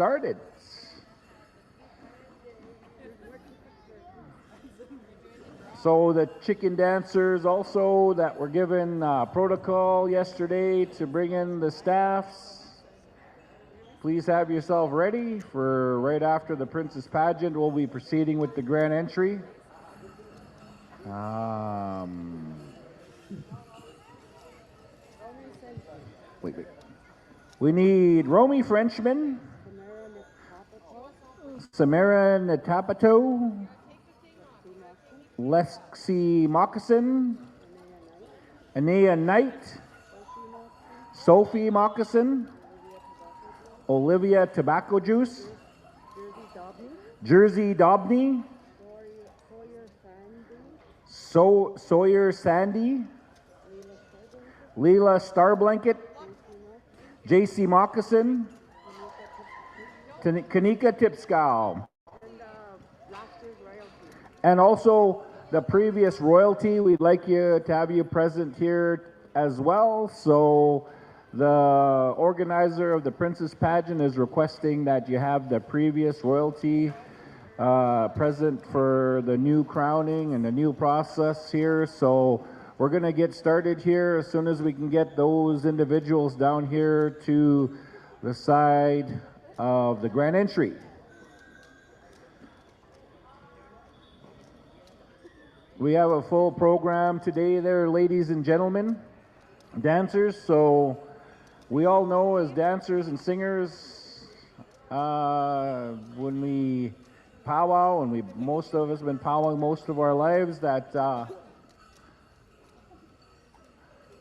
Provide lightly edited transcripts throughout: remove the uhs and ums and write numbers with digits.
started. So the chicken dancers also that were given protocol yesterday to bring in the staffs. Please have yourself ready for right after the Princess Pageant. We'll be proceeding with the grand entry. Wait. We need Romy Frenchman, Samara Natapato, Lexi Moccasin, Anea Knight, Sophie Moccasin, Olivia Tobacco Juice, Jersey Dobney, Sawyer Sandy, Leela Starblanket, JC Moccasin, Kanika Tipskow, and also the previous royalty. We'd like you to have you present here as well. So the organizer of the Princess Pageant is requesting that you have the previous royalty present for the new crowning and the new process here. So we're going to get started here as soon as we can get those individuals down here to the side of the grand entry. We have a full program today there, ladies and gentlemen, dancers. So we all know as dancers and singers, when we powwow, and most of us have been powwowing most of our lives, that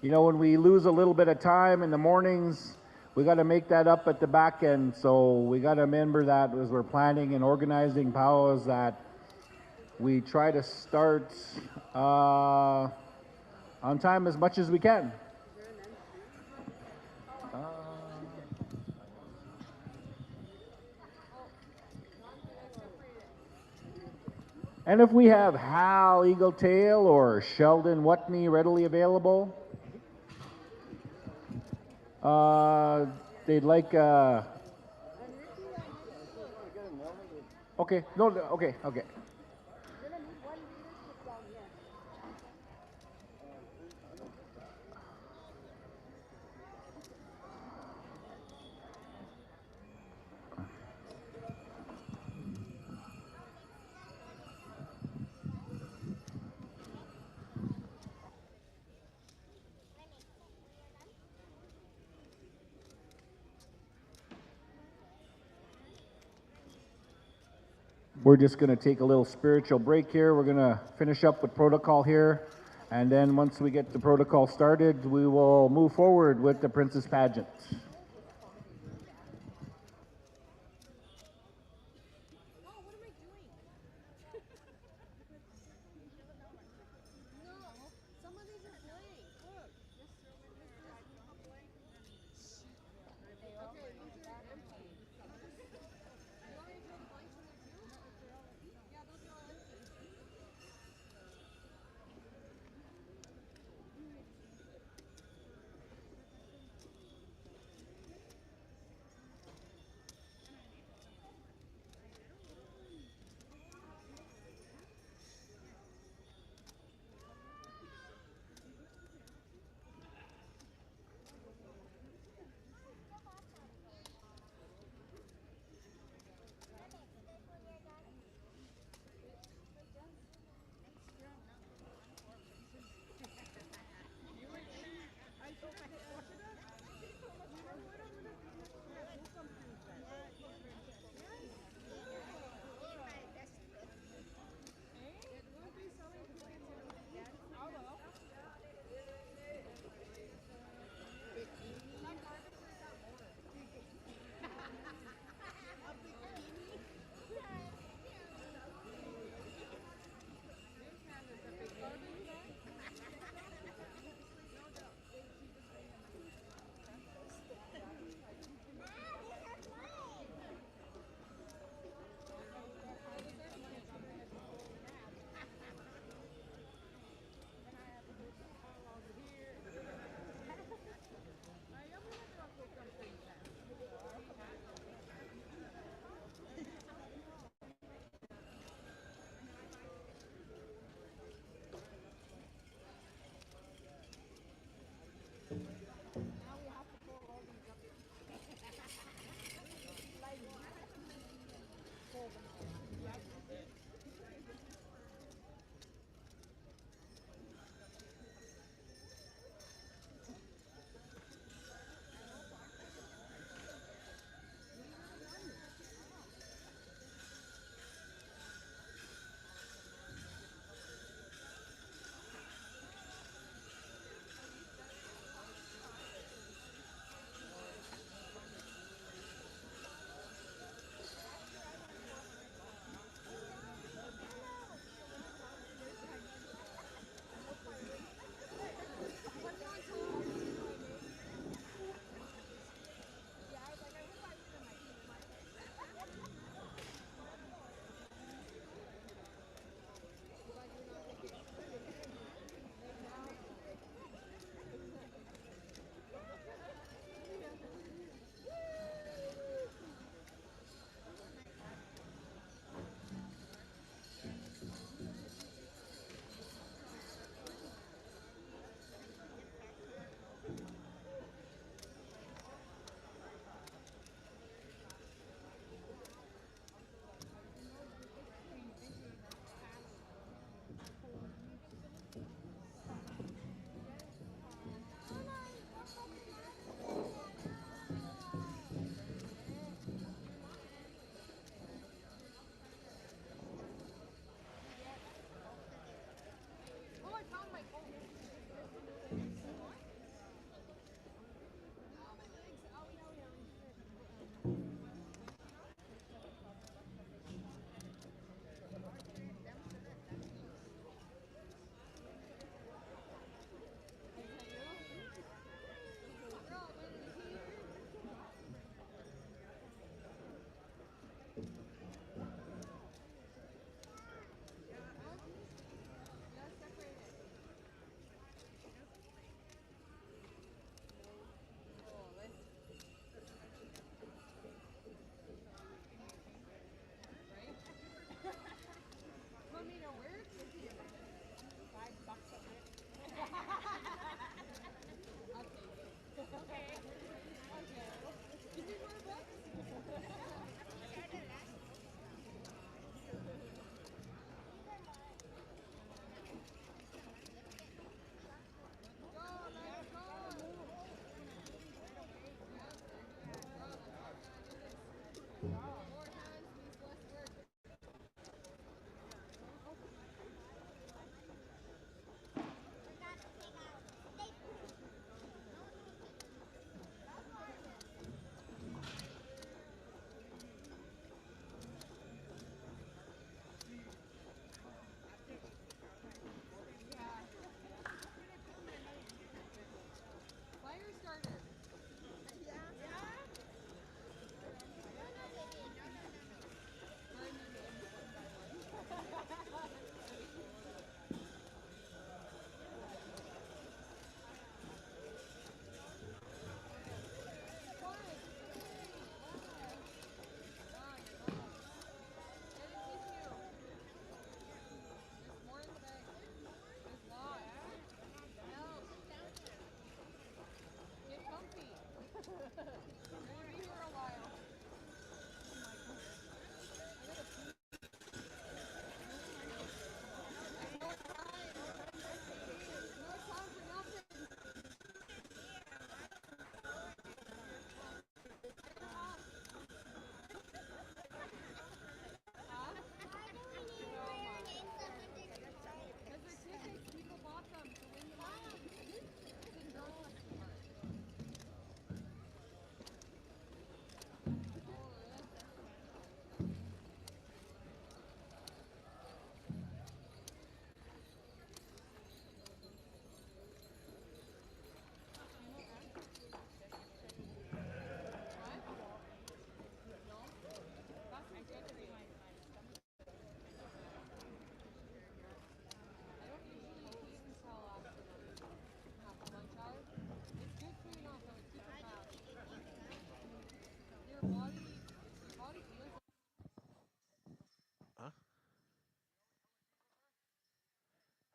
when we lose a little bit of time in the mornings, we got to make that up at the back end. So we got to remember that as we're planning and organizing powwows, that we try to start on time as much as we can. And if we have Hal Eagletail or Sheldon Watney readily available, they'd like okay, no, okay. We're just going to take a little spiritual break here. We're going to finish up with protocol here. And then once we get the protocol started, we will move forward with the Princess Pageant.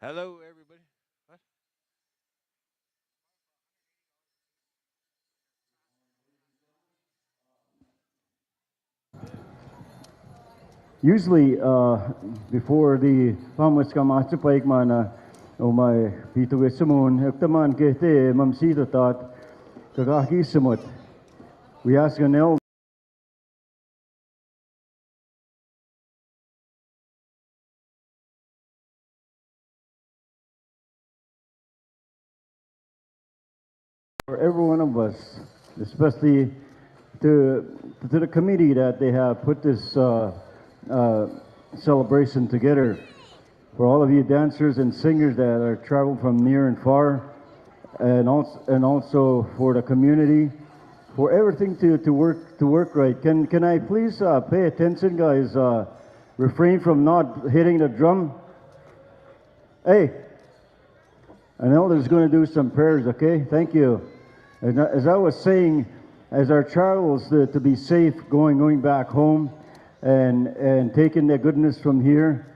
Hello, everybody. What? Usually, before the pamas kamacha paik mana o mai pito gesamun ektaman kete mamsito tat kakaki samut. We ask an elder for every one of us, especially to the committee that they have put this uh, celebration together. For all of you dancers and singers that are traveled from near and far, and also for the community, for everything to work right. Can I please pay attention, guys? Refrain from not hitting the drum. Hey, an elder's going to do some prayers. Okay, thank you. As I was saying, as our travels to be safe going back home, and taking the goodness from here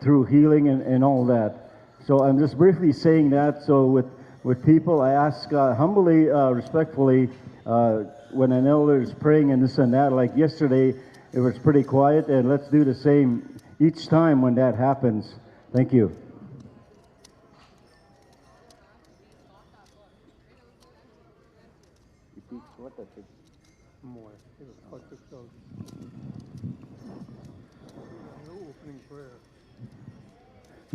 through healing and all that. So I'm just briefly saying that. So with people, I ask humbly, respectfully, when an elder is praying and this and that. Like yesterday, it was pretty quiet, and let's do the same each time when that happens. Thank you. More. It was quite the show. No opening prayer.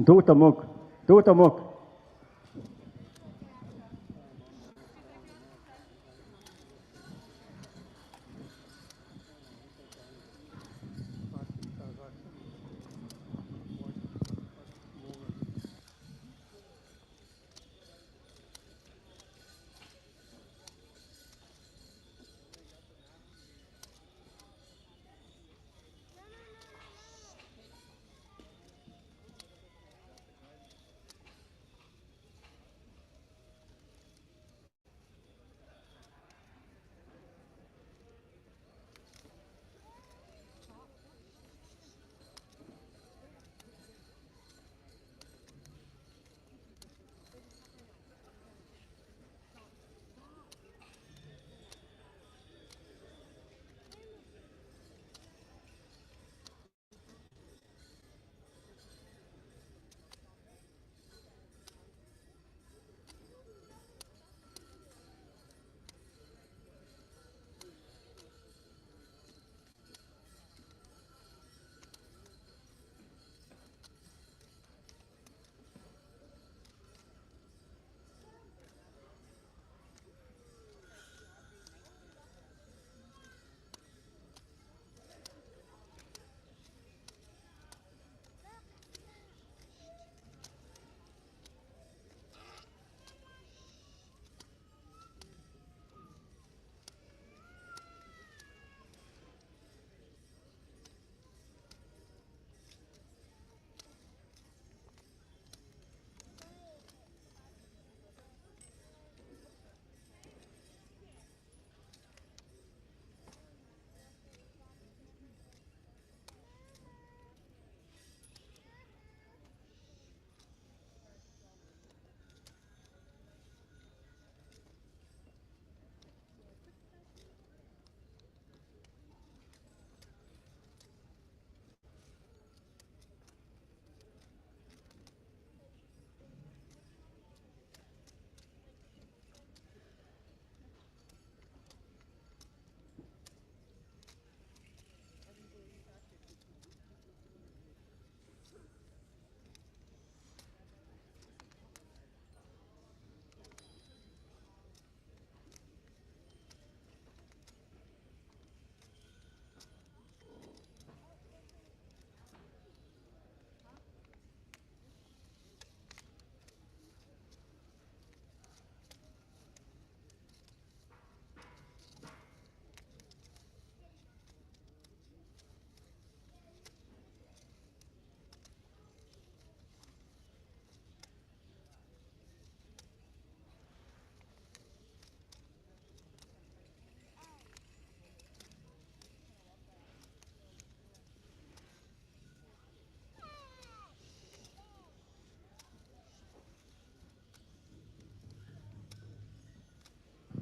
Tutamuk, tutamuk.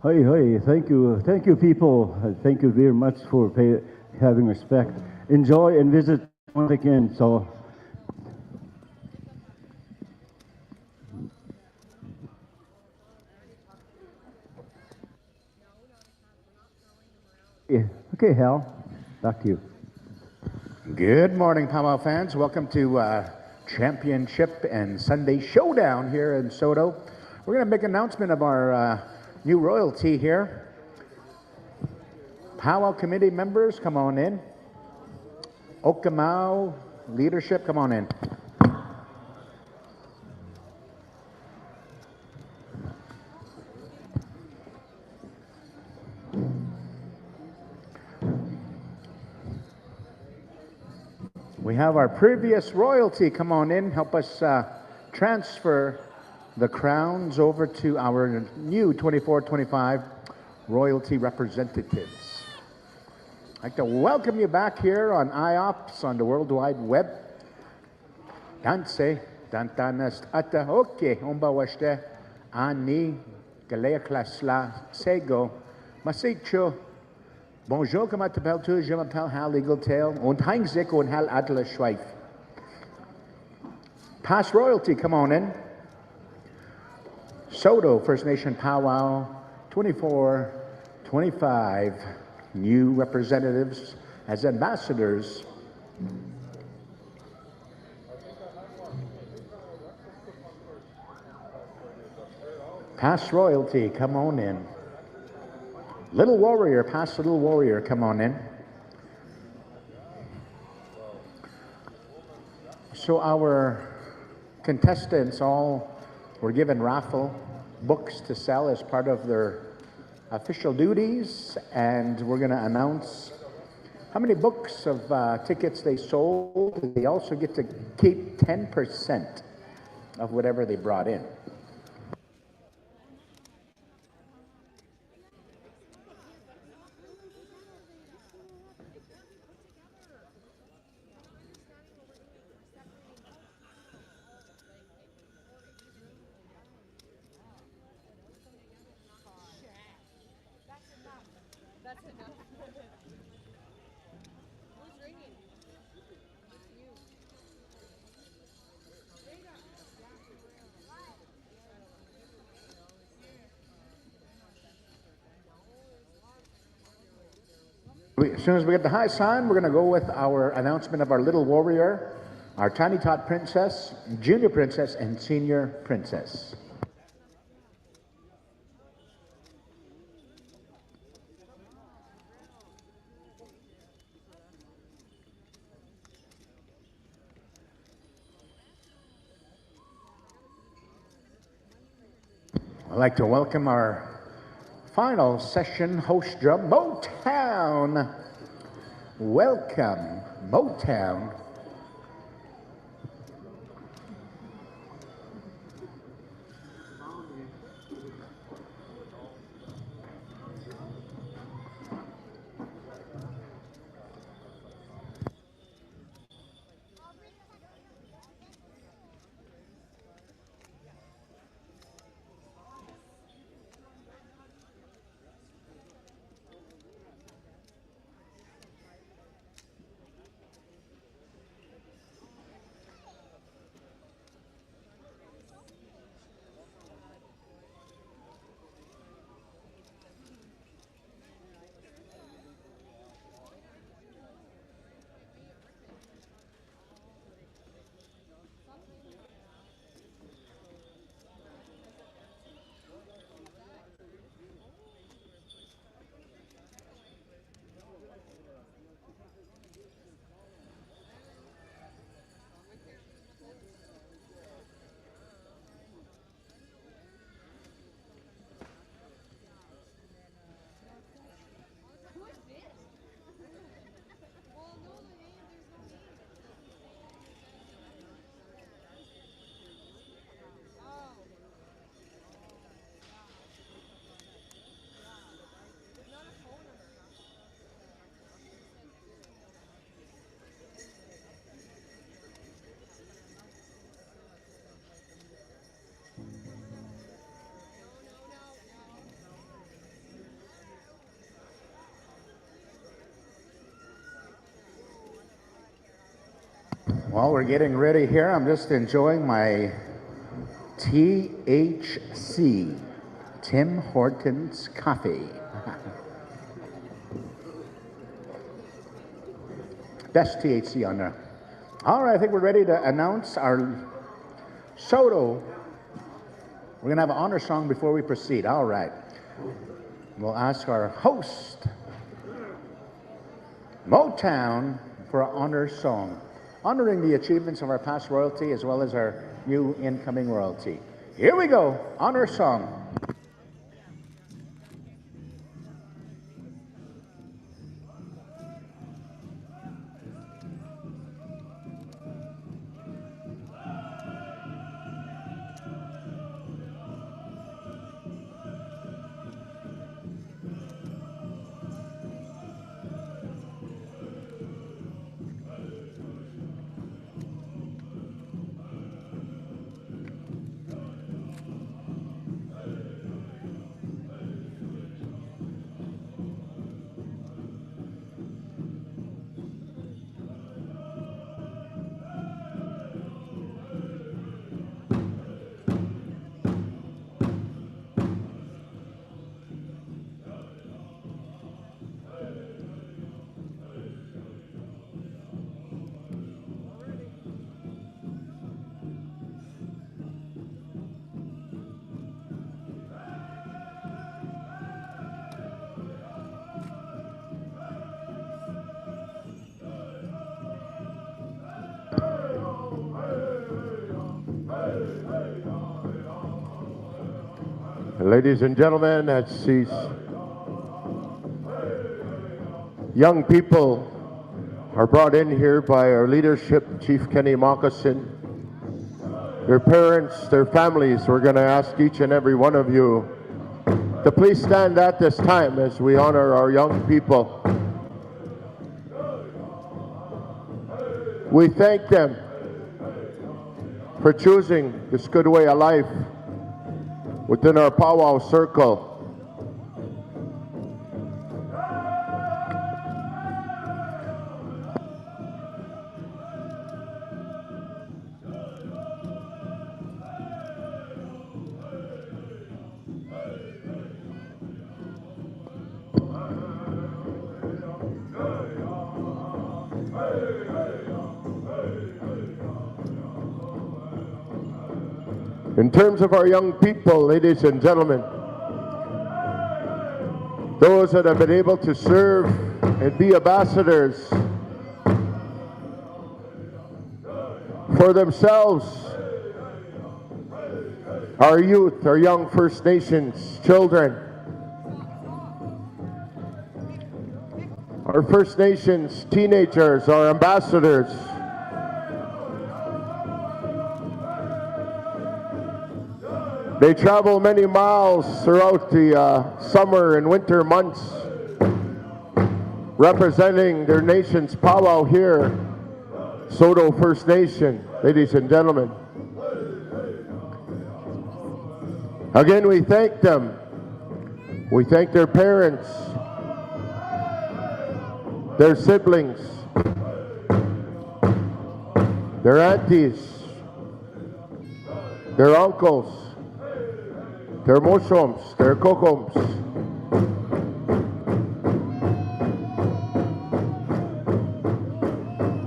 Hi, hi. Thank you, people. Thank you very much for having respect. Enjoy and visit once again. So, yeah. Okay, Hal, back to you. Good morning, Powwow fans. Welcome to Championship and Sunday Showdown here in Saulteaux. We're going to make an announcement of our new royalty here. Powwow committee members, come on in. Okamau leadership, come on in. We have our previous royalty, come on in, help us transfer the crowns over to our new 24-25 royalty representatives. I'd like to welcome you back here on IOPS on the World Wide Web. Danse, dantanas ata oke, ombawashte, ani, galea klasla, sego, masicho. Bonjour, comment t'appelles-tu? Je m'appelle Hal Eagletail. Und Heinzig und Hal Adler Schweif. Past royalty, come on in. Saulteaux First Nation Powwow, 24-25 new representatives as ambassadors. Past royalty, come on in. Little warrior, past little warrior, come on in. So our contestants all were given raffle books to sell as part of their official duties, and we're going to announce how many books of tickets they sold. They also get to keep 10% of whatever they brought in. As soon as we get the high sign, we're going to go with our announcement of our little warrior, our tiny tot princess, junior princess, and senior princess. I'd like to welcome our final session host drum, Motown. Welcome, Motown. While we're getting ready here, I'm just enjoying my THC, Tim Hortons coffee. Best THC on there. All right, I think we're ready to announce our Saulteaux. We're going to have an honor song before we proceed. All right. We'll ask our host, Motown, for an honor song, honoring the achievements of our past royalty as well as our new incoming royalty. Here we go, honor song. Ladies and gentlemen, as these young people are brought in here by our leadership, Chief Kenny Moccasin, their parents, their families, we're going to ask each and every one of you to please stand at this time as we honor our young people. We thank them for choosing this good way of life within our powwow circle. In terms of our young people, ladies and gentlemen, those that have been able to serve and be ambassadors for themselves, our youth, our young First Nations children, our First Nations teenagers, our ambassadors, they travel many miles throughout the summer and winter months, representing their nation's powwow here, Saulteaux First Nation, ladies and gentlemen. Again, we thank them. We thank their parents, their siblings, their aunties, their uncles, their moshums, their kokoms.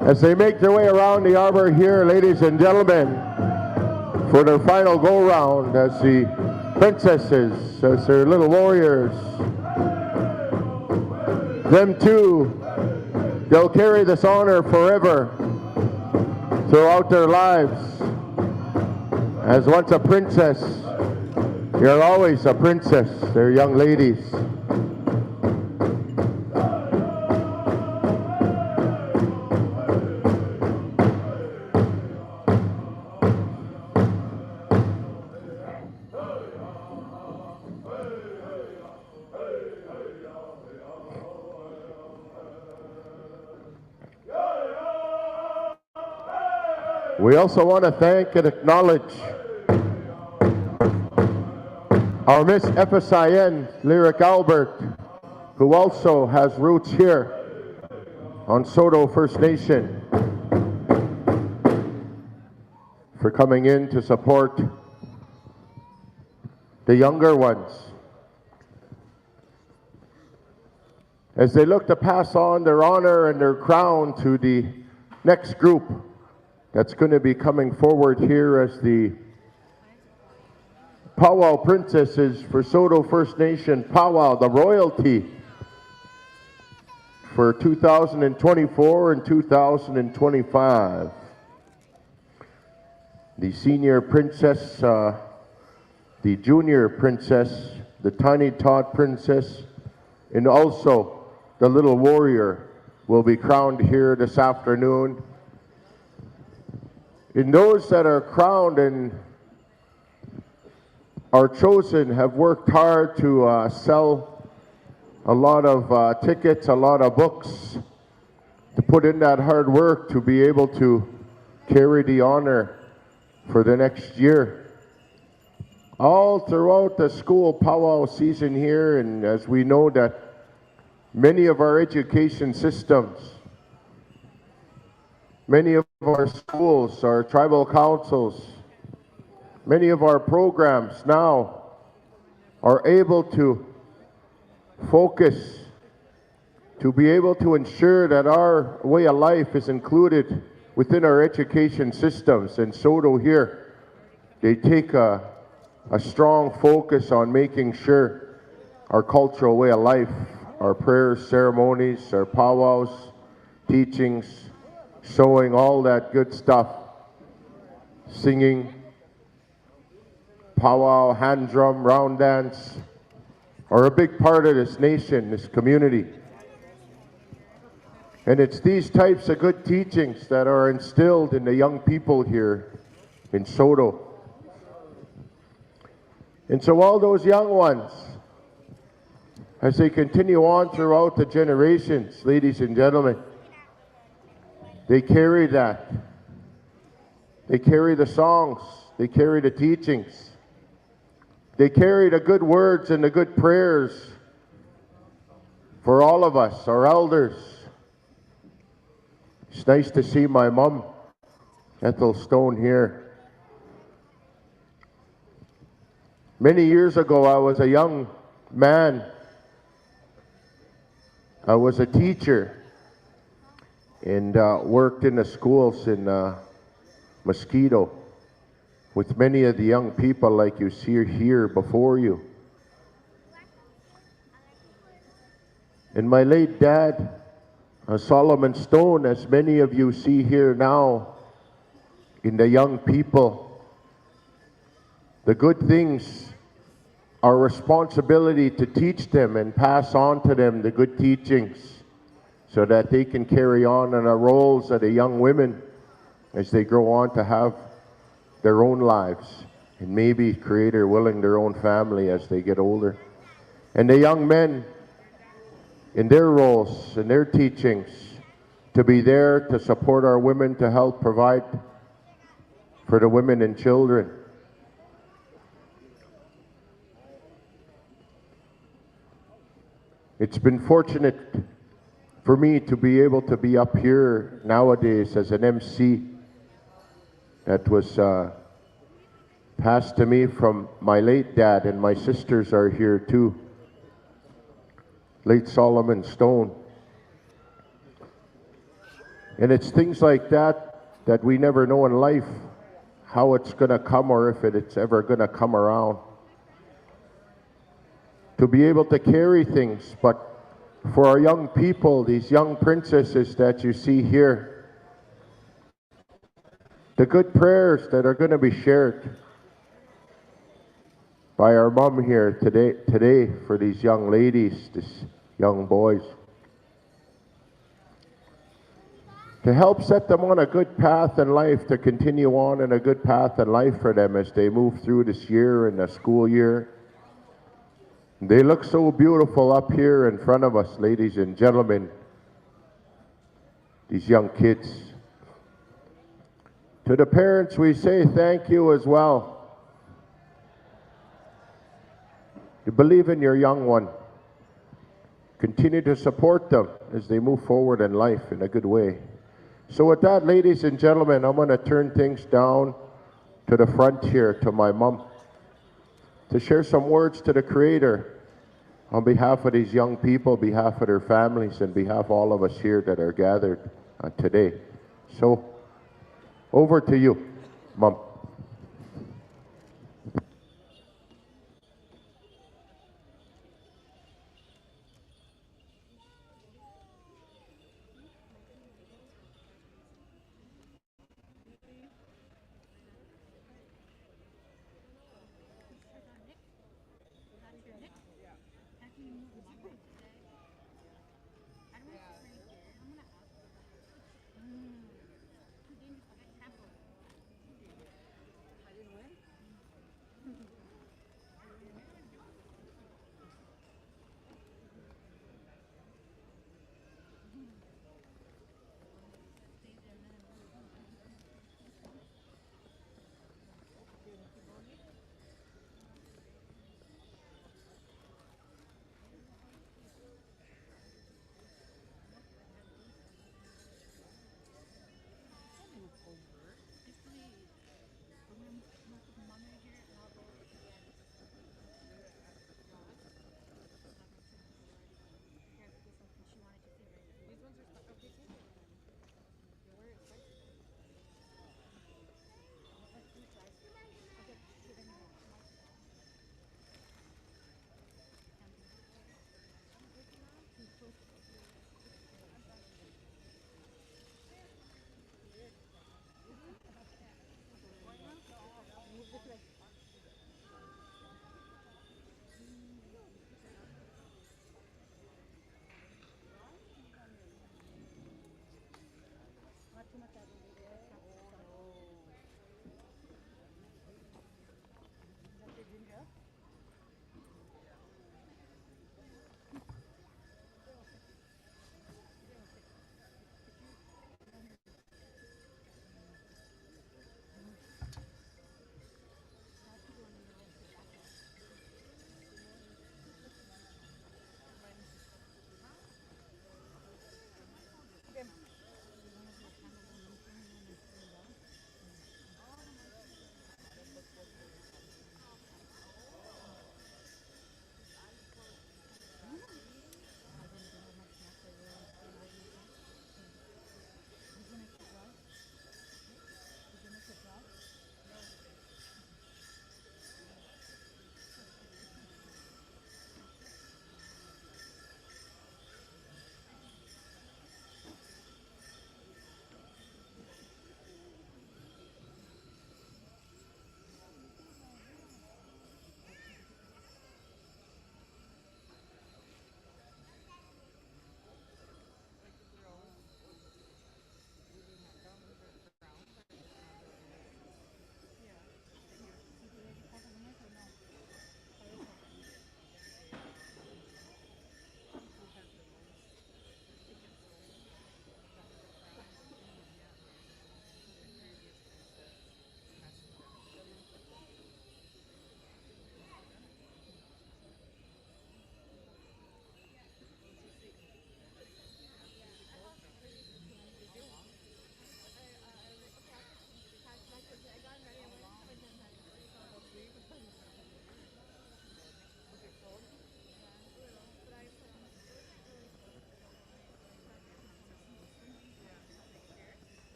As they make their way around the arbor here, ladies and gentlemen, for their final go-round as the princesses, as their little warriors, them too, they'll carry this honor forever throughout their lives. As once a princess, you're always a princess. They're young ladies. We also want to thank and acknowledge our Miss FSIN, Lyric Albert, who also has roots here on Saulteaux First Nation. for coming in to support the younger ones as they look to pass on their honor and their crown to the next group that's going to be coming forward here as the powwow princesses for Saulteaux First Nation powwow, the royalty for 2024 and 2025. The senior princess, the junior princess, the tiny tot princess, and also the little warrior will be crowned here this afternoon. And those that are crowned and are chosen have worked hard to sell a lot of tickets, a lot of books, to put in that hard work to be able to carry the honor for the next year. All throughout the school powwow season here, and as we know that many of our education systems, many of our schools, our tribal councils, many of our programs now are able to focus to be able to ensure that our way of life is included within our education systems. And Saulteaux here, they take a strong focus on making sure our cultural way of life, our prayers, ceremonies, our powwows, teachings, showing all that good stuff, singing, powwow, hand drum, round dance, are a big part of this nation, this community. And it's these types of good teachings that are instilled in the young people here in Saulteaux. And so all those young ones, as they continue on throughout the generations, ladies and gentlemen, they carry that. They carry the songs. They carry the teachings. They carry the good words and the good prayers for all of us, our elders. It's nice to see my mom, Ethel Stone, here. Many years ago, I was a young man. I was a teacher and worked in the schools in Mosquito with many of the young people like you see here before you. And my late dad, Solomon Stone, as many of you see here now, in the young people, the good things, our responsibility to teach them and pass on to them the good teachings so that they can carry on in the roles of the young women as they grow on to have their own lives and maybe, Creator willing, their own family as they get older. And the young men in their roles and their teachings to be there to support our women, to help provide for the women and children. It's been fortunate for me to be able to be up here nowadays as an MC that was passed to me from my late dad, and my sisters are here too, late Solomon Stone. And it's things like that that we never know in life how it's going to come or if it's ever going to come around. To be able to carry things, but for our young people, these young princesses that you see here, the good prayers that are going to be shared by our mom here today for these young ladies, these young boys, to help set them on a good path in life, to continue on in a good path in life for them as they move through this year and the school year. They look so beautiful up here in front of us, ladies and gentlemen, these young kids. To the parents, we say thank you as well. You believe in your young one. Continue to support them as they move forward in life in a good way. So with that, ladies and gentlemen, I'm going to turn things down to the front here to my mom to share some words to the Creator on behalf of these young people, behalf of their families, and behalf of all of us here that are gathered today. So, over to you, Mom.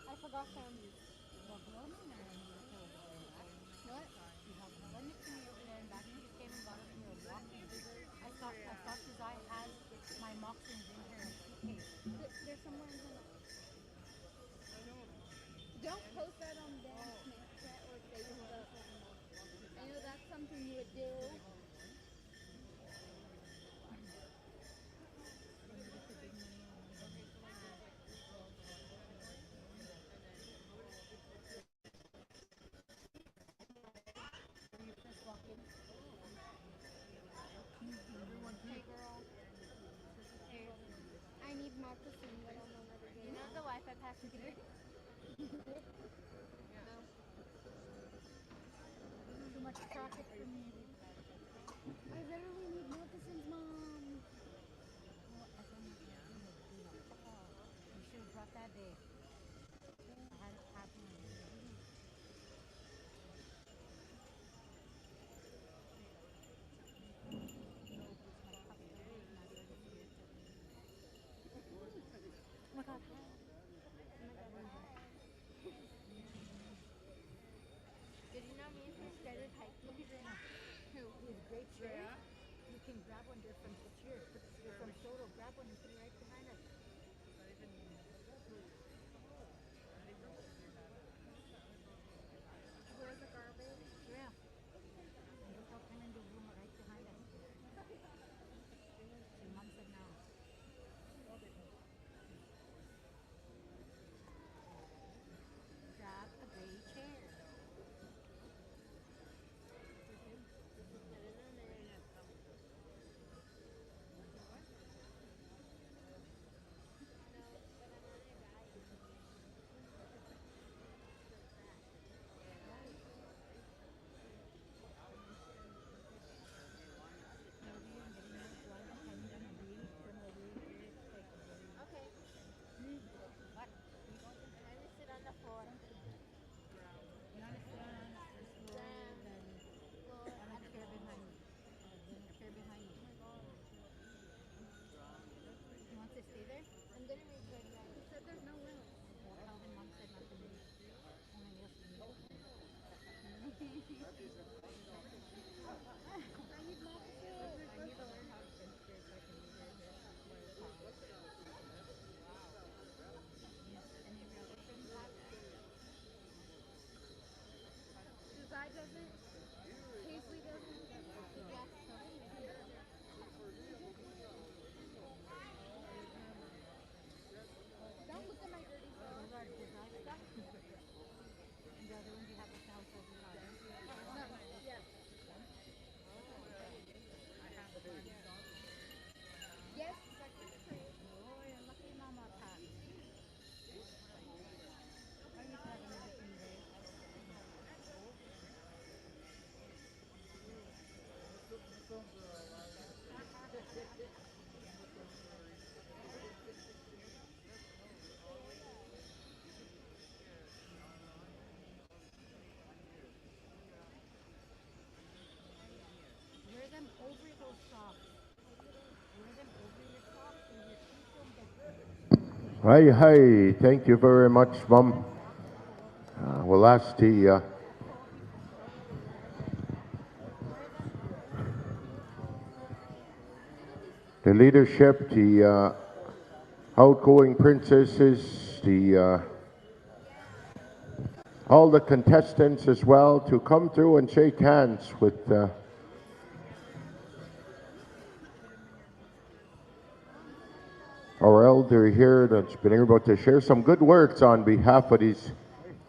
I forgot them. What? When it came over there and back, he just came and got us and we were walking. I thought his eye has my moccasins in her suitcase. There's somewhere in here. Don't post that on Dan's Snapchat or Facebook. I know that's something you would do. Hey girl. I need moccasins, but I don't know where to get. You know the Wi-Fi passengers? No. Too much traffic for me. I literally need moccasins, Mom. You should have brought that day. I had it happen. Oh my God. Did you know me and him started hiking? Who? These great chairs. You can grab one there from the chair. They're from Saulteaux. Grab one and put it right behind us. Where's the garbage? Yeah. And look how come in the room right behind us. So Mom said no. Grab a gray chair. Okay. What? I will sit on the floor. You want to sit on this floor and then on a chair behind me. A chair behind me. You want to stay there? I'm gonna make good rice. He said there's no room. Well, tell him Mom said not to move. Only else to move. I need moccasins. I need to learn how to fence here so I can move her here. Any real friends have? Josiah doesn't. Paisley doesn't. Jeff doesn't. Don't look at my dirty phone. Those are design stuff. And the other ones you have with now for design. No. Yes. Yes. Oh, you're lucky Mama Pat. I used to have an everything day. Wear them over those socks. Wear them over your socks and your feet don't get Hi, hi. Thank you very much, Mum. We'll ask the leadership, the outgoing princesses, all the contestants as well to come through and shake hands with our elder here that's been able to share some good words on behalf of these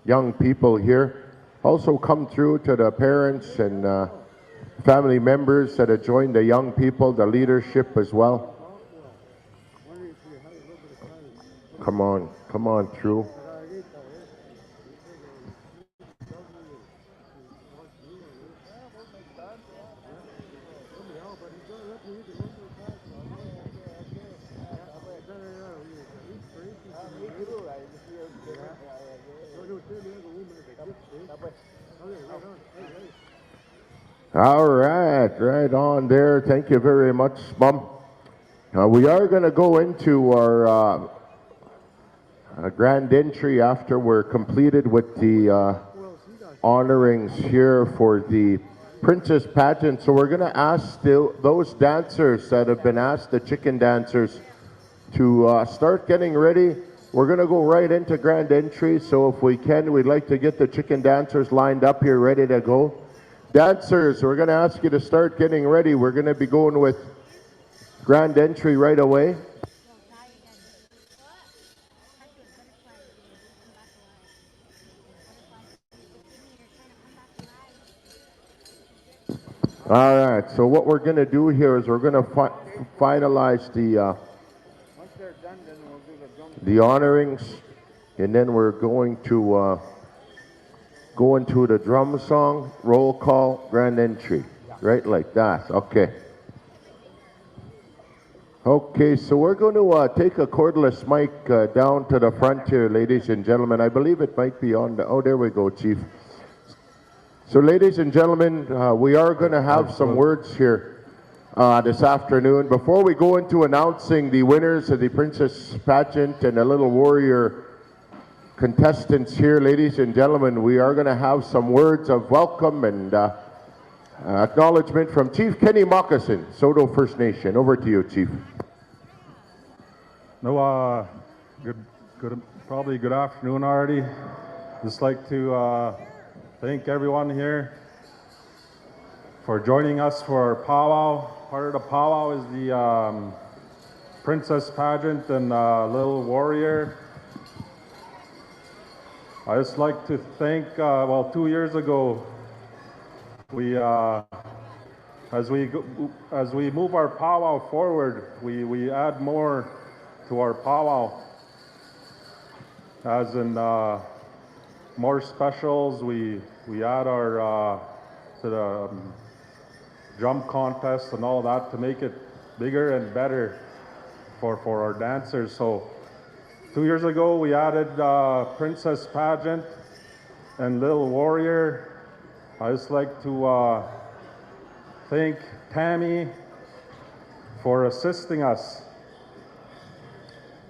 young people here. Also come through to the parents and family members that have joined the young people, the leadership as well. Come on through. All right, right on there. Thank you very much, Mum. We are going to go into our grand entry after we're completed with the honorings here for the Princess Pageant. So we're going to ask those dancers that have been asked, the chicken dancers, to start getting ready. We're going to go right into grand entry. So if we can, we'd like to get the chicken dancers lined up here, ready to go. Dancers, we're going to ask you to start getting ready. We're going to be going with grand entry right away. All right, so what we're going to do here is we're going to finalize the honorings, and then we're going to go into the drum song, roll call, grand entry, right like that. Okay. Okay, so we're going to take a cordless mic down to the front here, ladies and gentlemen. I believe it might be on the, oh, there we go, Chief. So ladies and gentlemen, we are going to have some words here this afternoon. Before we go into announcing the winners of the Princess Pageant and the Little Warrior contestants here, ladies and gentlemen, we are going to have some words of welcome and acknowledgement from Chief Kenny Moccasin, Saulteaux First Nation. Over to you, Chief. No, probably good afternoon already. Just like to thank everyone here for joining us for our powwow. Part of the powwow is the Princess Pageant and Little Warrior. I just like to thank, well, 2 years ago, we, as we move our powwow forward, we add more to our powwow, as in more specials. We add our to the drum contest and all that to make it bigger and better for our dancers. So 2 years ago we added Princess Pageant and Little Warrior. I just like to thank Tammy for assisting us,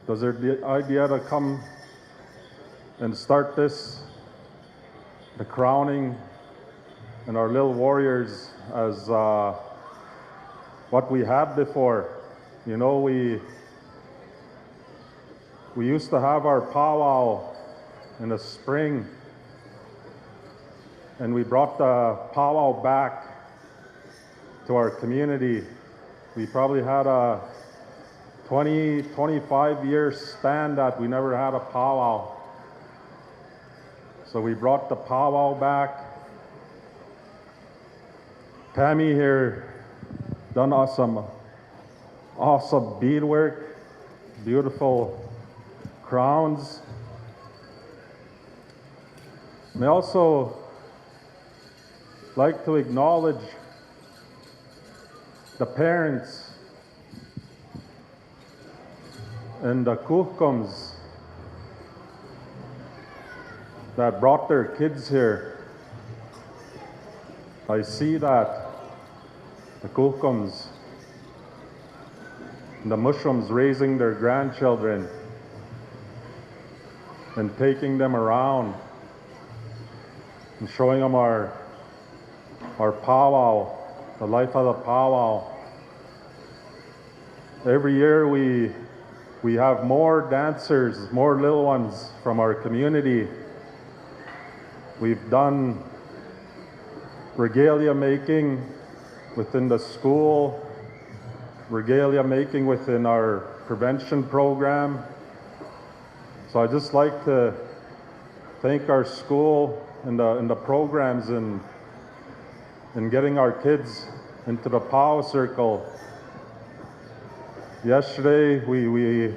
because the idea to come and start this, the crowning and our Little Warriors, as what we had before. You know, we used to have our powwow in the spring, and we brought the powwow back to our community. We probably had a 25-year span that we never had a powwow. So we brought the powwow back. Tammy here done awesome beadwork, beautiful crowns. And I also like to acknowledge the parents and the kuhkums that brought their kids here. I see that, the kuhkums, the mushrooms raising their grandchildren and taking them around and showing them our powwow, the life of the powwow. Every year we have more dancers, more little ones from our community. We've done regalia making within the school, regalia making within our prevention program. So I just like to thank our school and the programs in getting our kids into the powwow circle. Yesterday we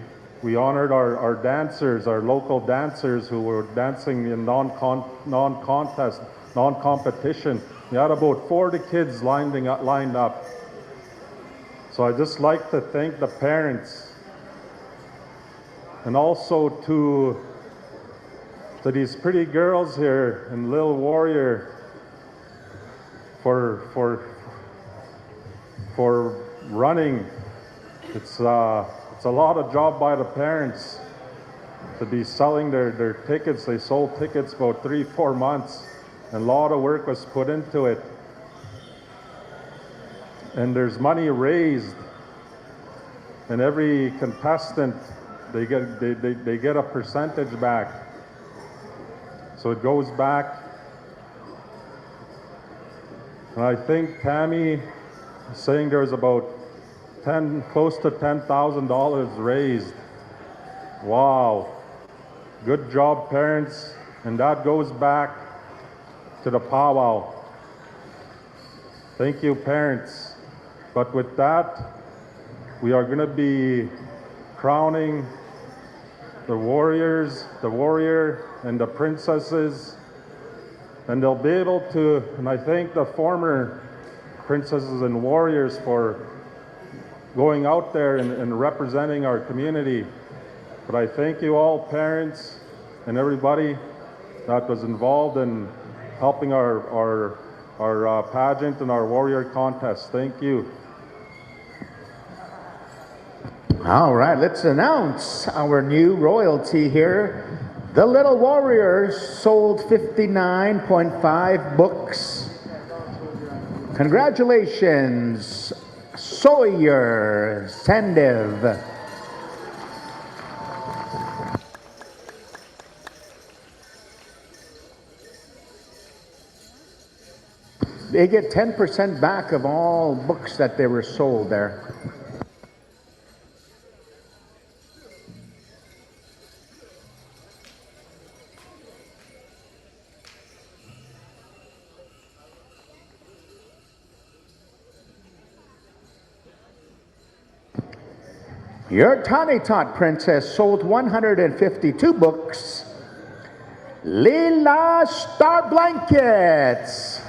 honored our dancers, our local dancers who were dancing in non-contest, non-competition. We had about 40 kids lined up. So I just like to thank the parents, and also to these pretty girls here in Little Warrior for running. It's a lot of job by the parents to be selling their tickets. They sold tickets about 3-4 months and a lot of work was put into it. And there's money raised, and every contestant, they get a percentage back. So it goes back. And I think Tammy is saying there's about close to $10,000 raised. Wow. Good job, parents. And that goes back to the powwow. Thank you, parents. But with that, we are going to be crowning the warriors, the warrior, and the princesses. And they'll be able to, and I thank the former princesses and warriors for going out there and representing our community. But I thank you all, parents, and everybody that was involved in helping our pageant and our warrior contest. Thank you. All right, let's announce our new royalty here. The Little Warriors sold 59.5 books. Congratulations, Sawyer Sandev. They get 10% back of all books that they were sold there. Your Tawny Tot Princess sold 152 books. Lila Star Blankets.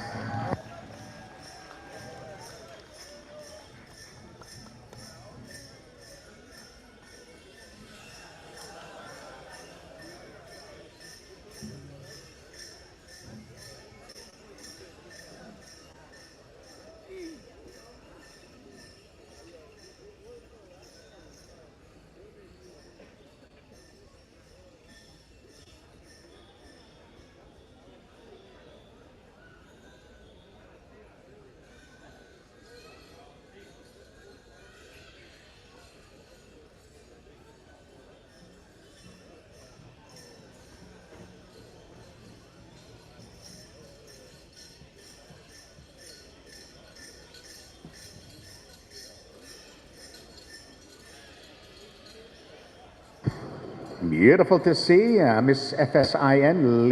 Beautiful to see Miss FSIN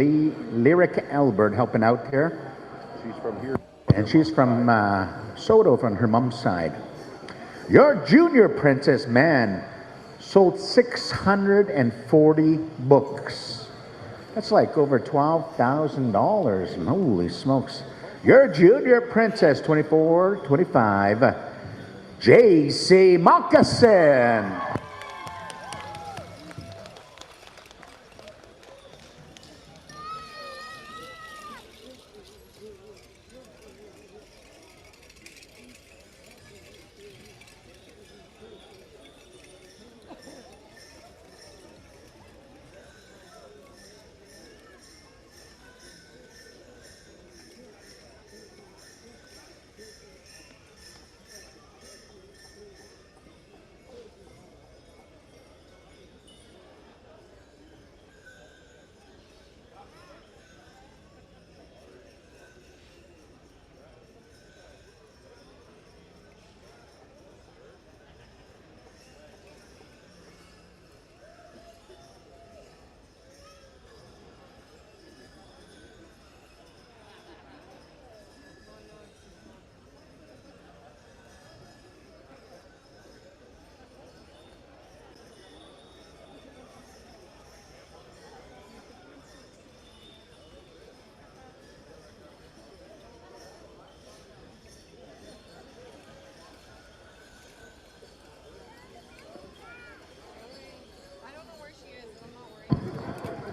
Lyric Albert helping out here. She's from here. And she's from Soto from her mom's side. Your Junior Princess Man sold 640 books. That's like over $12,000. Holy smokes. Your Junior Princess 2425, J.C. Moccasin.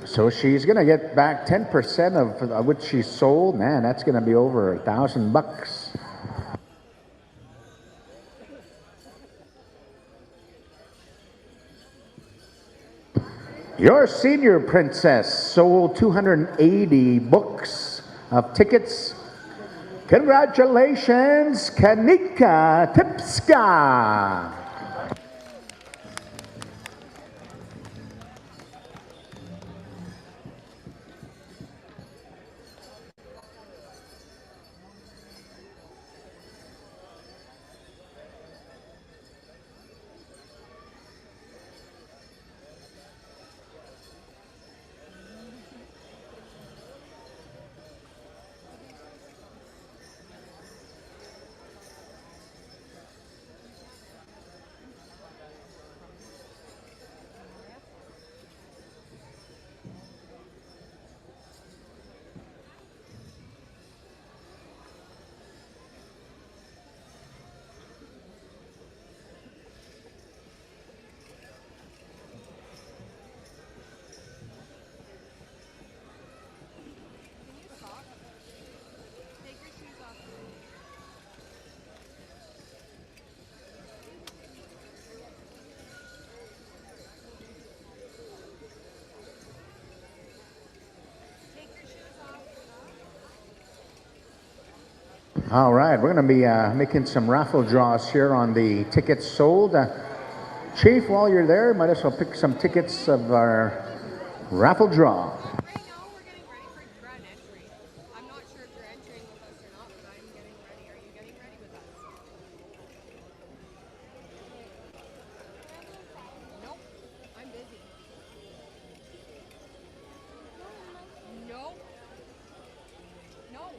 So she's gonna get back 10% of what she sold. Man, that's gonna be over $1,000. Your Senior Princess sold 280 books. of tickets. Congratulations, Kanika Tipska. All right, we're going to be making some raffle draws here on the tickets sold. Chief, while you're there, might as well pick some tickets of our raffle draw. Right now, we're getting ready for grand entry. I'm not sure if you're entering with us or not, but I'm getting ready. Are you getting ready with us? Nope, I'm busy. No. No.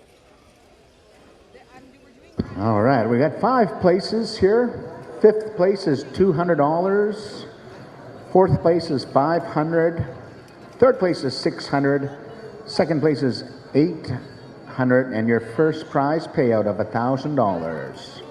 We're doing All right, we got 5 places here. 5th place is $200. 4th place is $500. 3rd place is $600. 2nd place is $800, and your first prize payout of $1,000.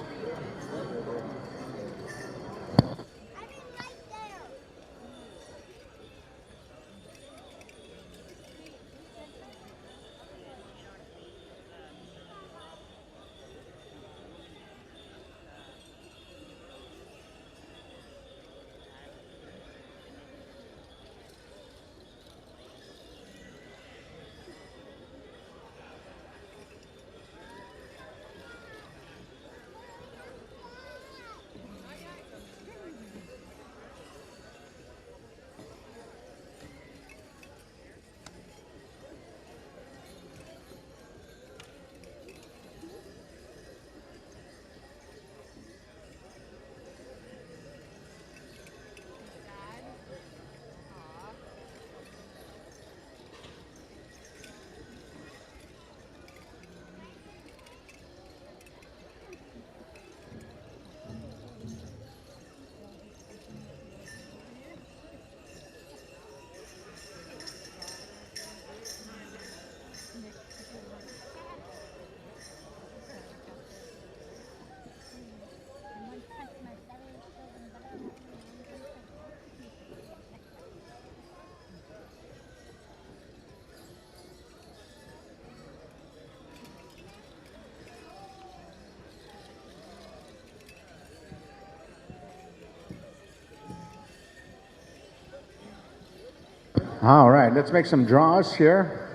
All right, let's make some draws here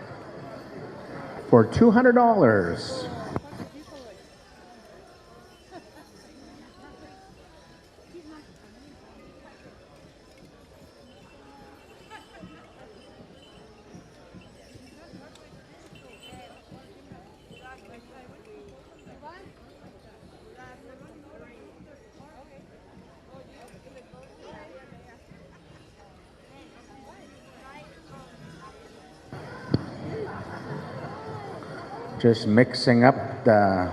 for $200. Just mixing up the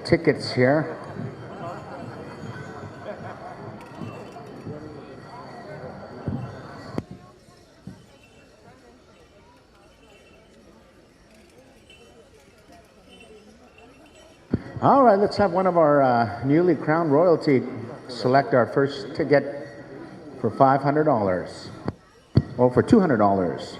tickets here. All right, let's have one of our newly crowned royalty select our first ticket for $500. Oh, for $200.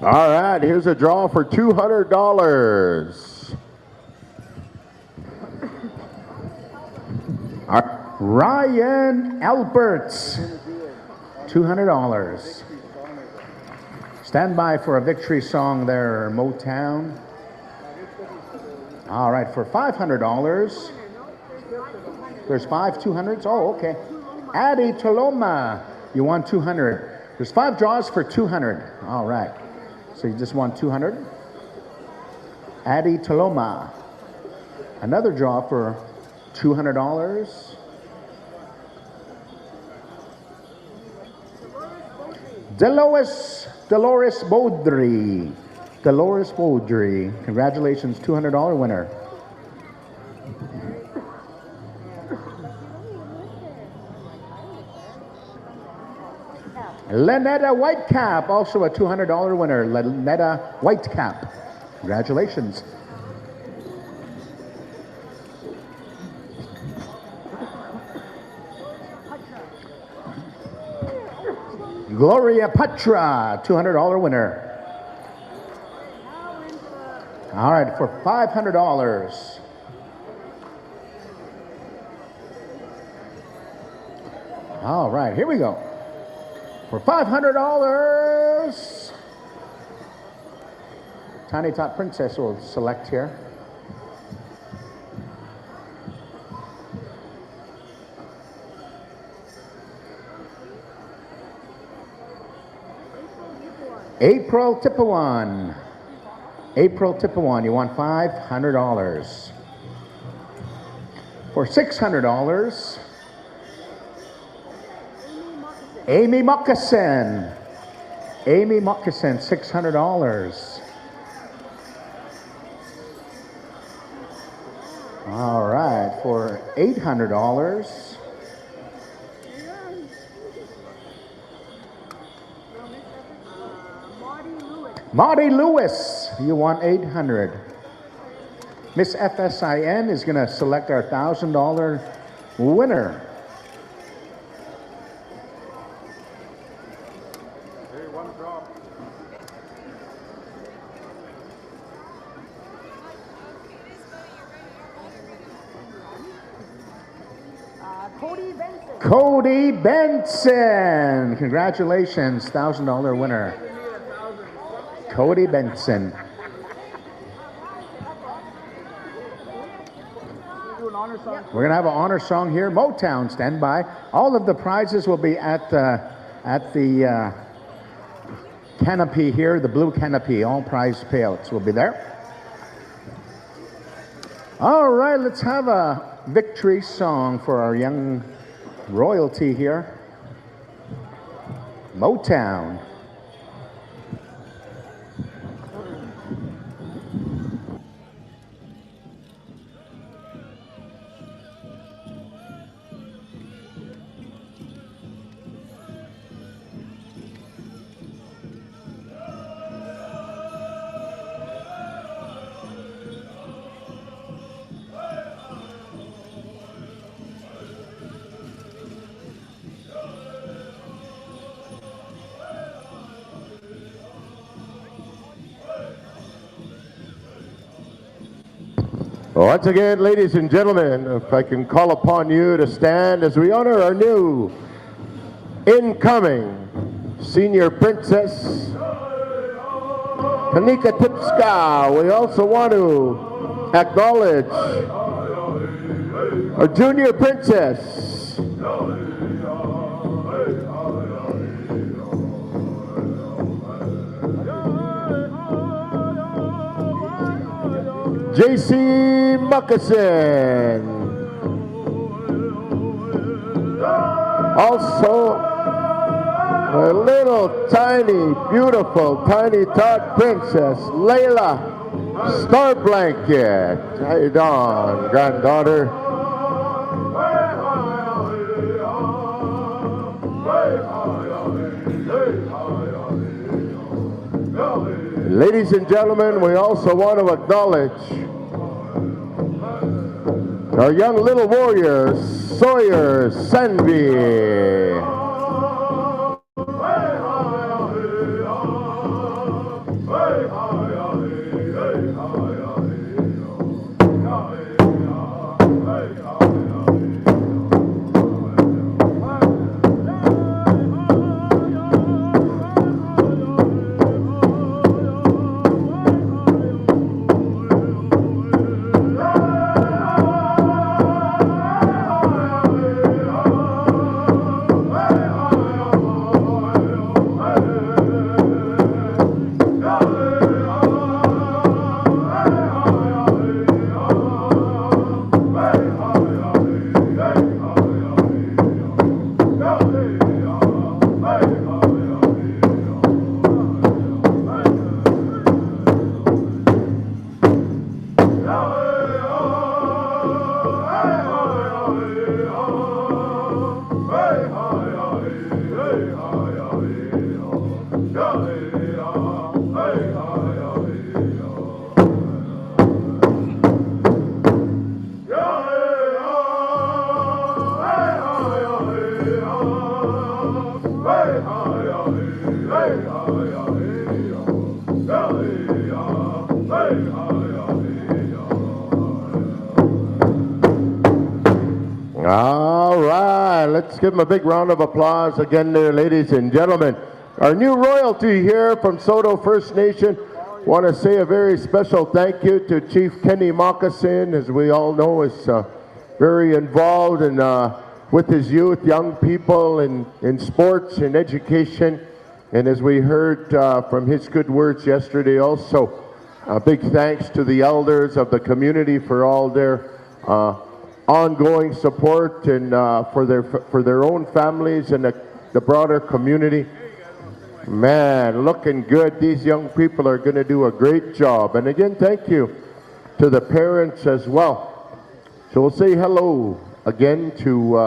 All right, here's a draw for $200. Ryan Alberts, $200. Stand by for a victory song there, Motown. All right, for $500. There's 5 200s. Oh, okay. Addie Toloma, you won 200. There's 5 draws for 200. All right. So you just won 200. Addie Toloma. Another draw for $200. Dolores Baudry. Dolores Baudry. Congratulations, $200 winner. Lynetta Whitecap, also a $200 winner. Lynetta Whitecap. Congratulations. Gloria Patra, $200 winner. All right, for $500. All right, here we go. For $500, Tiny Tot Princess will select here. April Tippawan. April Tippawan, you won $500. For $600, Amy Moccasin. Amy Moccasin, $600. All right, for $800. Marty Lewis, you won $800. Miss FSIN is going to select our $1,000 winner. Cody Benson, congratulations, $1,000 winner. Cody Benson. We're going to have an honor song here. Motown, stand by. All of the prizes will be at the canopy here, the blue canopy. All prize payouts will be there. All right, let's have a victory song for our young royalty here. Motown. Once again, ladies and gentlemen, if I can call upon you to stand as we honor our new incoming senior princess, Kanika Tipska. We also want to acknowledge our junior princess, JC Moccasin. Also, a little tiny, beautiful, tiny tot princess, Layla Star Blanket. How you doing, granddaughter? Ladies and gentlemen, we also want to acknowledge our young little warrior, Sawyer Sanvi. All right, let's give them a big round of applause again there, ladies and gentlemen. Our new royalty here from Saulteaux First Nation. Want to say a very special thank you to Chief Kenny Moccasin, as we all know is very involved in, with his youth, young people in sports and education. And as we heard from his good words yesterday also, a big thanks to the elders of the community for all their ongoing support and for their own families and the broader community. Man, looking good. These young people are going to do a great job. And again, thank you to the parents as well. So we'll say hello again to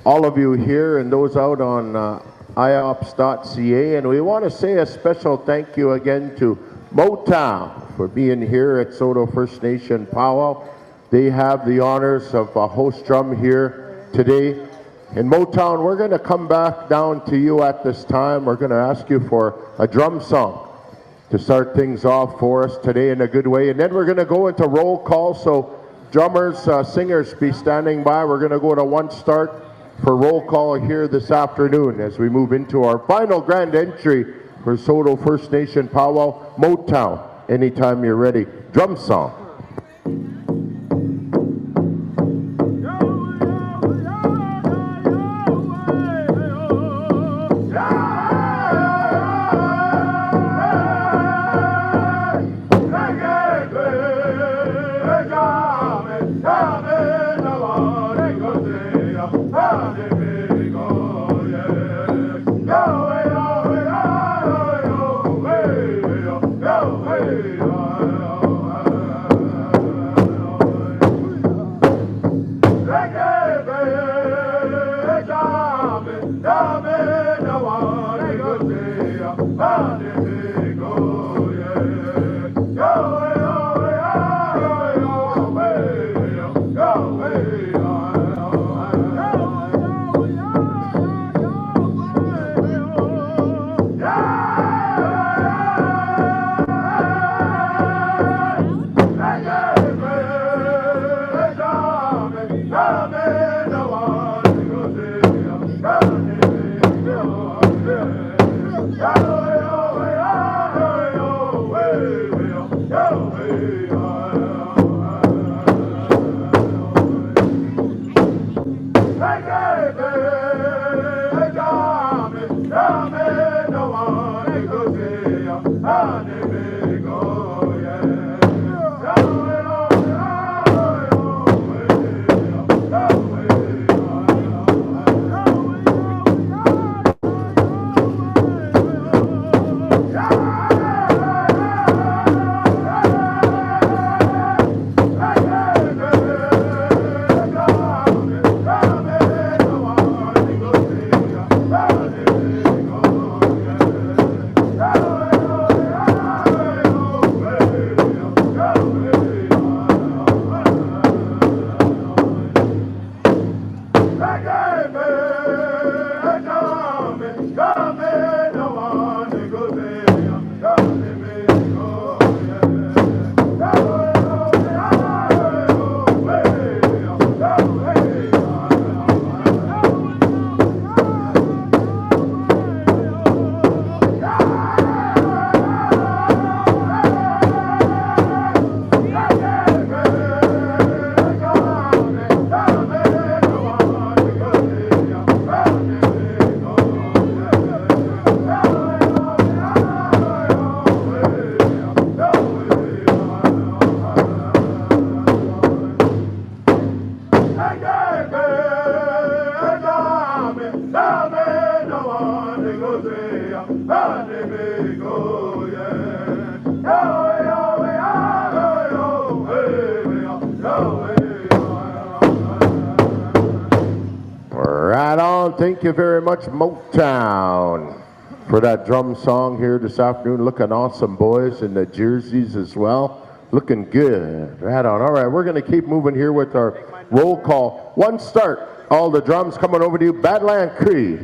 all of you here and those out on iops.ca. And we want to say a special thank you again to Motown for being here at Saulteaux First Nation Powwow. They have the honors of a host drum here today. In Motown, we're going to come back down to you at this time. We're going to ask you for a drum song to start things off for us today in a good way. And then we're going to go into roll call. So drummers, singers, be standing by. We're going to go to one start for roll call here this afternoon as we move into our final grand entry for Saulteaux First Nation Powwow. Motown, anytime you're ready. Drum song. on. Thank you very much, Motown, for that drum song here this afternoon. Looking awesome, boys, in the jerseys as well. Looking good. Right on. All right, we're going to keep moving here with our roll call. One start. All the drums coming over to you. Badland Cree.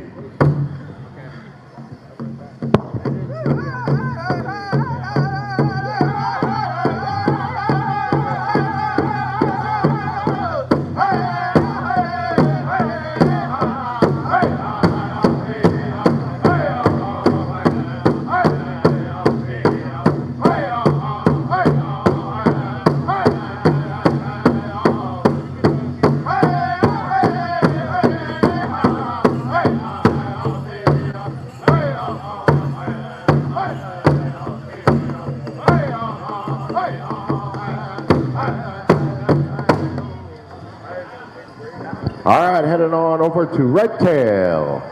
All right, heading on over to Red Tail.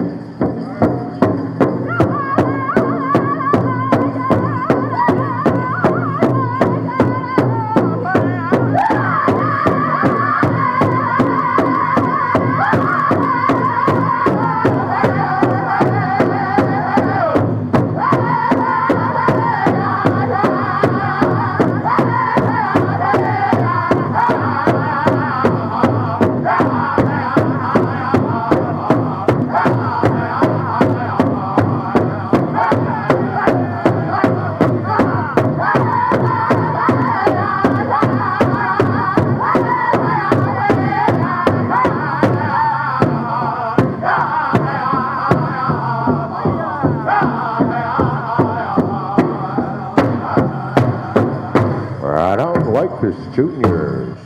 Right on, Whitefish Juniors.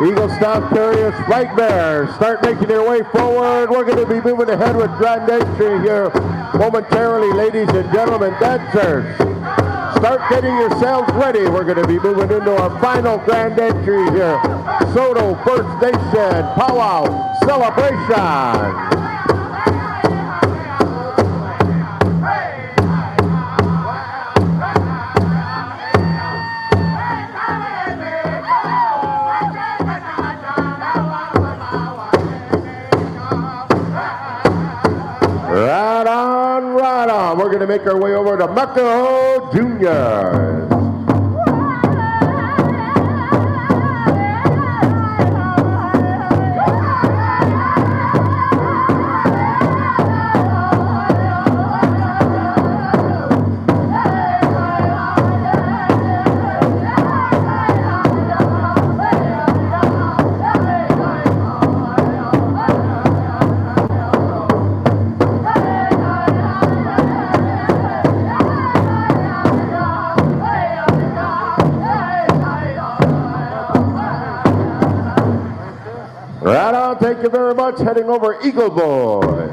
Eagle Staff Carriers, Flight Bears, start making their way forward. We're going to be moving ahead with grand entry here momentarily, ladies and gentlemen, dancers. Start getting yourselves ready. We're going to be moving into our final grand entry here. Saulteaux First Nation Powwow Celebration. Right on. We're going to make our way over to Saulteaux Juniors. Right on, thank you very much. Heading over Eagle Boy.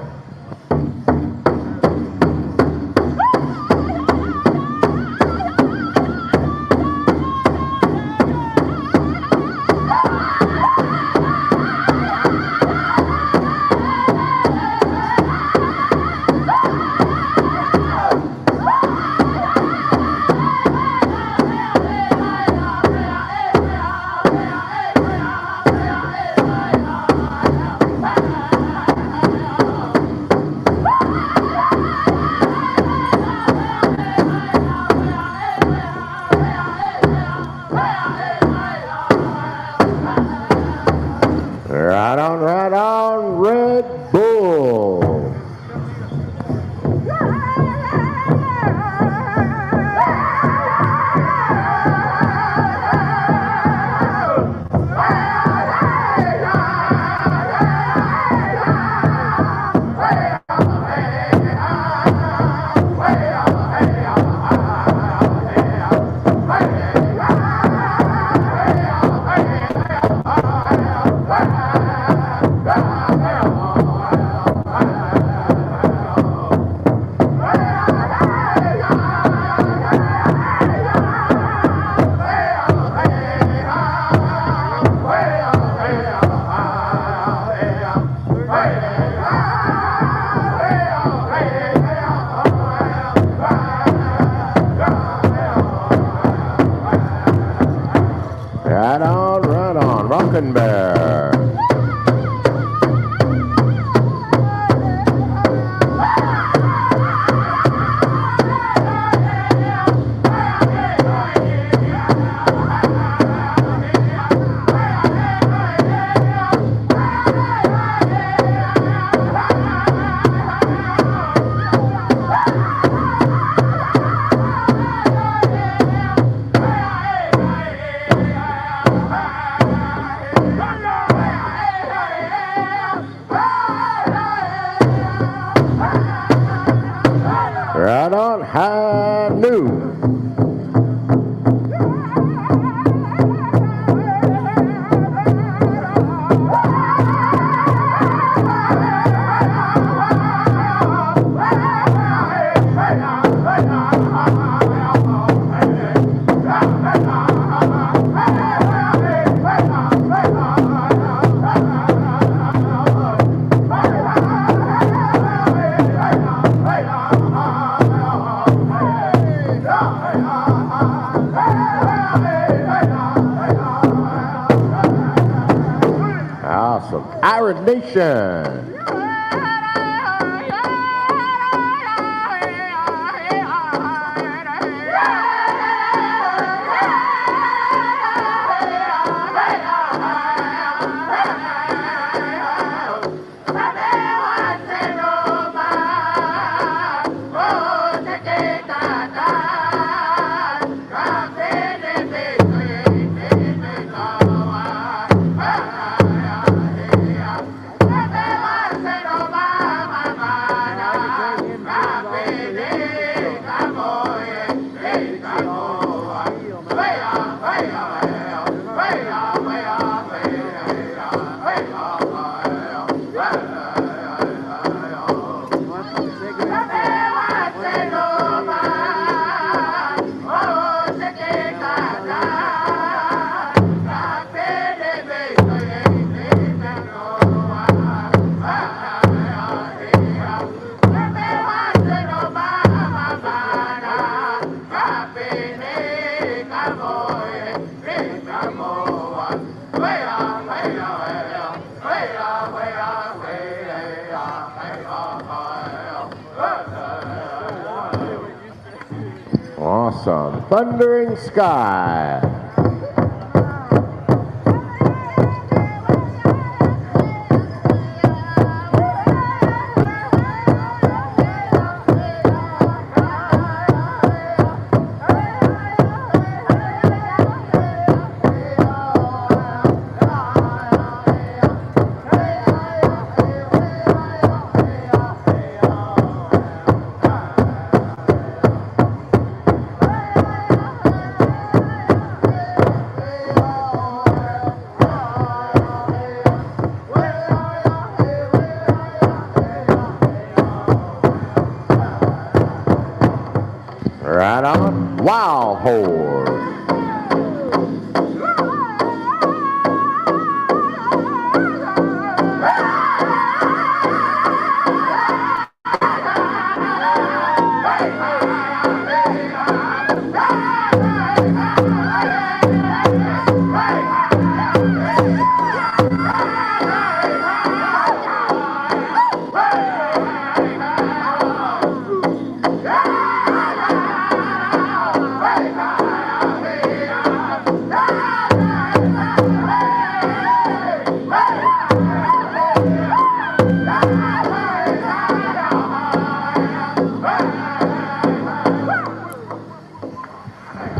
Right on, Red Bull. Mountain Bear. Right on, high noon. Awesome. Iron Nation. Awesome. Thundering Sky. Right on. Wild Horse.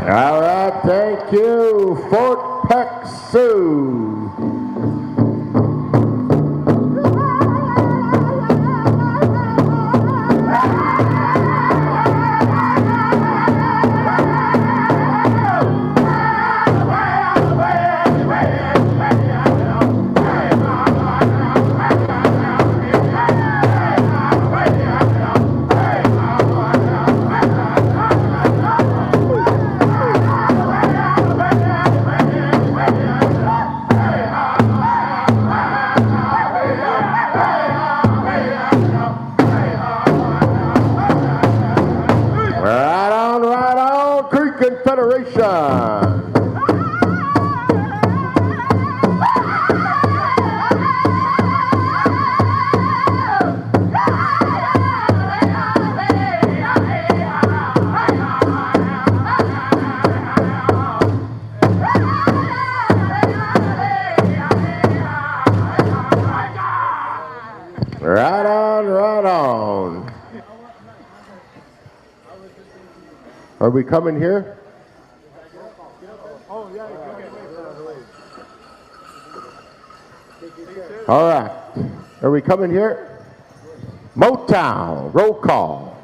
All right, thank you, Fort Peck Sioux. Right on, Creek Confederation. Right on, right on. Are we coming here? All right. Are we coming here? Motown, roll call.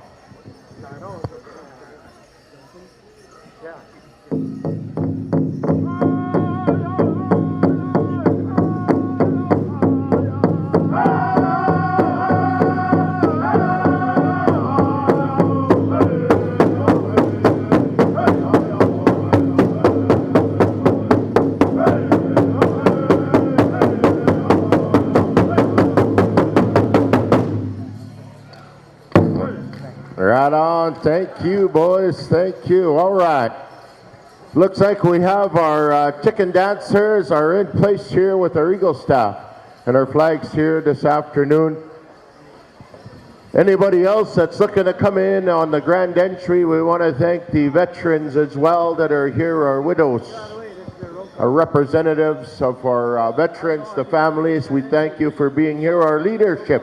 Right on. Thank you, boys. Thank you. All right. Looks like we have our chicken dancers are in place here with our Eagle staff and our flags here this afternoon. Anybody else that's looking to come in on the grand entry, we want to thank the veterans as well that are here, our widows, our representatives of our veterans, the families. We thank you for being here. Our leadership,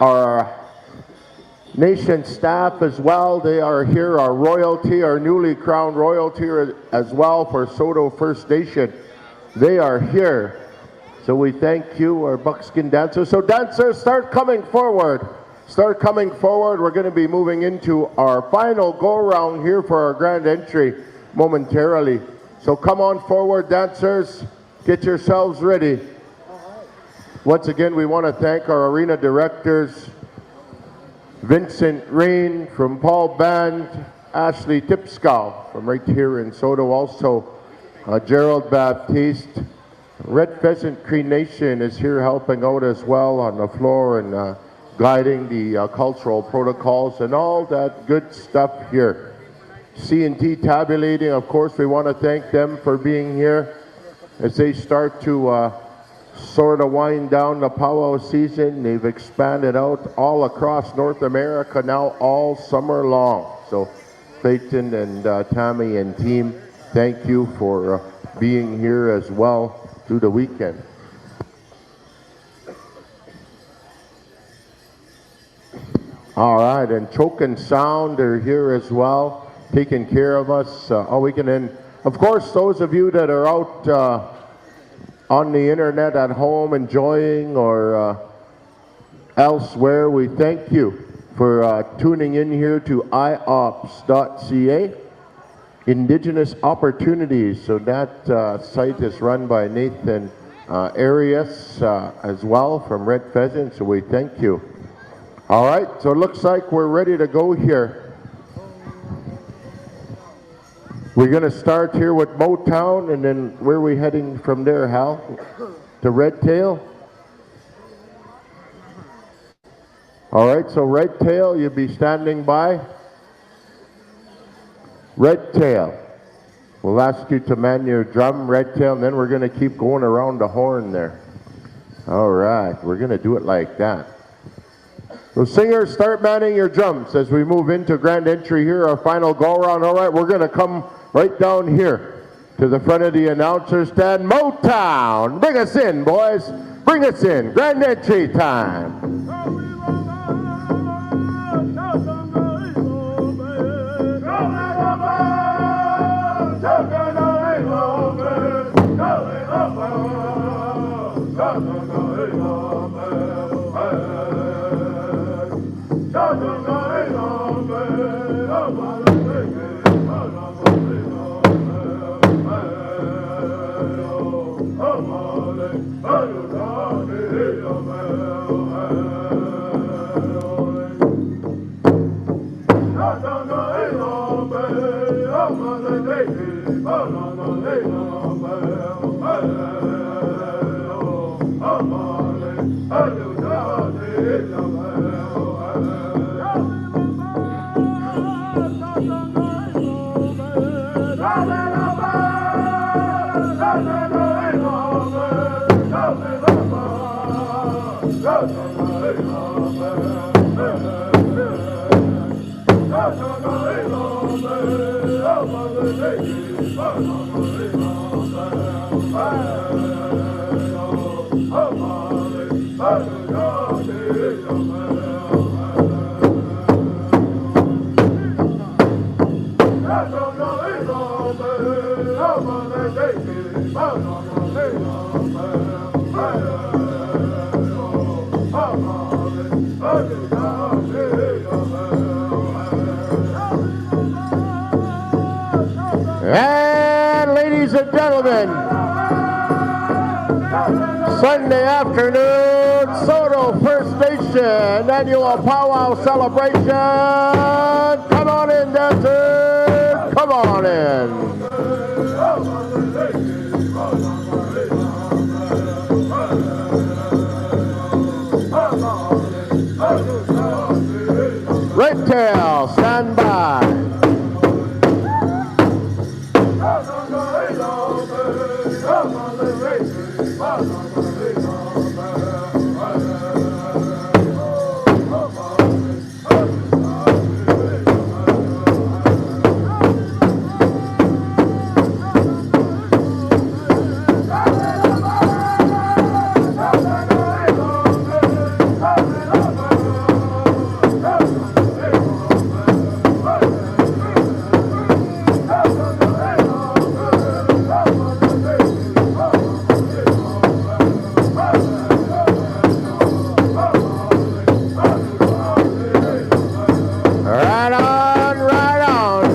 our nation staff as well, they are here. Our royalty, our newly crowned royalty as well for Saulteaux First Nation, they are here. So we thank you, our buckskin dancers. So dancers, start coming forward. Start coming forward. We're going to be moving into our final go-around here for our grand entry momentarily. So come on forward, dancers. Get yourselves ready. Once again, we want to thank our arena directors, Vincent Rain from Paul Band, Ashley Tipskow from right here in Saulteaux, also Gerald Baptiste. Red Pheasant Cree Nation is here helping out as well on the floor and guiding the cultural protocols and all that good stuff here. C&T Tabulating, of course, we want to thank them for being here as they start to sort of wind down the powwow season. They've expanded out all across North America now all summer long. So Clayton and Tammy and team, thank you for being here as well through the weekend. All right, and Choke and Sound are here as well, taking care of us all weekend. And of course, those of you that are out on the internet at home enjoying or elsewhere, we thank you for tuning in here to iops.ca. Indigenous Opportunities, so that site is run by Nathan Arias as well from Red Pheasant, so we thank you. All right, so it looks like we're ready to go here. We're going to start here with Motown, and then where are we heading from there, Hal? To Red Tail? All right, so Red Tail, you'll be standing by. Red Tail, we'll ask you to man your drum, Red Tail, and then we're going to keep going around the horn there. All right, we're going to do it like that. So singers, start manning your drums as we move into grand entry here, our final go-around. All right, we're going to come right down here to the front of the announcer stand. Motown, bring us in, boys. Bring us in. Grand entry time. And ladies and gentlemen, Sunday afternoon, Saulteaux First Nation annual powwow celebration. Come on in, dancers. Come on in. Red tail, stand by.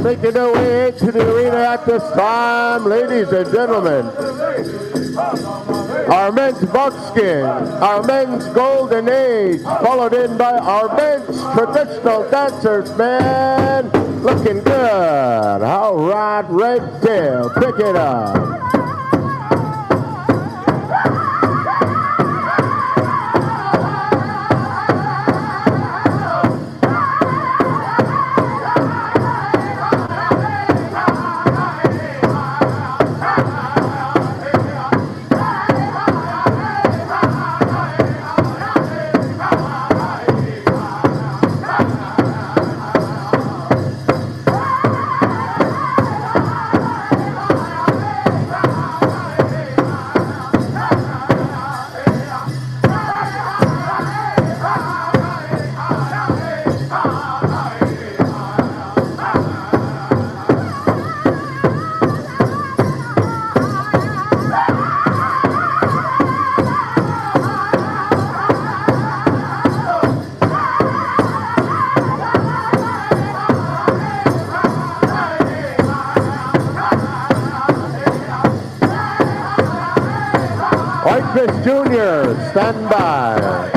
Making their way to the arena at this time, ladies and gentlemen. Our men's buckskin, our men's golden age, followed in by our men's traditional dancers, man. Looking good. All right, red tail, pick it up. Whitefish Jr., stand by.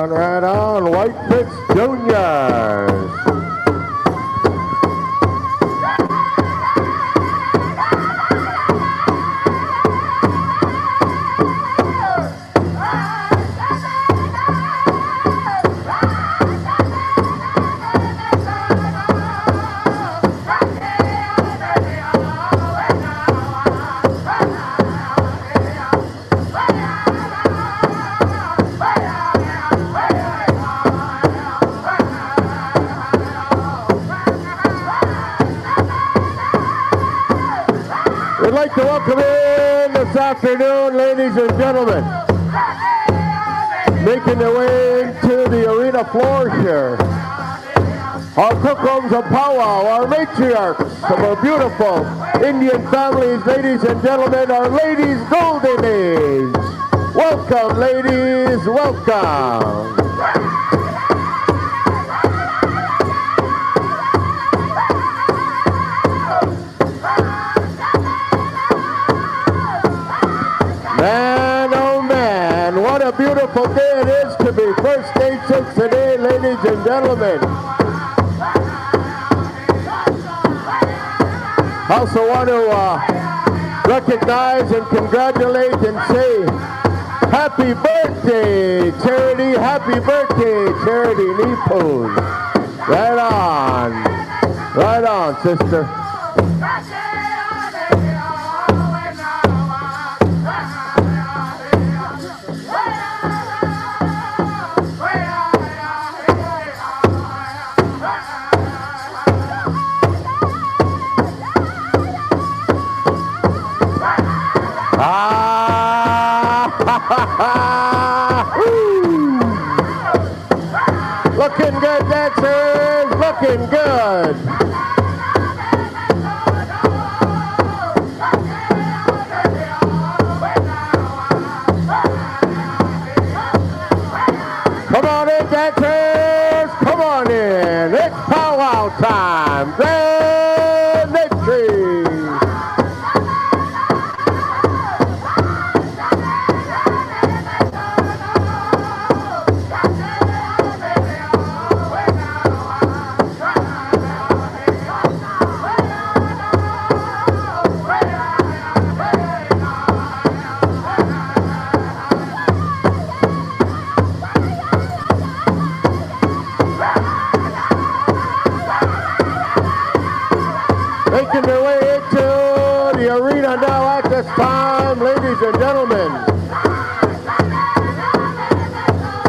Right on, Whitefish Jr. afternoon, ladies and gentlemen. Making their way into the arena floor here. Our cookums of powwow, our matriarchs of our beautiful Indian families, ladies and gentlemen, our ladies' golden age. Welcome, ladies, welcome. Man, oh man, what a beautiful day it is to be First Nations today, ladies and gentlemen. I also want to recognize and congratulate and say happy birthday, Charity, happy birthday, Charity Nipun. Right on, sister. Looking good, dancers, looking good. Come on in, dancers, come on in. It's powwow time. Grand entry. Making their way into the arena now at this time, ladies and gentlemen.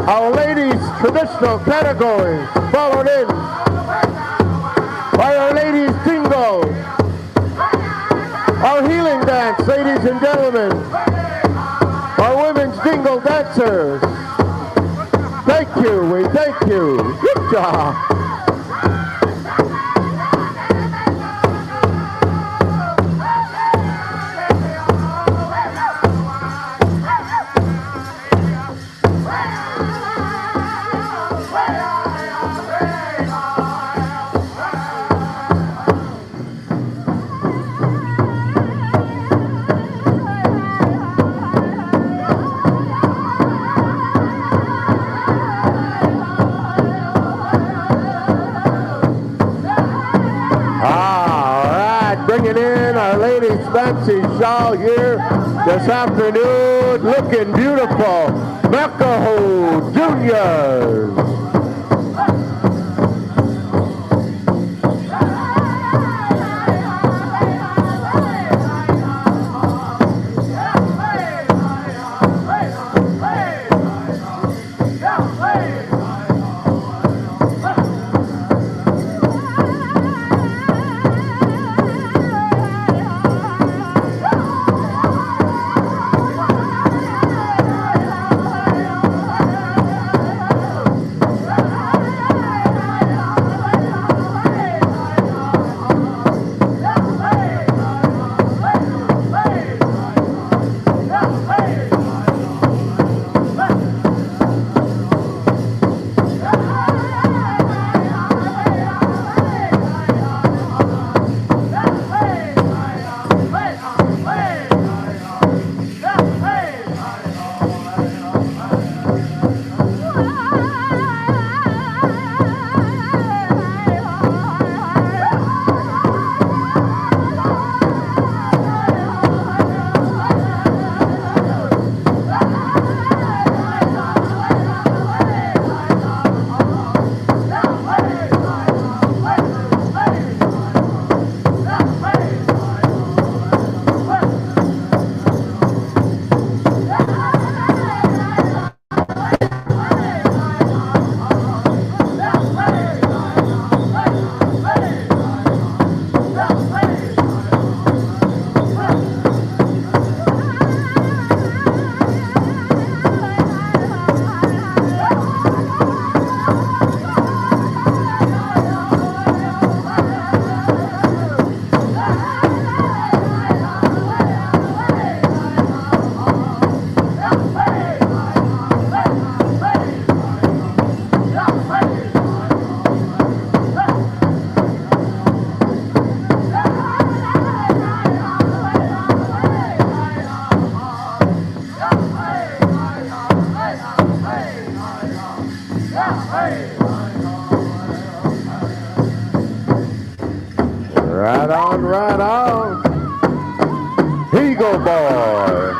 Our ladies' traditional categories, followed in by our ladies' dingo. Our healing dance, ladies and gentlemen. Our women's dingo dancers. Thank you, we thank you. Good job. Bringing in our ladies' fancy shawl here this afternoon, looking beautiful. Makaho Juniors. Right on, right on. Eagle Boy.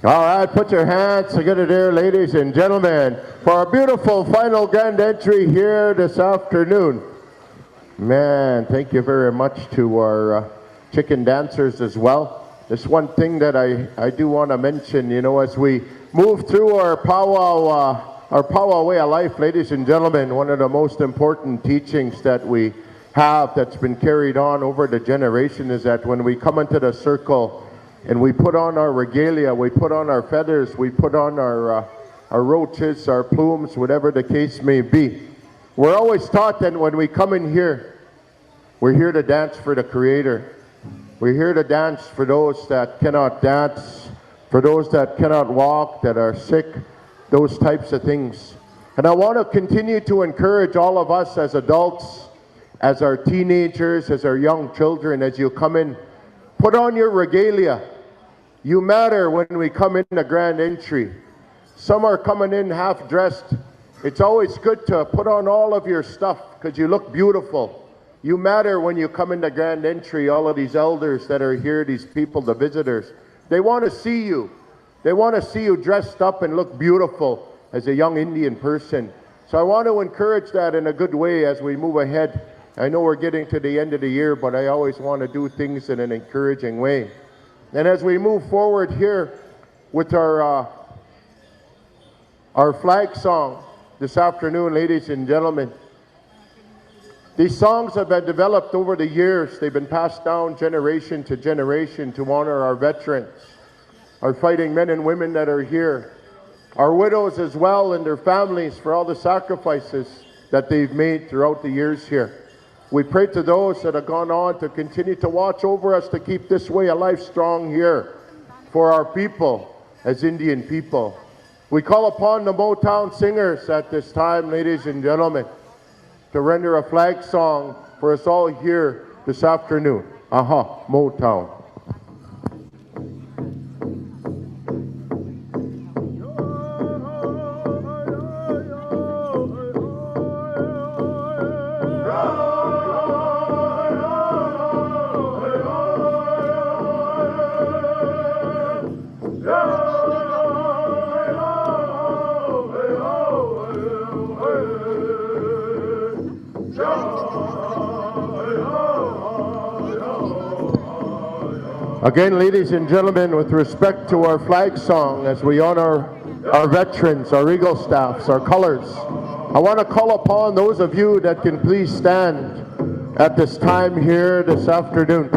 All right, put your hands together there, ladies and gentlemen, for our beautiful final grand entry here this afternoon. Man, thank you very much to our chicken dancers as well. There's one thing that I do want to mention, you know, as we move through our powwow way of life, ladies and gentlemen, one of the most important teachings that we have that's been carried on over the generation is that when we come into the circle and we put on our regalia, we put on our feathers, we put on our roaches, our plumes, whatever the case may be. We're always taught that when we come in here, we're here to dance for the Creator. We're here to dance for those that cannot dance, for those that cannot walk, that are sick, those types of things. And I want to continue to encourage all of us as adults, as our teenagers, as our young children, as you come in, put on your regalia. You matter when we come in the grand entry. Some are coming in half dressed. It's always good to put on all of your stuff because you look beautiful. You matter when you come in the grand entry. All of these elders that are here, these people, the visitors, they want to see you. They want to see you dressed up and look beautiful as a young Indian person. So I want to encourage that in a good way as we move ahead. I know we're getting to the end of the year, but I always want to do things in an encouraging way. And as we move forward here with our flag song this afternoon, ladies and gentlemen, these songs have been developed over the years. They've been passed down generation to generation to honor our veterans, our fighting men and women that are here, our widows as well and their families for all the sacrifices that they've made throughout the years here. We pray to those that have gone on to continue to watch over us to keep this way of life strong here for our people as Indian people. We call upon the Motown singers at this time, ladies and gentlemen, to render a flag song for us all here this afternoon. Motown. Again, ladies and gentlemen, with respect to our flag song, as we honor our veterans, our Eagle staffs, our colors, I want to call upon those of you that can please stand at this time here this afternoon.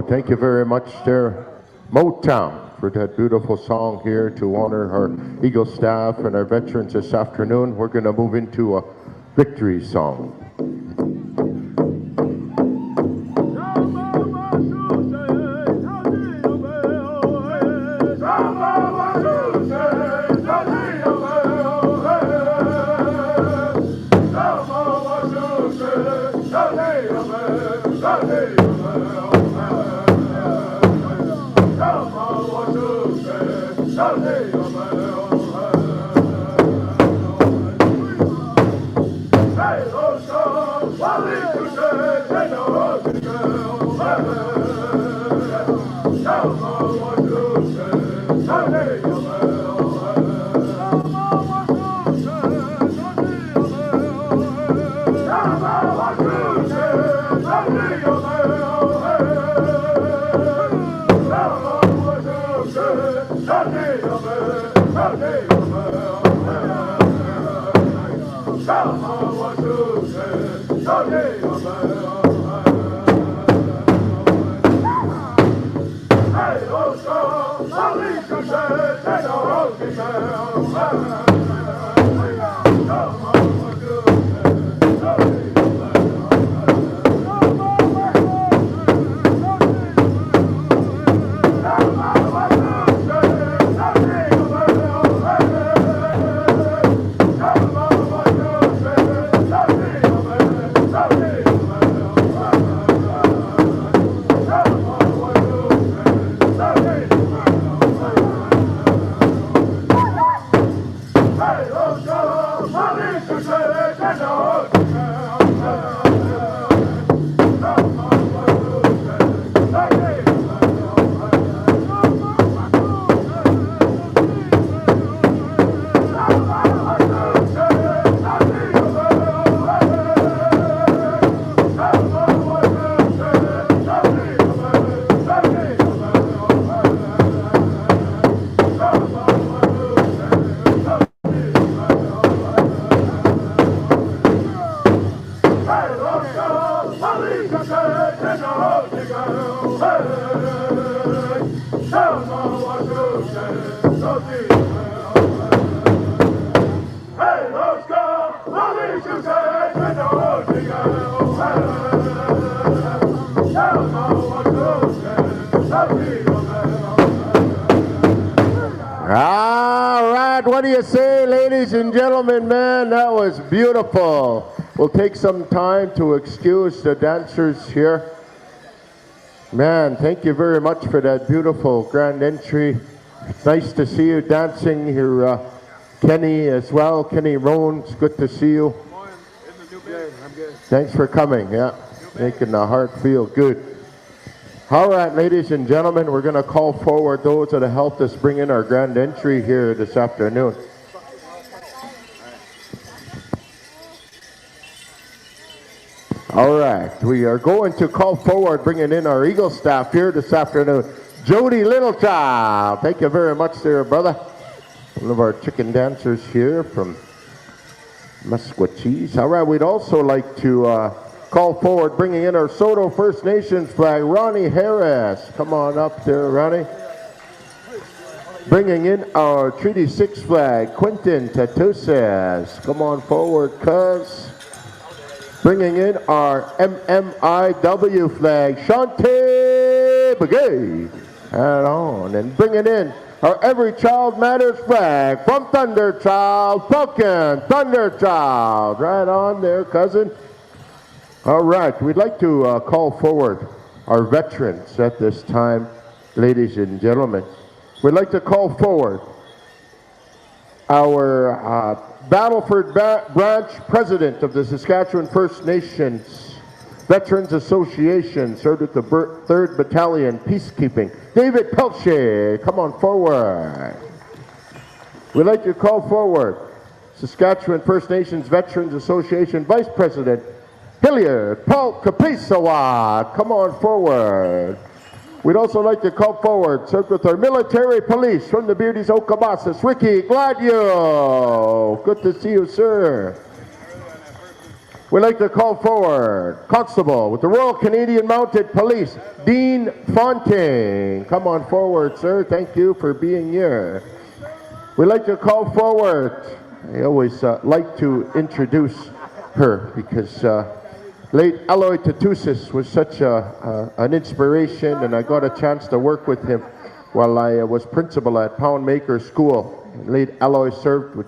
Thank you very much there, Motown, for that beautiful song here to honor our Eagle staff and our veterans this afternoon. We're going to move into a victory song. All right, what do you say, ladies and gentlemen? Man, that was beautiful. We'll take some time to excuse the dancers here. Man, thank you very much for that beautiful grand entry. It's nice to see you dancing here, Kenny as well. Kenny Roan, it's good to see you. Thanks for coming, yeah. Making the heart feel good. All right, ladies and gentlemen, we're going to call forward those that have helped us bring in our grand entry here this afternoon. All right, we are going to call forward bringing in our Eagle staff here this afternoon. Jody Littlechild, thank you very much there, brother. One of our chicken dancers here from Musquecheese. All right, we'd also like to call forward bringing in our Saulteaux First Nations flag, Ronnie Harris. Come on up there, Ronnie. Bringing in our Treaty 6 flag, Quentin Tatusas. Come on forward, cuz. Bringing in our MMIW flag, Shante Begay. Head on. And bringing in our Every Child Matters flag from Thunderchild, Falcon Thunderchild. Right on there, cousin. All right, we'd like to call forward our veterans at this time, ladies and gentlemen. We'd like to call forward our Battleford Branch President of the Saskatchewan First Nations Veterans Association, served with the 3rd Battalion Peacekeeping, David Pelche. Come on forward. We'd like to call forward Saskatchewan First Nations Veterans Association Vice President, Hilliard Paul Kapisawat. Come on forward. We'd also like to call forward, served with our military police from the Beardies Okabasas, Ricky Gladio. Good to see you, sir. We'd like to call forward Constable with the Royal Canadian Mounted Police, Dean Fontaine. Come on forward, sir. Thank you for being here. We'd like to call forward, I always like to introduce her because late Eloy Tatusis was such an inspiration, and I got a chance to work with him while I was principal at Poundmaker School. Late Eloy served with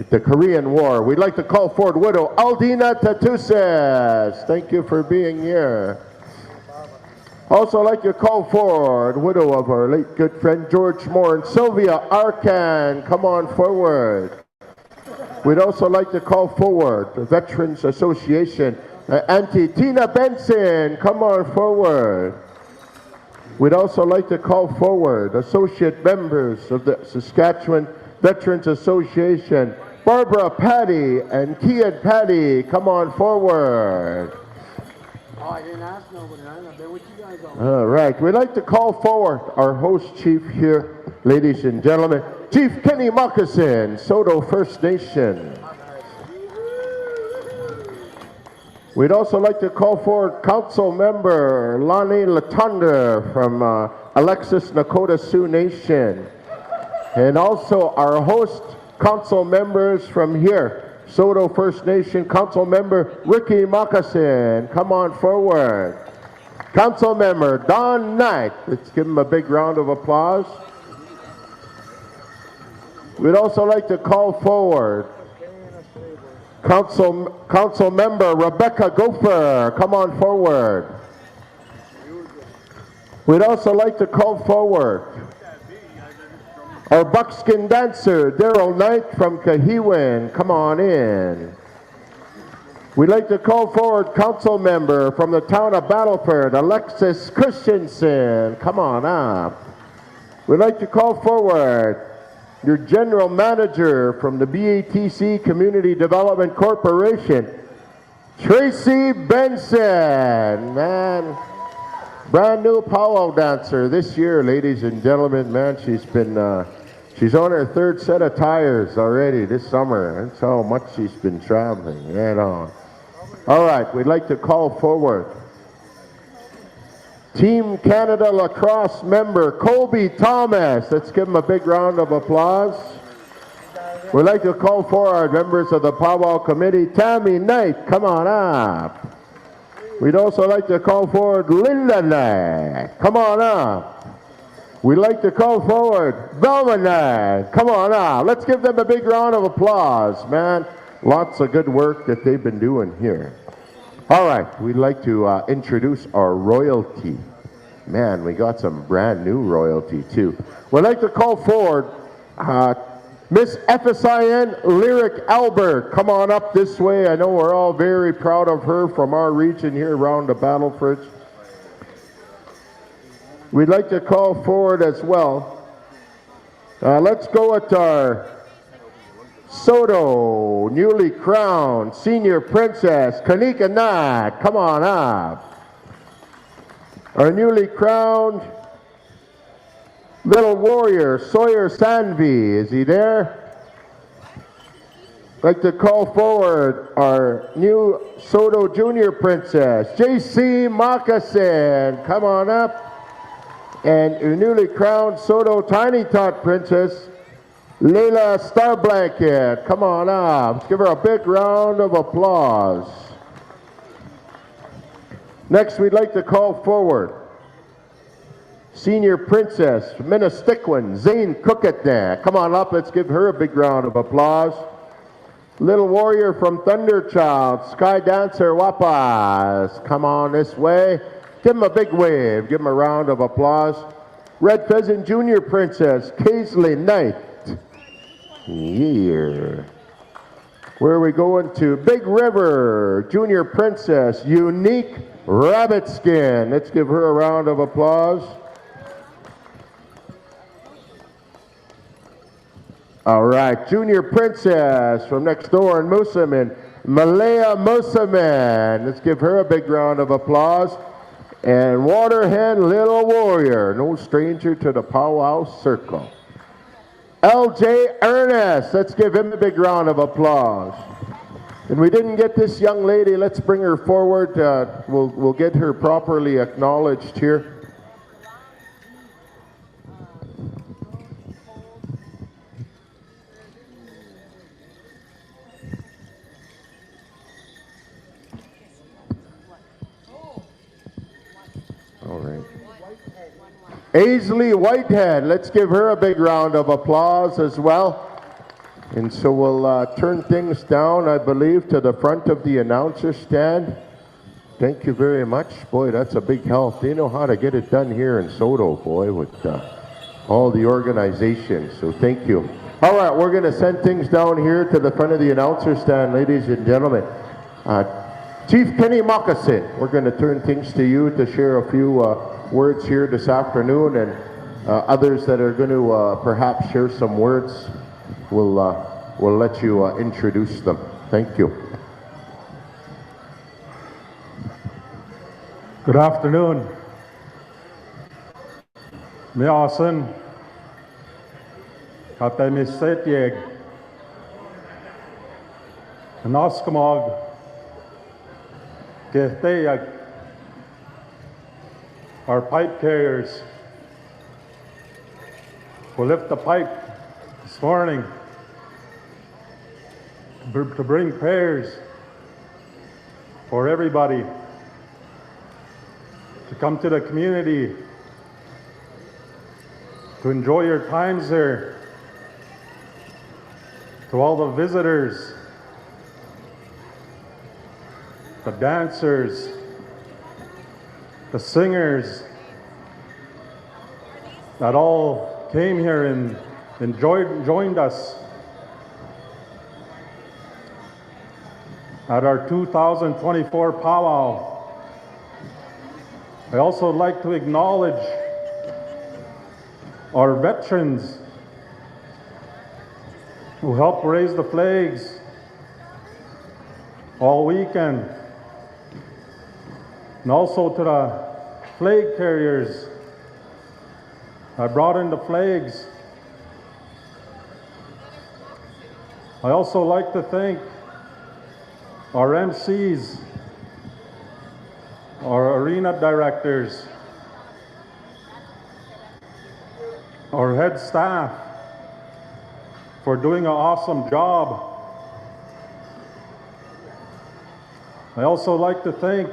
the Korean War. We'd like to call forward widow Aldina Tatusis. Thank you for being here. Also like to call forward widow of our late good friend George Moore and Sylvia Arcan. Come on forward. We'd also like to call forward the Veterans Association, Auntie Tina Benson. Come on forward. We'd also like to call forward associate members of the Saskatchewan Veterans Association, Barbara Patty and Kian Patty. Come on forward. Oh, I didn't ask nobody. I've been with you guys all. All right, we'd like to call forward our host chief here, ladies and gentlemen, Chief Kenny Moccasin, Saulteaux First Nation. We'd also like to call forward Council Member Lonnie Latunda from Alexis Nakota Sioux Nation. And also our host council members from here, Saulteaux First Nation Council Member Ricky Moccasin. Come on forward. Council Member Don Knight. Let's give him a big round of applause. We'd also like to call forward Council Member Rebecca Gopher. Come on forward. We'd also like to call forward our buckskin dancer, Daryl Knight from Kahiwin. Come on in. We'd like to call forward council member from the town of Battleford, Alexis Christensen. Come on up. We'd like to call forward your general manager from the BATC Community Development Corporation, Tracy Benson. Man, brand new powwow dancer this year, ladies and gentlemen. Man, she's on her third set of tires already this summer. That's how much she's been traveling. Right on. All right, we'd like to call forward Team Canada lacrosse member Colby Thomas. Let's give him a big round of applause. We'd like to call forward members of the powwow committee. Tammy Knight, come on up. We'd also like to call forward Linda Knight. Come on up. We'd like to call forward Velma Knight. Come on up. Let's give them a big round of applause, man. Lots of good work that they've been doing here. All right, we'd like to introduce our royalty. Man, we got some brand new royalty too. We'd like to call forward Miss FSIN Lyric Albert. Come on up this way. I know we're all very proud of her from our region here around the Battleford. We'd like to call forward as well. Let's go at our Saulteaux newly crowned senior princess, Kanika Knott. Come on up. Our newly crowned little warrior, Sawyer Sanvi. Is he there? I'd like to call forward our new Saulteaux junior princess, JC Moccasin. Come on up. And your newly crowned Saulteaux Tiny Tot princess, Layla Starblanket. Come on up. Let's give her a big round of applause. Next, we'd like to call forward Senior Princess Minnestickwin, Zane Cooketna. Come on up. Let's give her a big round of applause. Little warrior from Thunderchild, Sky Dancer Wapas. Come on this way. Give him a big wave. Give him a round of applause. Red Pheasant Junior Princess, Kaisley Knight. Here. Where are we going to? Big River Junior Princess, Unique Rabbit Skin. Let's give her a round of applause. All right, Junior Princess from next door in Moosomin, Malaya Moosomin. Let's give her a big round of applause. And Waterhen Little Warrior, no stranger to the powwow circle, LJ Ernest. Let's give him a big round of applause. And we didn't get this young lady. Let's bring her forward. We'll get her properly acknowledged here. All right. Aisley Whitehead. Let's give her a big round of applause as well. And so we'll turn things down, I believe, to the front of the announcer stand. Thank you very much. Boy, that's a big help. They know how to get it done here in Saulteaux, boy, with all the organization. So thank you. All right, we're going to send things down here to the front of the announcer stand, ladies and gentlemen. Chief Kenny Moccasin, we're going to turn things to you to share a few words here this afternoon, and others that are going to perhaps share some words. We'll let you introduce them. Thank you. Good afternoon. Miasen, Katemisetyeg, Naskamog, Kehteyag, our pipe carriers will lift the pipe this morning to bring prayers for everybody to come to the community, to enjoy your times here, to all the visitors, the dancers, the singers that all came here and joined us at our 2024 powwow. I also like to acknowledge our veterans who helped raise the flags all weekend, and also to the flag carriers that brought in the flags. I also like to thank our MCs, our arena directors, our head staff for doing an awesome job. I also like to thank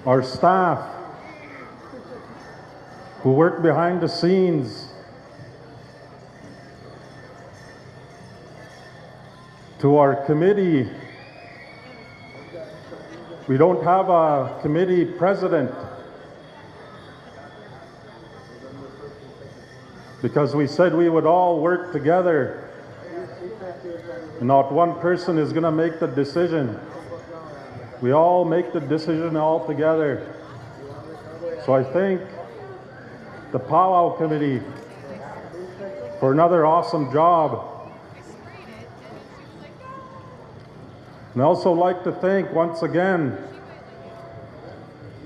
our staff who work behind the scenes to our committee. We don't have a committee president because we said we would all work together and not one person is going to make the decision. We all make the decision all together. So I thank the Powwow Committee for another awesome job. And I also like to thank once again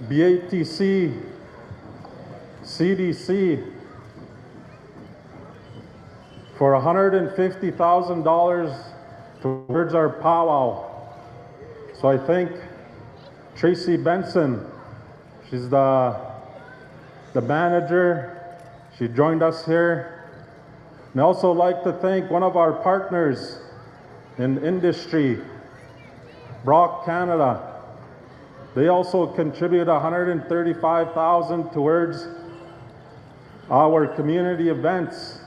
BATC, CDC for $150,000 towards our powwow. So I thank Tracy Benson. She's the manager. She joined us here. And I also like to thank one of our partners in industry, Brock Canada. They also contribute $135,000 towards our community events.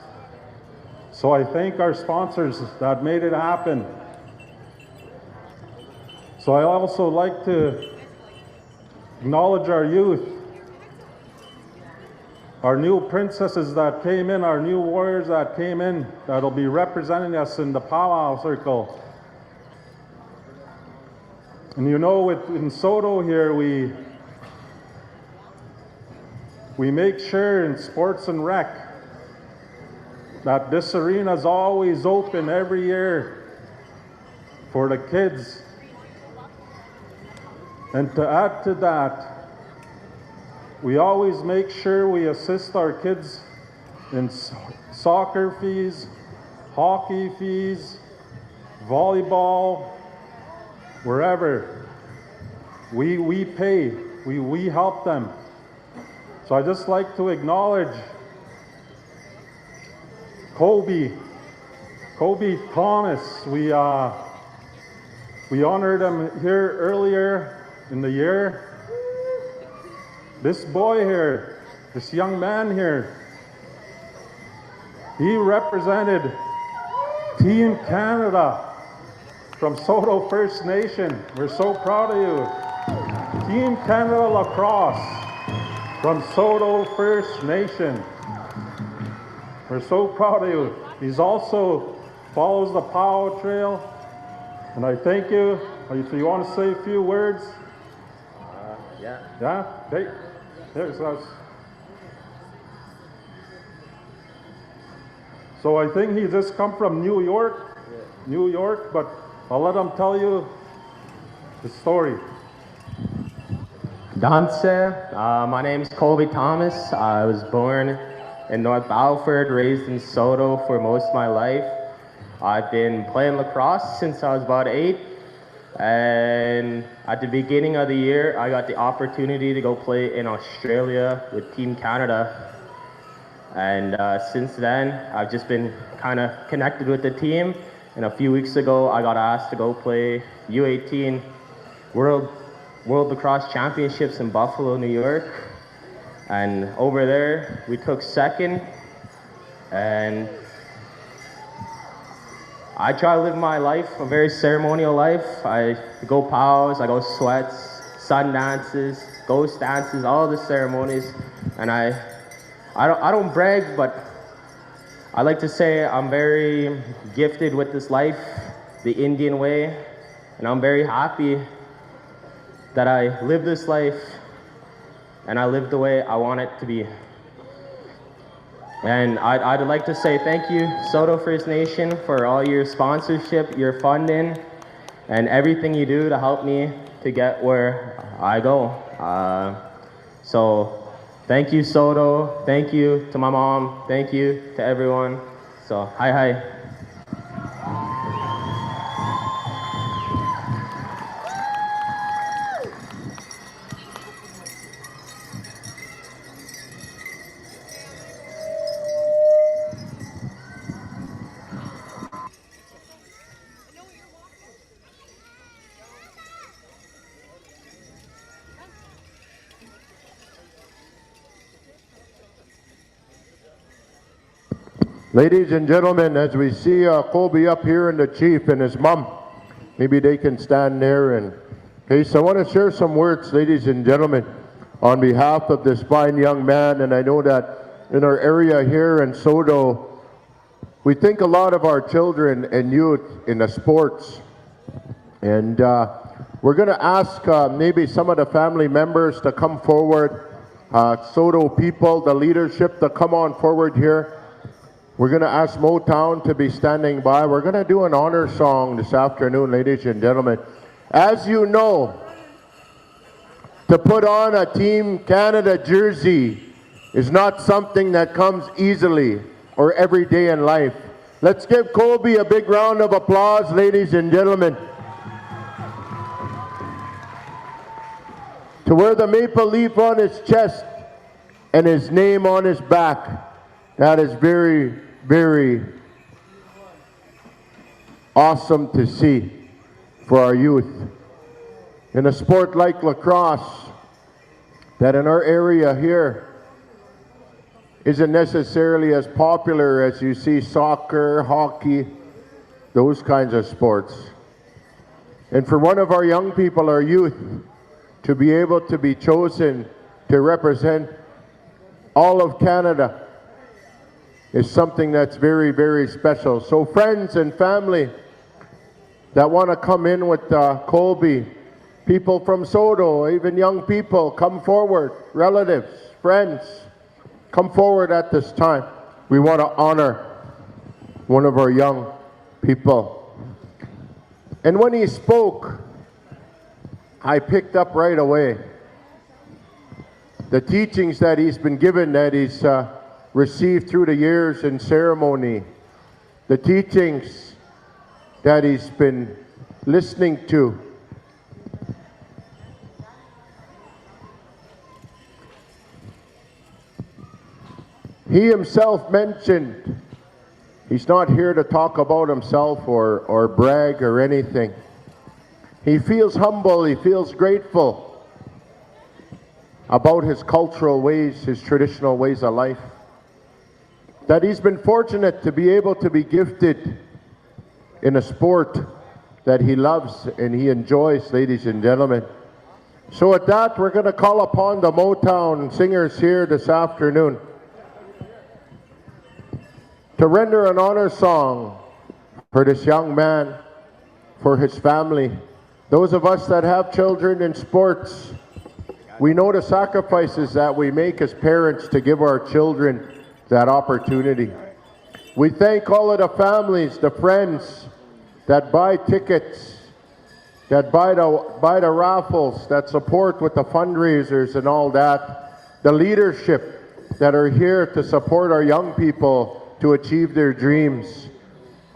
So I thank our sponsors that made it happen. So I also like to acknowledge our youth, our new princesses that came in, our new warriors that came in, that'll be representing us in the powwow circle. And you know, in Saulteaux here, we make sure in sports and rec that this arena is always open every year for the kids. And to add to that, we always make sure we assist our kids in soccer fees, hockey fees, volleyball, wherever. We pay, we help them. So I just like to acknowledge Kobe Thomas. We honored him here earlier in the year. This boy here, this young man here, he represented Team Canada from Saulteaux First Nation. We're so proud of you. Team Canada Lacrosse from Saulteaux First Nation. We're so proud of you. He's also follows the Powwow Trail, and I thank you. If you want to say a few words. Yeah. Yeah? Hey, there's us. So I think he just come from New York, but I'll let him tell you the story. Danse, my name is Colby Thomas. I was born in North Battleford, raised in Saulteaux for most of my life. I've been playing lacrosse since I was about 8, and at the beginning of the year, I got the opportunity to go play in Australia with Team Canada. And since then, I've just been kind of connected with the team. And a few weeks ago, I got asked to go play U18 World Lacrosse Championships in Buffalo, New York. And over there, we took second. And I try to live my life, a very ceremonial life. I go powwows, I go sweats, sun dances, ghost dances, all the ceremonies. And I don't brag, but I like to say I'm very gifted with this life, the Indian way, and I'm very happy that I live this life and I live the way I want it to be. And I'd like to say thank you, Saulteaux First Nation, for all your sponsorship, your funding, and everything you do to help me to get where I go. So thank you, Saulteaux. Thank you to my mom. Thank you to everyone. So, hi. Ladies and gentlemen, as we see Colby up here and the chief and his mom, maybe they can stand there. And okay, so I want to share some words, ladies and gentlemen, on behalf of this fine young man. And I know that in our area here in Saulteaux, we think a lot of our children and youth in the sports. And we're going to ask maybe some of the family members to come forward, Saulteaux people, the leadership to come on forward here. We're going to ask Motown to be standing by. We're going to do an honor song this afternoon, ladies and gentlemen. As you know, to put on a Team Canada jersey is not something that comes easily or every day in life. Let's give Colby a big round of applause, ladies and gentlemen. To wear the maple leaf on his chest and his name on his back. That is very, very awesome to see for our youth. In a sport like lacrosse, that in our area here isn't necessarily as popular as you see soccer, hockey, those kinds of sports. And for one of our young people, our youth, to be able to be chosen to represent all of Canada is something that's very, very special. So friends and family that want to come in with Colby, people from Saulteaux, even young people, come forward. Relatives, friends, come forward at this time. We want to honor one of our young people. And when he spoke, I picked up right away the teachings that he's been given, that he's received through the years in ceremony, the teachings that he's been listening to. He himself mentioned he's not here to talk about himself or brag or anything. He feels humble, he feels grateful about his cultural ways, his traditional ways of life. That he's been fortunate to be able to be gifted in a sport that he loves and he enjoys, ladies and gentlemen. So with that, we're going to call upon the Motown singers here this afternoon to render an honor song for this young man, for his family. Those of us that have children in sports, we know the sacrifices that we make as parents to give our children that opportunity. We thank all of the families, the friends that buy tickets, that buy the raffles, that support with the fundraisers and all that, the leadership that are here to support our young people to achieve their dreams.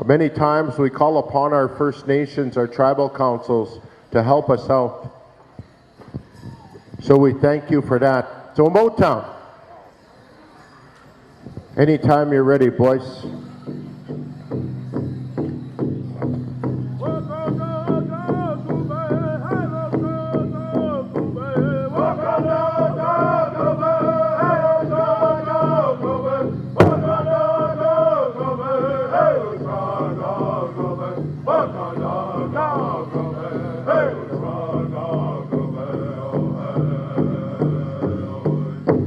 Many times we call upon our First Nations, our tribal councils, to help us out. So we thank you for that. So Motown, anytime you're ready, boys.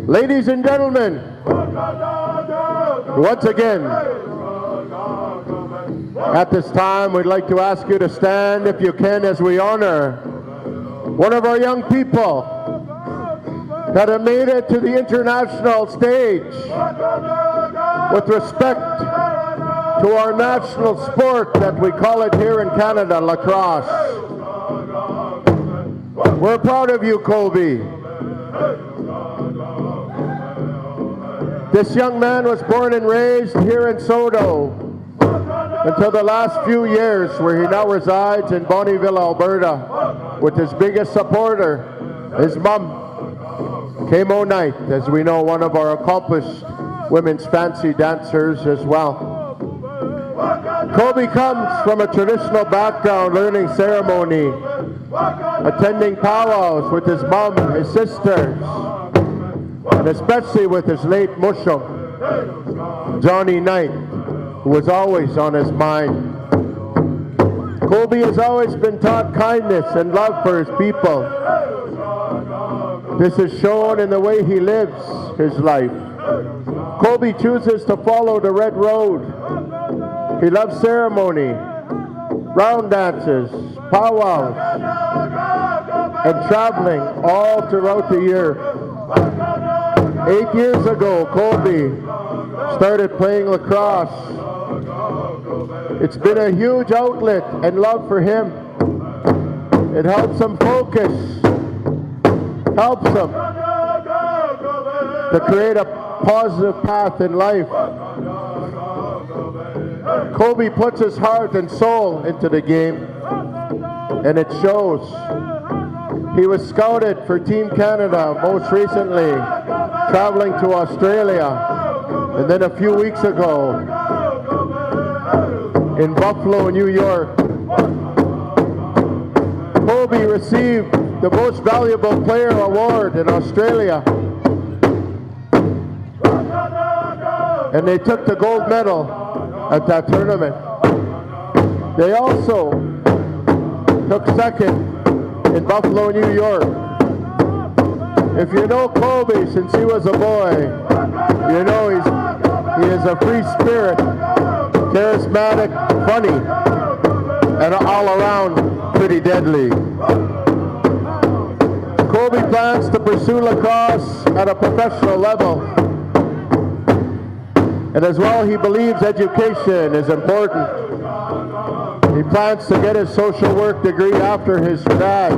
Ladies and gentlemen, once again, at this time, we'd like to ask you to stand, if you can, as we honor one of our young people that have made it to the international stage with respect to our national sport that we call it here in Canada, lacrosse. We're proud of you, Colby. This young man was born and raised here in Saulteaux until the last few years, where he now resides in Bonnyville, Alberta, with his biggest supporter, his mom, Kamo Knight, as we know, one of our accomplished women's fancy dancers as well. Colby comes from a traditional background, learning ceremony, attending powwows with his mom, his sisters, and especially with his late Mushum, Johnny Knight, who was always on his mind. Colby has always been taught kindness and love for his people. This is shown in the way he lives his life. Colby chooses to follow the red road. He loves ceremony, round dances, powwows, and traveling all throughout the year. 8 years ago, Colby started playing lacrosse. It's been a huge outlet and love for him. It helps him focus, helps him to create a positive path in life. Colby puts his heart and soul into the game, and it shows. He was scouted for Team Canada most recently, traveling to Australia, and then a few weeks ago in Buffalo, New York. Colby received the Most Valuable Player Award in Australia, and they took the gold medal at that tournament. They also took second in Buffalo, New York. If you know Colby since he was a boy, you know he is a free spirit, charismatic, funny, and all around pretty deadly. Colby plans to pursue lacrosse at a professional level. And as well, he believes education is important. He plans to get his social work degree after his grad,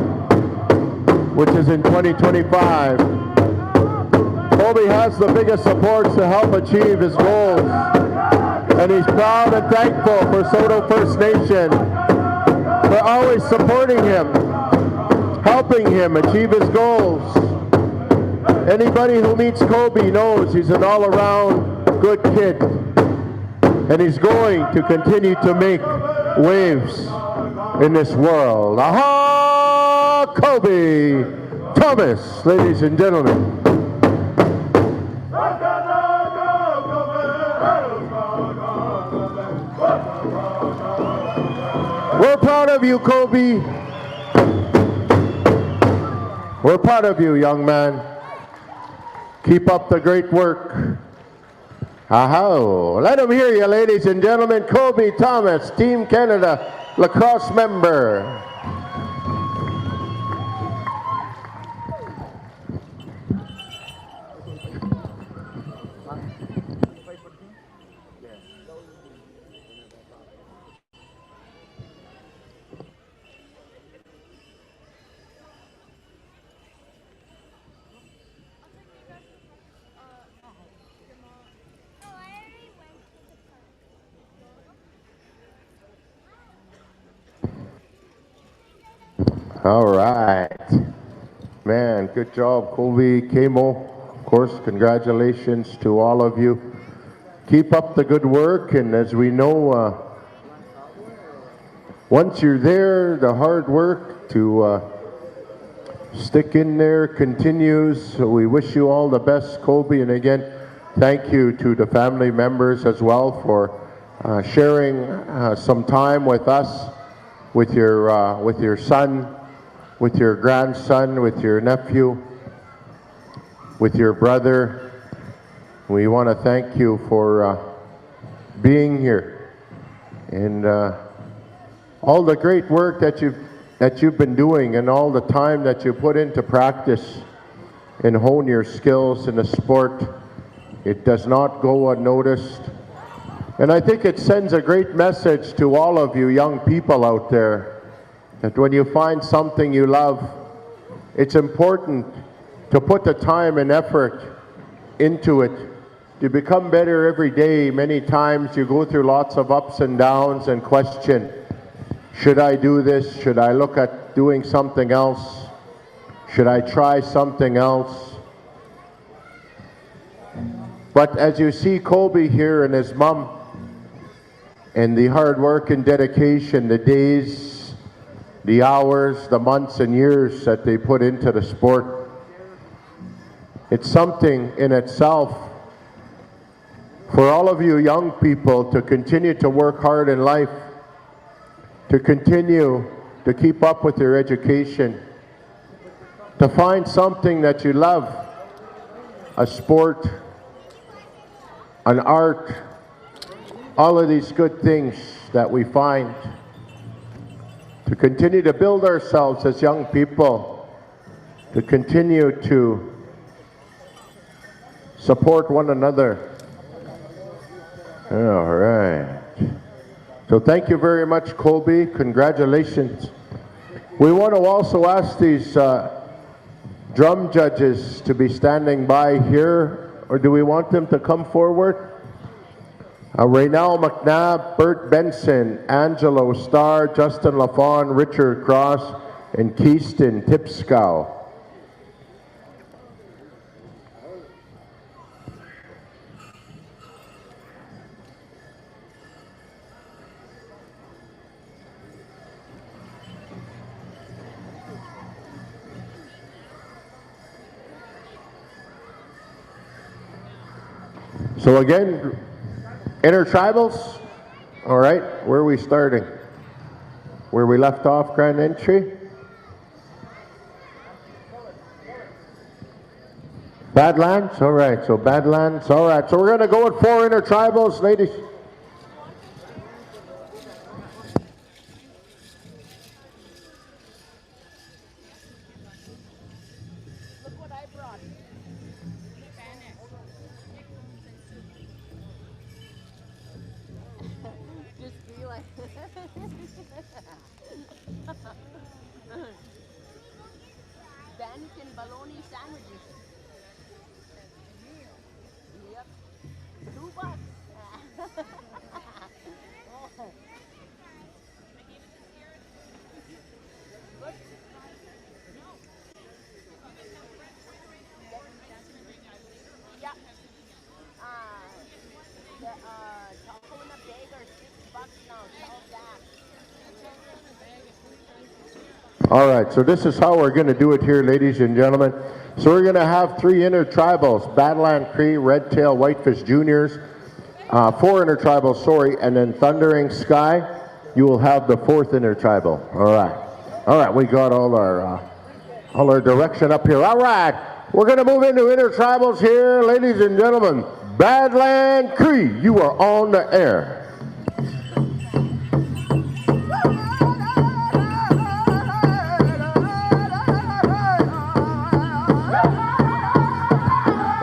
which is in 2025. Colby has the biggest supports to help achieve his goals And he's proud and thankful for Saulteaux First Nation for always supporting him, helping him achieve his goals. Anybody who meets Kobe knows he's an all-around good kid. And he's going to continue to make waves in this world. Aha! Kobe Thomas, ladies and gentlemen. We're proud of you, Kobe. We're proud of you, young man. Keep up the great work. Aha! Let them hear you, ladies and gentlemen. Kobe Thomas, Team Canada lacrosse member. All right. Man, good job, Kobe, Kamo. Of course, congratulations to all of you. Keep up the good work, and as we know, once you're there, the hard work to stick in there continues. So we wish you all the best, Kobe, and again, thank you to the family members as well for sharing some time with us, with your son, with your grandson, with your nephew, with your brother. We want to thank you for being here and all the great work that you've been doing and all the time that you put into practice and hone your skills in the sport. It does not go unnoticed. And I think it sends a great message to all of you young people out there that when you find something you love, it's important to put the time and effort into it. You become better every day. Many times you go through lots of ups and downs and question, should I do this? Should I look at doing something else? Should I try something else? But as you see Kobe here and his mom, and the hard work and dedication, the days, the hours, the months and years that they put into the sport, it's something in itself for all of you young people to continue to work hard in life, to continue to keep up with your education, to find something that you love, a sport, an art, all of these good things that we find, to continue to build ourselves as young people, to continue to support one another. All right. So thank you very much, Kobe. Congratulations. We want to also ask these drum judges to be standing by here, or do we want them to come forward? Raynell McNabb, Bert Benson, Angelo Starr, Justin Lafon, Richard Cross, and Keiston Tipskow. So again, intertribals, all right, where are we starting? Where we left off, Grand Entry? Badlands, all right, so Badlands, all right. So we're gonna go with 4 intertribals, ladies. Bennington bologna sandwiches. Yep. $2. All right, so this is how we're going to do it here, ladies and gentlemen. So we're going to have 3 intertribals, Badland Cree, Redtail, Whitefish Juniors, 4 intertribals, sorry, and then Thundering Sky. You will have the 4th intertribal. All right, we got all our direction up here. All right, we're going to move into intertribals here, ladies and gentlemen. Badland Cree, you are on the air.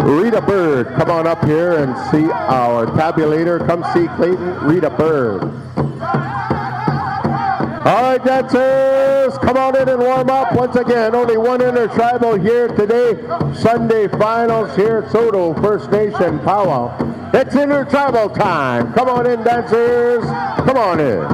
Rita Bird, come on up here and see our tabulator. Come see Clayton, Rita Bird. All right, dancers, come on in and warm up. Once again, only one intertribal here today. Sunday finals here at Saulteaux First Nation Powwow. It's intertribal time. Come on in, dancers. Come on in.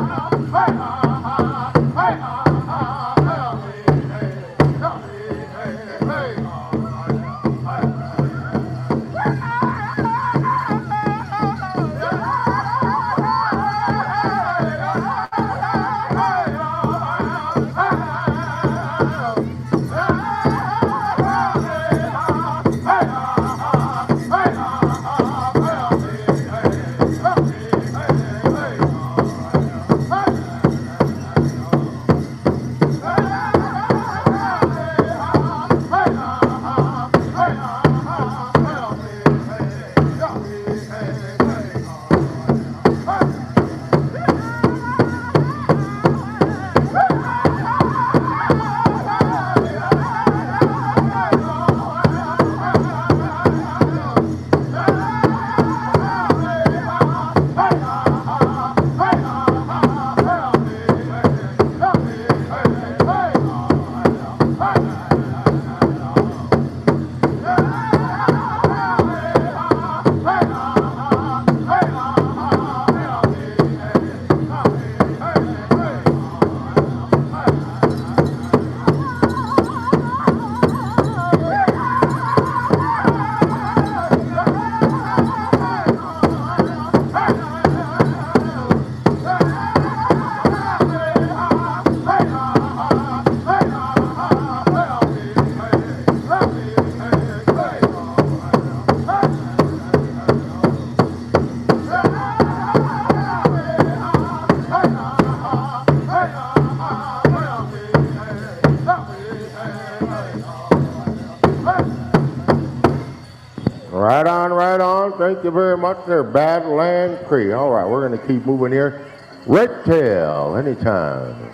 Right on. Thank you very much there, Badland Cree. All right, we're going to keep moving here. Redtail, anytime.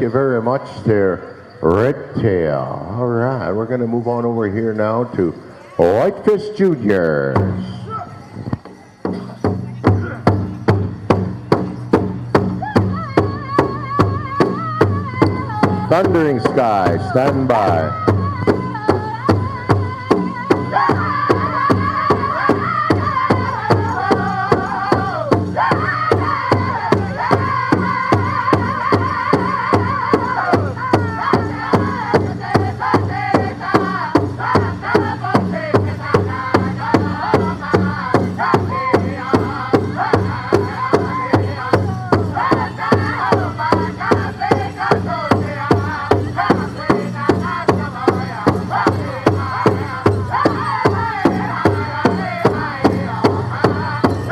Thank you very much there, Red Tail. All right, we're going to move on over here now to Whitefish Juniors. Thundering Sky, stand by.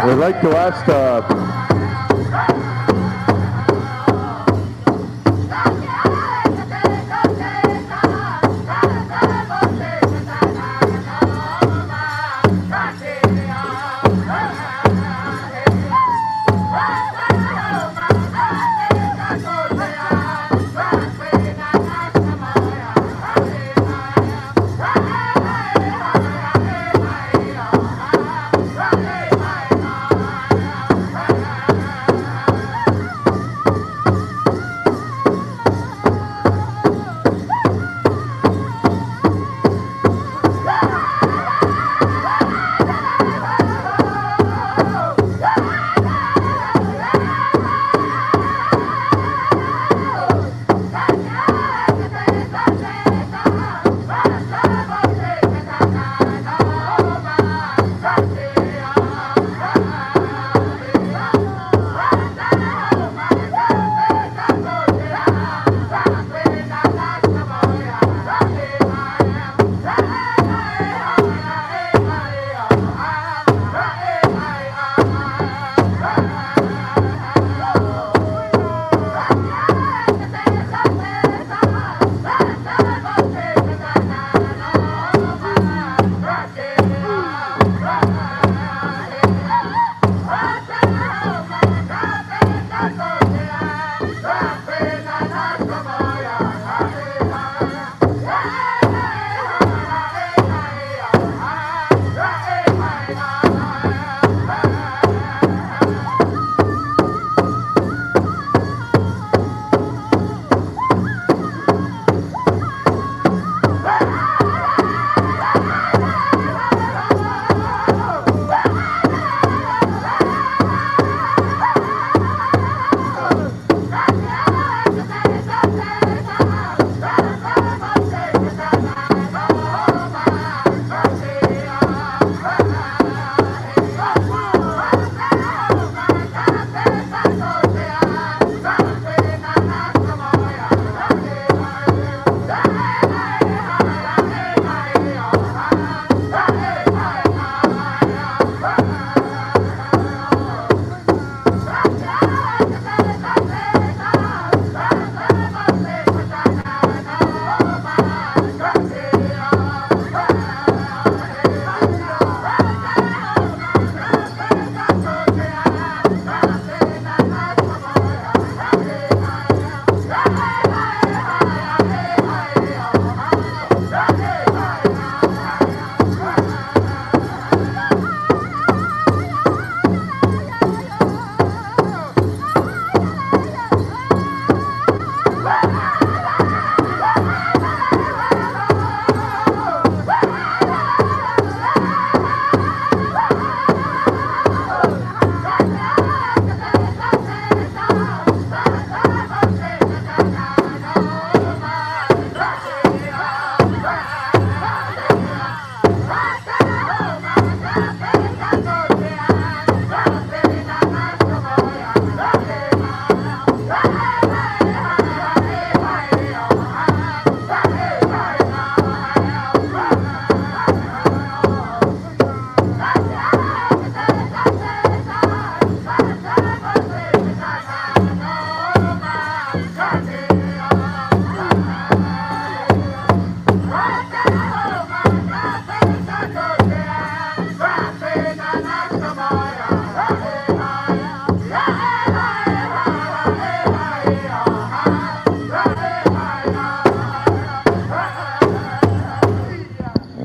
We'd like to ask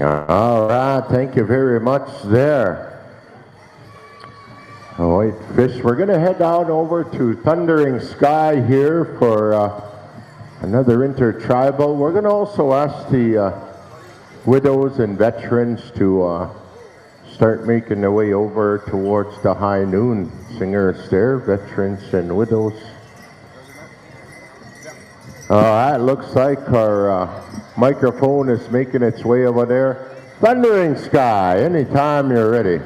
All right, thank you very much there. All right, Fish, we're going to head on over to Thundering Sky here for another intertribal. We're going to also ask the widows and veterans to start making their way over towards the high noon singers there, veterans and widows. All right, looks like our microphone is making its way over there. Thundering Sky, anytime you're ready.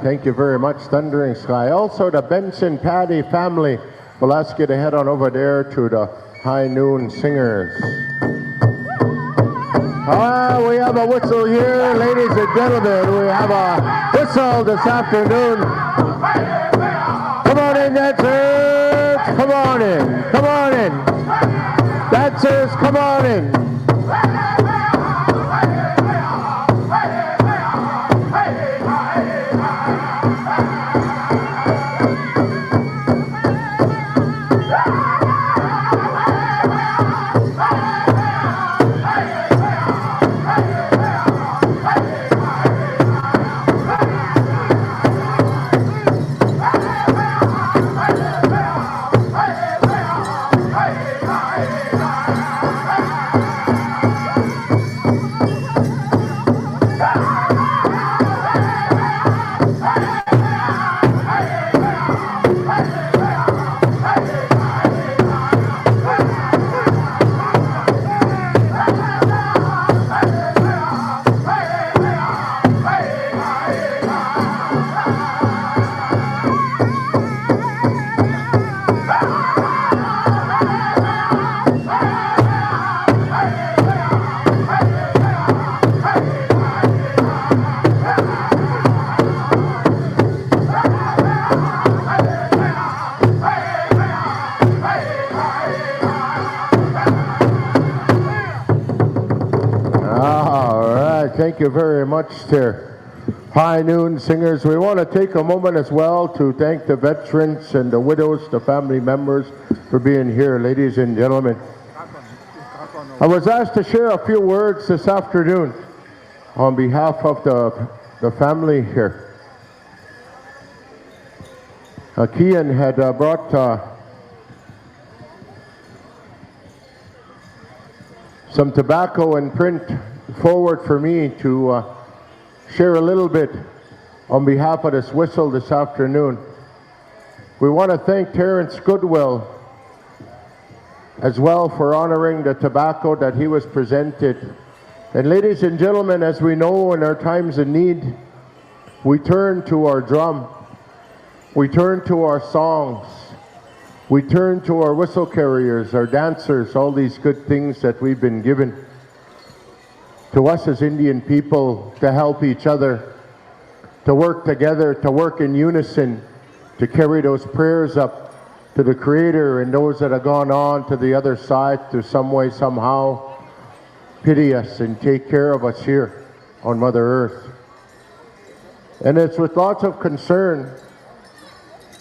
Thank you very much, Thundering Sky. Also, the Benson Patty family. We'll ask you to head on over there to the High Noon Singers. We have a whistle here, ladies and gentlemen. We have a whistle this afternoon. Come on in, dancers. Come on in. Come on in. Dancers, come on in. Thank you very much to High Noon Singers. We want to take a moment as well to thank the veterans and the widows, the family members for being here, ladies and gentlemen. I was asked to share a few words this afternoon on behalf of the family here. Kian had brought some tobacco and print forward for me to share a little bit on behalf of this whistle this afternoon. We want to thank Terrence Goodwill as well for honoring the tobacco that he was presented. And ladies and gentlemen, as we know, in our times of need, we turn to our drum, we turn to our songs, we turn to our whistle carriers, our dancers, all these good things that we've been given to us as Indian people to help each other, to work together, to work in unison, to carry those prayers up to the Creator and those that have gone on to the other side to some way, somehow pity us and take care of us here on Mother Earth. And it's with lots of concern,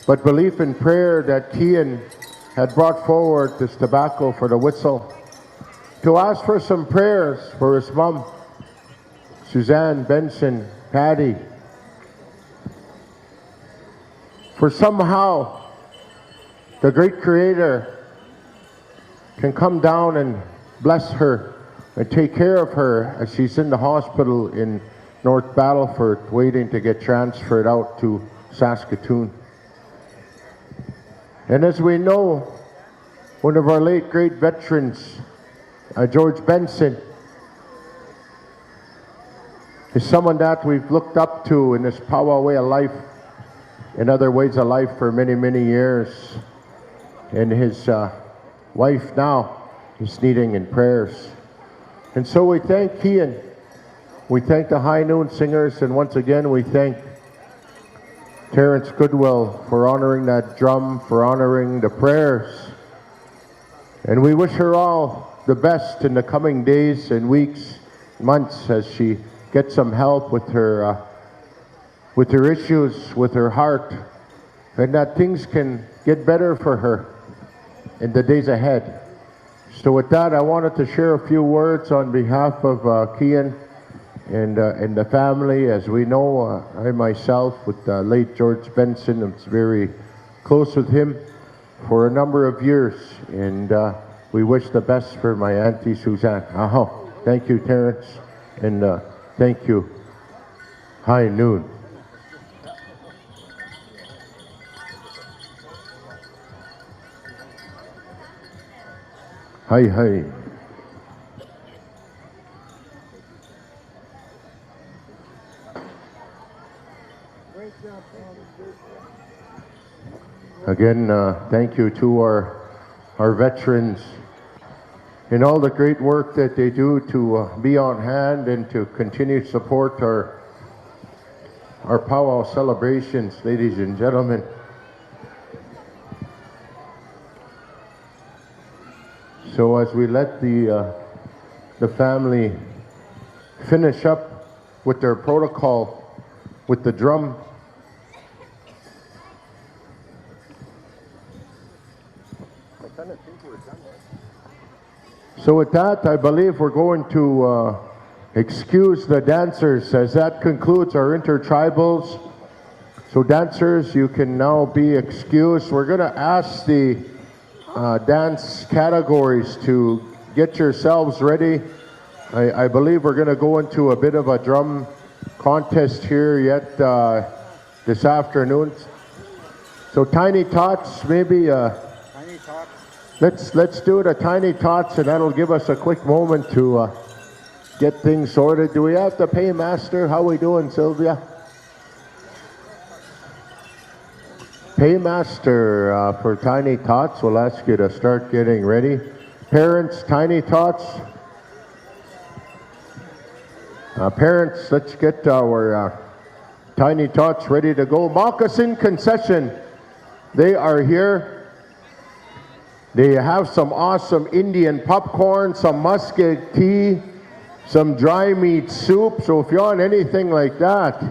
but belief and prayer that Kian had brought forward this tobacco for the whistle, to ask for some prayers for his mom, Suzanne Benson Patty, for somehow the great Creator can come down and bless her and take care of her as she's in the hospital in North Battleford waiting to get transferred out to Saskatoon. And as we know, one of our late great veterans, George Benson, is someone that we've looked up to in this powwow way of life, in other ways of life for many, many years. And his wife now is needing in prayers. And so we thank Kian, we thank the High Noon Singers, and once again we thank Terrence Goodwill for honoring that drum, for honoring the prayers. And we wish her all the best in the coming days and weeks, months, as she gets some help with her issues, with her heart, and that things can get better for her in the days ahead. So with that, I wanted to share a few words on behalf of Kian and the family. As we know, I myself, with the late George Benson, I was very close with him for a number of years, and we wish the best for my Auntie Suzanne. Thank you, Terrence, and thank you, High Noon. Hi, hi. Great job. Again, thank you to our veterans and all the great work that they do to be on hand and to continue to support our powwow celebrations, ladies and gentlemen. So as we let the family finish up with their protocol with the drum, so with that, I believe we're going to excuse the dancers, as that concludes our intertribals. So dancers, you can now be excused. We're going to ask the dance categories to get yourselves ready. I believe we're going to go into a bit of a drum contest here yet this afternoon. So Tiny Tots, maybe let's do it a Tiny Tots, and that'll give us a quick moment to get things sorted. Do we have the paymaster? How we doing, Sylvia? Paymaster for Tiny Tots, we'll ask you to start getting ready. Parents, Tiny Tots. Parents, let's get our Tiny Tots ready to go. Moccasin Concession, they are here. They have some awesome Indian popcorn, some musket tea, some dry meat soup. So if you want anything like that,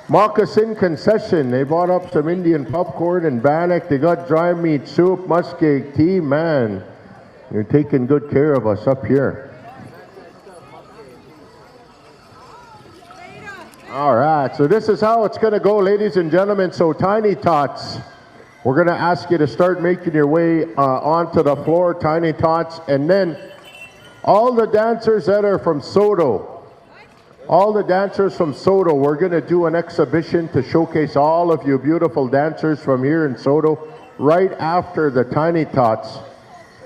Moccasin Concession, they bought up some Indian popcorn and bannock. They got dry meat soup, musket tea. Man, you're taking good care of us up here. All right, so this is how it's going to go, ladies and gentlemen. So Tiny Tots, we're going to ask you to start making your way onto the floor, Tiny Tots, and then all the dancers that are from Saulteaux, we're going to do an exhibition to showcase all of you beautiful dancers from here in Saulteaux right after the Tiny Tots.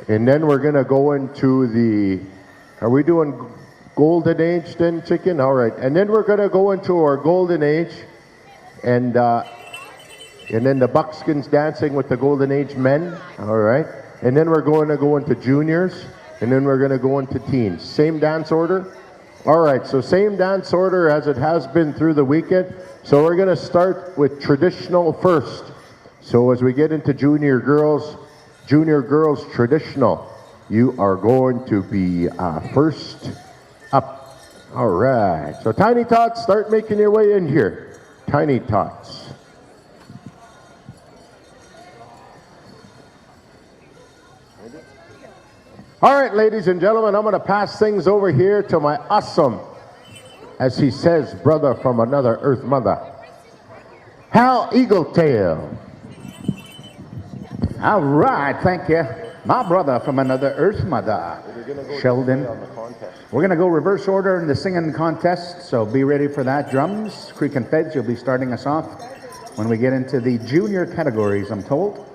And then we're going to go into are we doing Golden Age then, chicken? All right. And then we're going to go into our Golden Age, and then the buckskins dancing with the Golden Age men. All right. And then we're going to go into juniors, and then we're going to go into teens. Same dance order? All right, so same dance order as it has been through the weekend. So we're going to start with traditional first. So as we get into junior girls traditional, you are going to be first up. All right, so Tiny Tots, start making your way in here. Tiny Tots. All right, ladies and gentlemen, I'm going to pass things over here to my awesome, as he says, brother from another earth mother, Hal Eagletail. All right, thank you. My brother from another earth mother, Sheldon. We're going to go reverse order in the singing contest, so be ready for that. Drums, Creek and Feds, you'll be starting us off when we get into the junior categories, I'm told.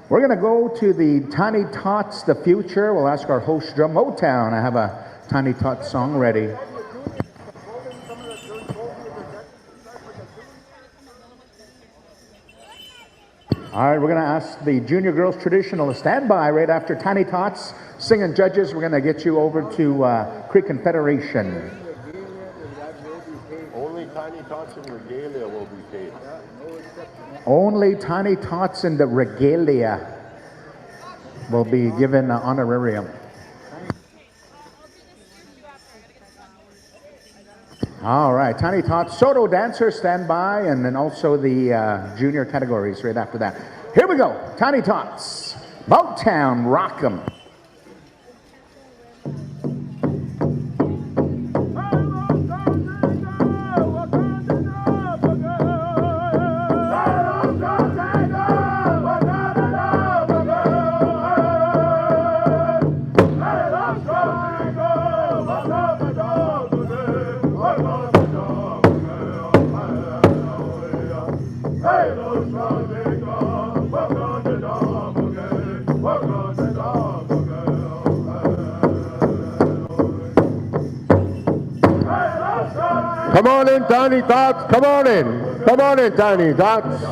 We're going to go to the Tiny Tots, the future. We'll ask our host drum, Motown. I have a Tiny Tots song ready. All right, we're going to ask the junior girls traditional to stand by right after Tiny Tots. Singing judges, we're going to get you over to Creek Confederation. Only Tiny Tots and regalia will be paid. Only Tiny Tots and the regalia will be given honorarium. All right, Tiny Tots, Saulteaux dancers, stand by, and then also the junior categories right after that. Here we go, Tiny Tots, Motown, rock 'em. Come on in, Tiny Tots, come on in. Come on in, Tiny Dots.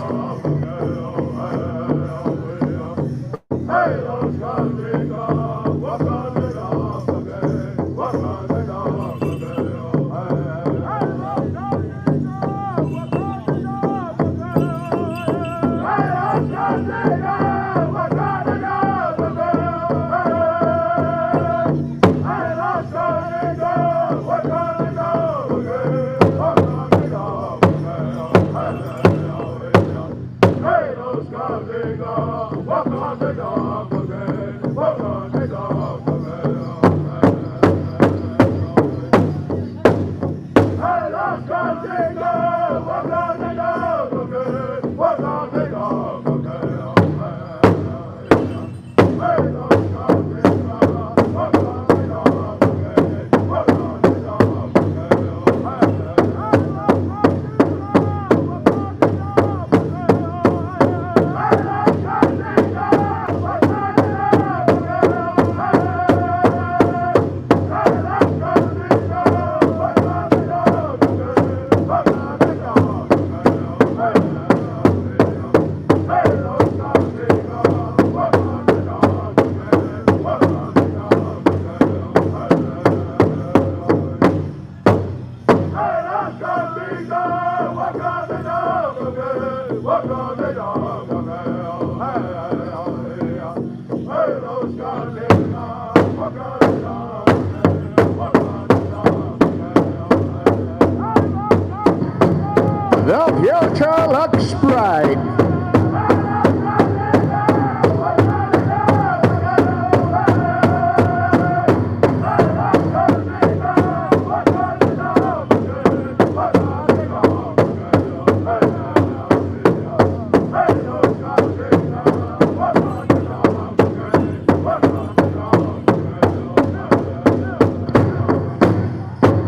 The future looks bright.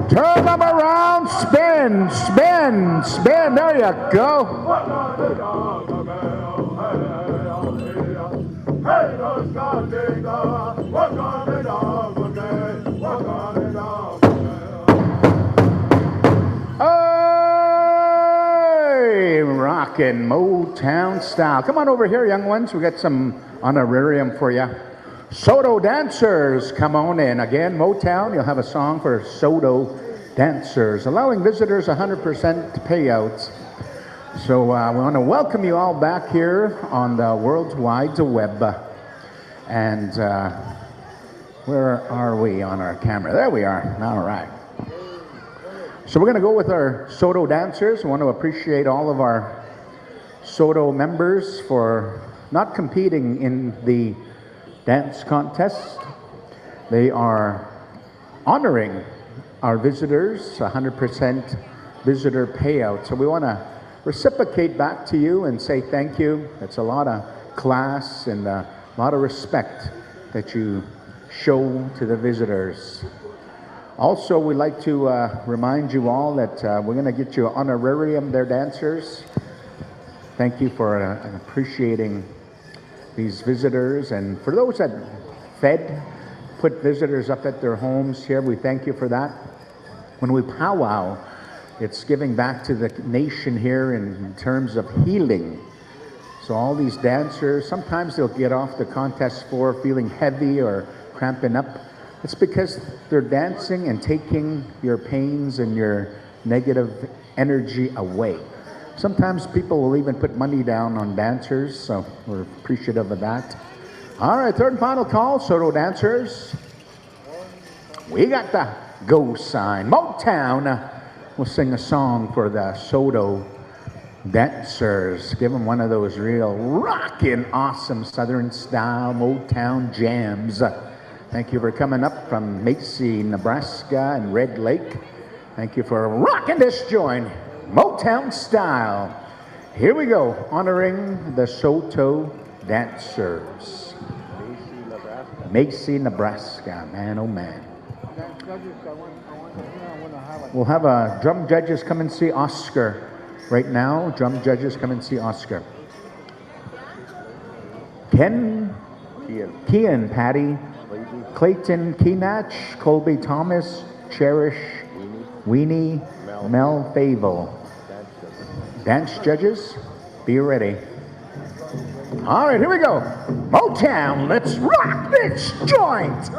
Turn them around, spin, spin, spin. There you go. Hey, rockin' Motown style. Come on over here, young ones. We got some honorarium for you. Saulteaux dancers, come on in. Again, Motown, you'll have a song for Saulteaux dancers, allowing visitors 100% payouts. So we want to welcome you all back here on the World Wide Web. And where are we on our camera? There we are. All right. So we're going to go with our Saulteaux dancers. We want to appreciate all of our Saulteaux members for not competing in the dance contest. They are honoring our visitors, 100% visitor payout. So we want to reciprocate back to you and say thank you. It's a lot of class and a lot of respect that you show to the visitors. Also, we'd like to remind you all that we're going to get you an honorarium there, dancers. Thank you for appreciating these visitors. And for those that put visitors up at their homes here, we thank you for that. When we powwow, it's giving back to the nation here in terms of healing. So all these dancers, sometimes they'll get off the contest floor feeling heavy or cramping up. It's because they're dancing and taking your pains and your negative energy away. Sometimes people will even put money down on dancers, so we're appreciative of that. All right, third and final call, Saulteaux dancers. We got the go sign. Motown. We'll sing a song for the Saulteaux dancers. Give them one of those real rockin' awesome Southern style Motown jams. Thank you for coming up from Macy, Nebraska and Red Lake. Thank you for rocking this joint, Motown style. Here we go, honoring the Saulteaux dancers. Macy, Nebraska. Man, oh man. We'll have drum judges come and see Oscar. Right now, drum judges come and see Oscar. Kian, Patty, Clayton, Keenach, Colby Thomas, Cherish, Weenie, Mel Favel. Dance judges, be ready. All right, here we go. Motown, let's rock this joint.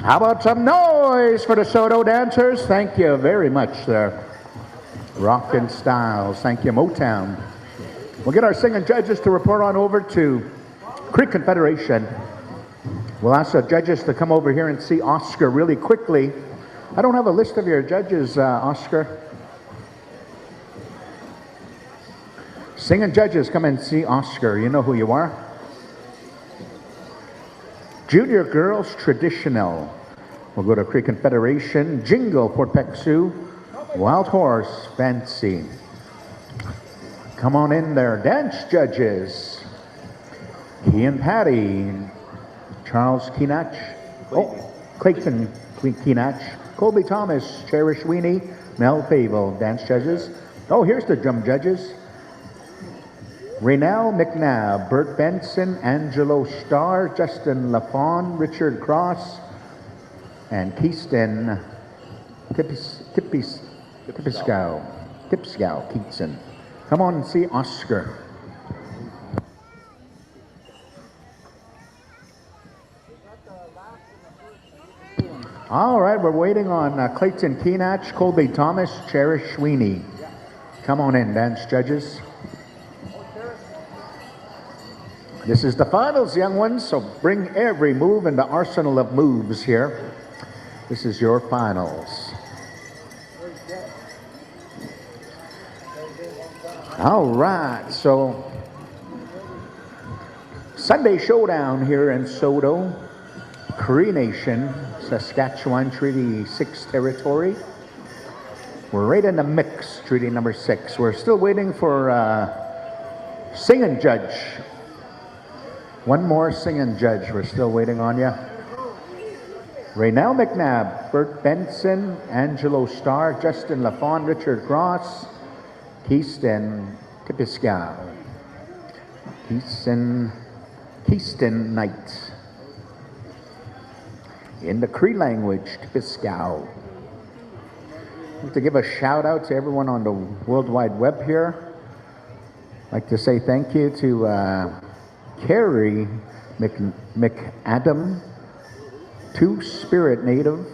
How about some noise for the Saulteaux dancers? Thank you very much there. Rockin' Styles. Thank you, Motown. We'll get our singing judges to report on over to Creek Confederation. We'll ask the judges to come over here and see Oscar really quickly. I don't have a list of your judges, Oscar. Singing judges, come and see Oscar. You know who you are. Junior Girls Traditional. We'll go to Creek Confederation. Jingle, Port Peck Sioux. Wild Horse, Fancy. Come on in there. Dance judges. Key and Patty. Charles Keenach. Oh, Clayton Keenach. Colby Thomas. Cherish Weenie. Mel Favel. Dance judges. Oh, here's the drum judges. Raynell McNabb, Bert Benson, Angelo Starr, Justin Lafon, Richard Cross, and Keaston Tipscow Keatson. Come on and see Oscar. All right, we're waiting on Clayton Keenach, Colby Thomas, Cherish Sweeney. Come on in, dance judges. This is the finals, young ones, so bring every move in the arsenal of moves here. This is your finals. All right, so Sunday showdown here in Saulteaux, Cree Nation, Saskatchewan Treaty 6 territory. We're right in the mix, Treaty number 6. We're still waiting for singing judge. One more singing judge. We're still waiting on you. Raynell McNabb, Bert Benson, Angelo Starr, Justin Lafon, Richard Cross, Keaston Tipiscow, Keaston Knight. In the Cree language, Tipiscow. I'd like to give a shout out to everyone on the World Wide Web here. I'd like to say thank you to Carrie McAdam, Two-Spirit native,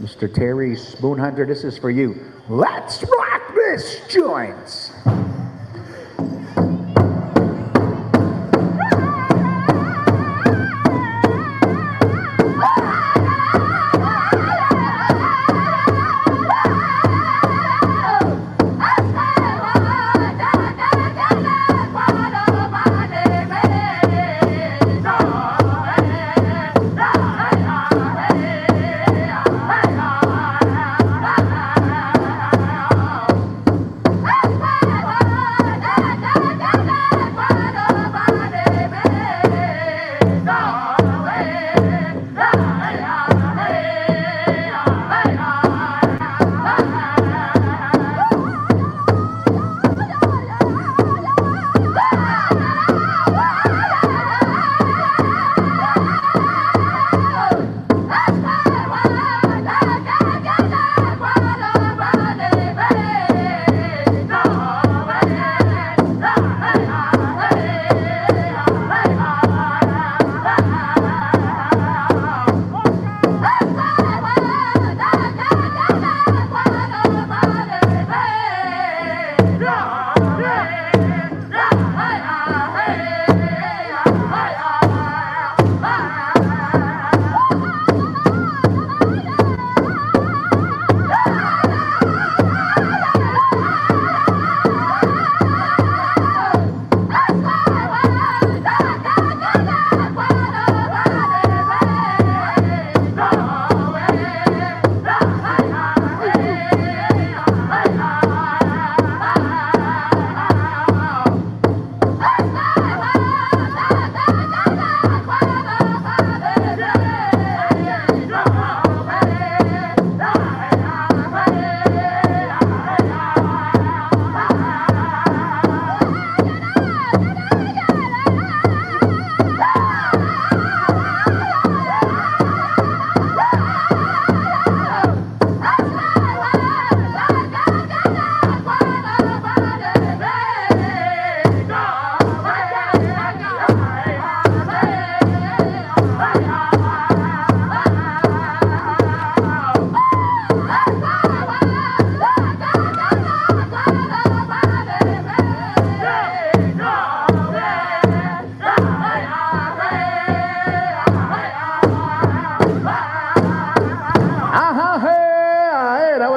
Mr. Terry Spoonhunter, this is for you. Let's rock this joint!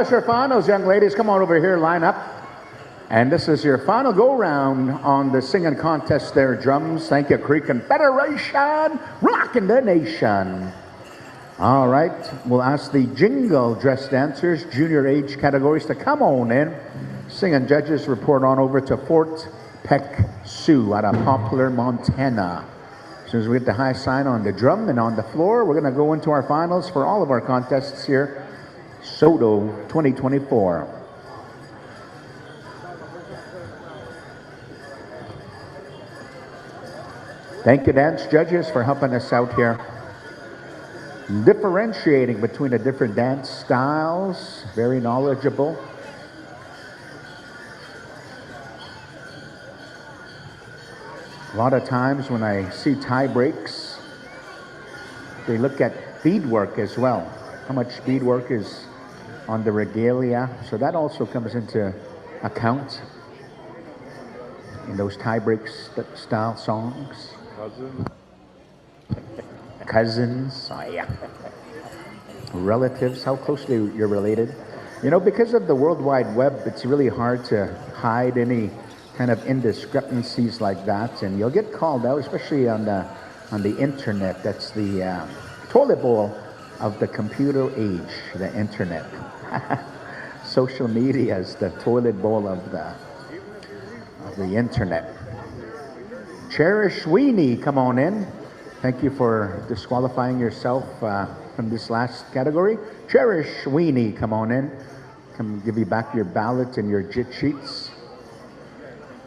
is your finals, young ladies. Come on over here, line up. And this is your final go-round on the singing contest there, drums. Thank you, Creek Federation, rocking the nation. All right, we'll ask the jingle dress dancers, junior age categories, to come on in. Singing judges report on over to Fort Peck Sioux out of Poplar, Montana. As soon as we get the high sign on the drum and on the floor, we're going to go into our finals for all of our contests here, Saulteaux 2024. Thank you, dance judges, for helping us out here. Differentiating between the different dance styles, very knowledgeable. A lot of times when I see tie breaks, they look at beadwork as well. How much beadwork is on the regalia. So that also comes into account in those tie break style songs. Cousins, oh yeah. Relatives, how closely you're related. You know, because of the World Wide Web, it's really hard to hide any kind of indiscrepancies like that, and you'll get called out, especially on the internet. That's the toilet bowl of the computer age, the internet. Social media is the toilet bowl of the internet. Cherish Weenie, come on in. Thank you for disqualifying yourself from this last category. Cherish Weenie, come on in. Come give you back your ballot and your jit sheets.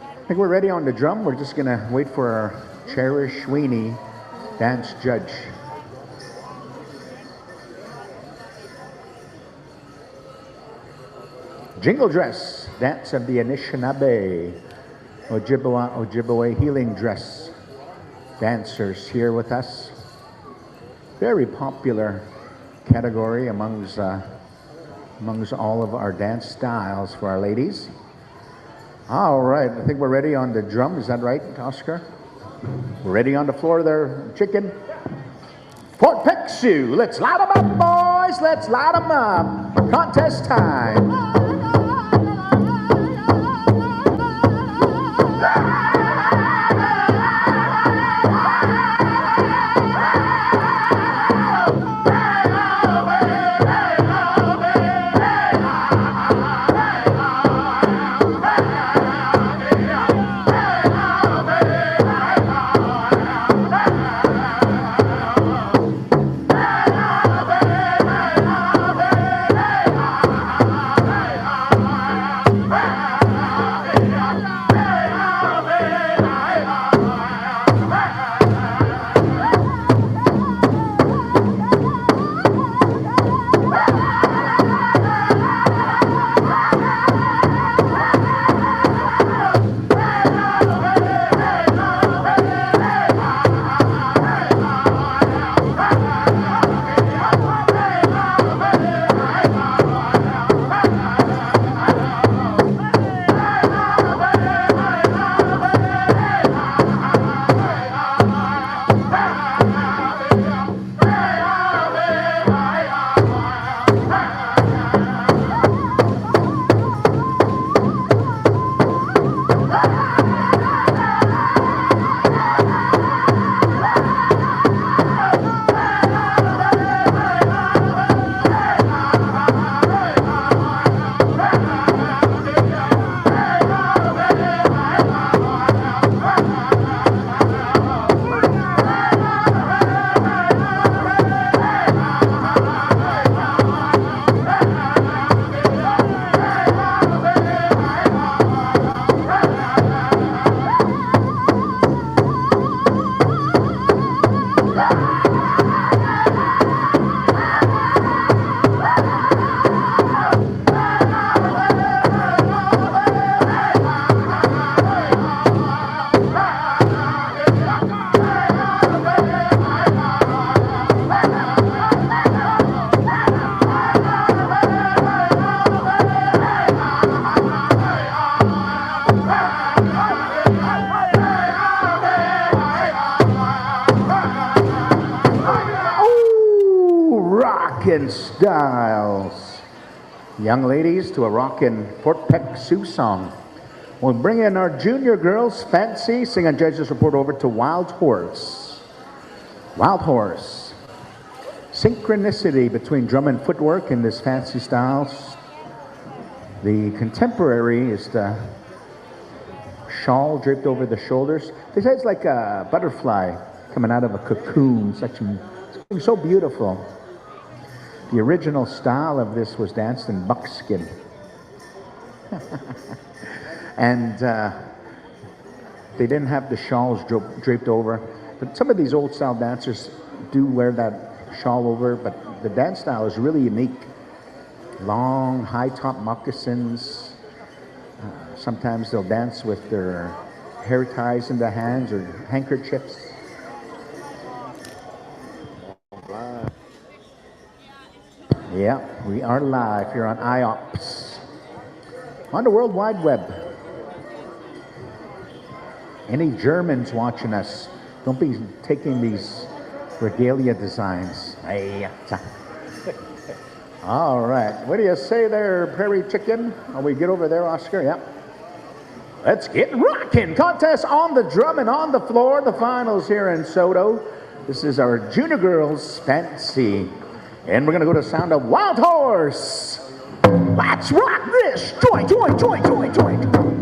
I think we're ready on the drum. We're just gonna wait for our Cherish Weenie dance judge. Jingle dress, dance of the Anishinaabe, Ojibwe healing dress dancers here with us. Very popular category amongst all of our dance styles for our ladies. All right, I think we're ready on the drum. Is that right, Oscar? We're ready on the floor there, chicken. Fort Peck Sioux, let's light them up, boys. Let's light them up. Contest time. Styles. young ladies to a rockin' Fort Peck Sioux song. We'll bring in our junior girls, Fancy, sing and judges report over to Wild Horse. Wild Horse. Synchronicity between drum and footwork in this fancy style. The contemporary is the shawl draped over the shoulders. They say it's like a butterfly coming out of a cocoon. It's so beautiful. The original style of this was danced in buckskin. And they didn't have the shawls draped over. But some of these old style dancers do wear that shawl over, but the dance style is really unique. Long, high top moccasins. Sometimes they'll dance with their hair ties in their hands or handkerchiefs. Yeah, we are live here on IOPS. On the World Wide Web. Any Germans watching us, don't be taking these regalia designs. All right, what do you say there, Prairie Chicken? Oh, we get over there, Oscar? Yep. Let's get rocking. Contest on the drum and on the floor. The finals here in Saulteaux. This is our junior girls Fancy. And we're going to go to the sound of Wild Horse. Let's rock this. Join, join, join, join, join.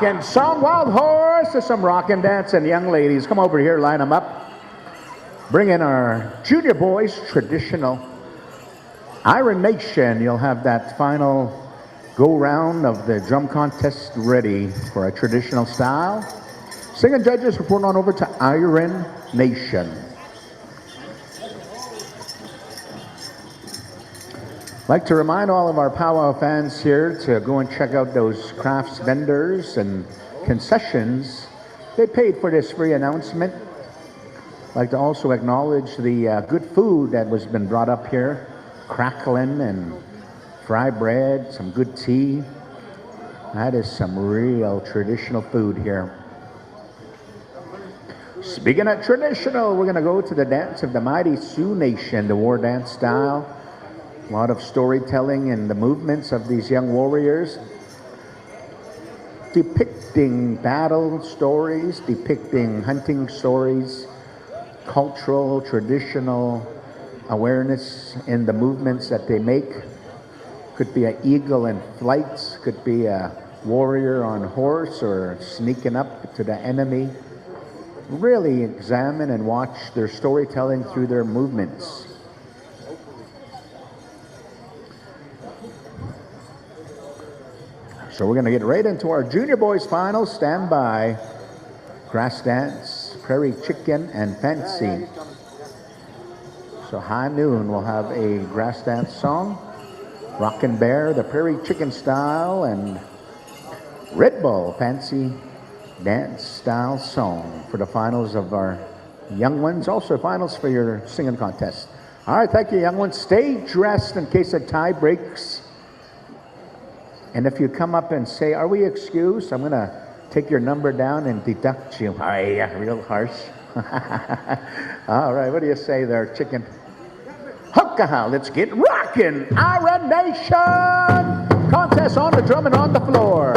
And some Wild Horse to some rockin' dancing young ladies. Come over here, line them up. Bring in our junior boys, traditional Iron Nation. You'll have that final go round of the drum contest ready for a traditional style. Singing judges report on over to Iron Nation. I'd like to remind all of our powwow fans here to go and check out those crafts vendors and concessions. They paid for this free announcement. I'd like to also acknowledge the good food that was been brought up here. Crackling and fried bread, some good tea. That is some real traditional food here. Speaking of traditional, we're going to go to the dance of the mighty Sioux Nation, the war dance style. A lot of storytelling and the movements of these young warriors, depicting battle stories, depicting hunting stories, cultural, traditional awareness in the movements that they make. Could be an eagle in flight, could be a warrior on horse or sneaking up to the enemy. Really examine and watch their storytelling through their movements. So we're going to get right into our junior boys finals. Stand by. Grass dance, prairie chicken, and fancy. So high noon will have a grass dance song. Rockin' Bear, the prairie chicken style, and Red Bull, fancy dance style song for the finals of our young ones. Also finals for your singing contest. All right, thank you, young ones. Stay dressed in case of tie breaks. And if you come up and say, "Are we excused?" I'm going to take your number down and deduct you. Aye, real harsh. All right, what do you say there, chicken? Huckaha, let's get rockin'. Iron Nation! Contest on the drum and on the floor.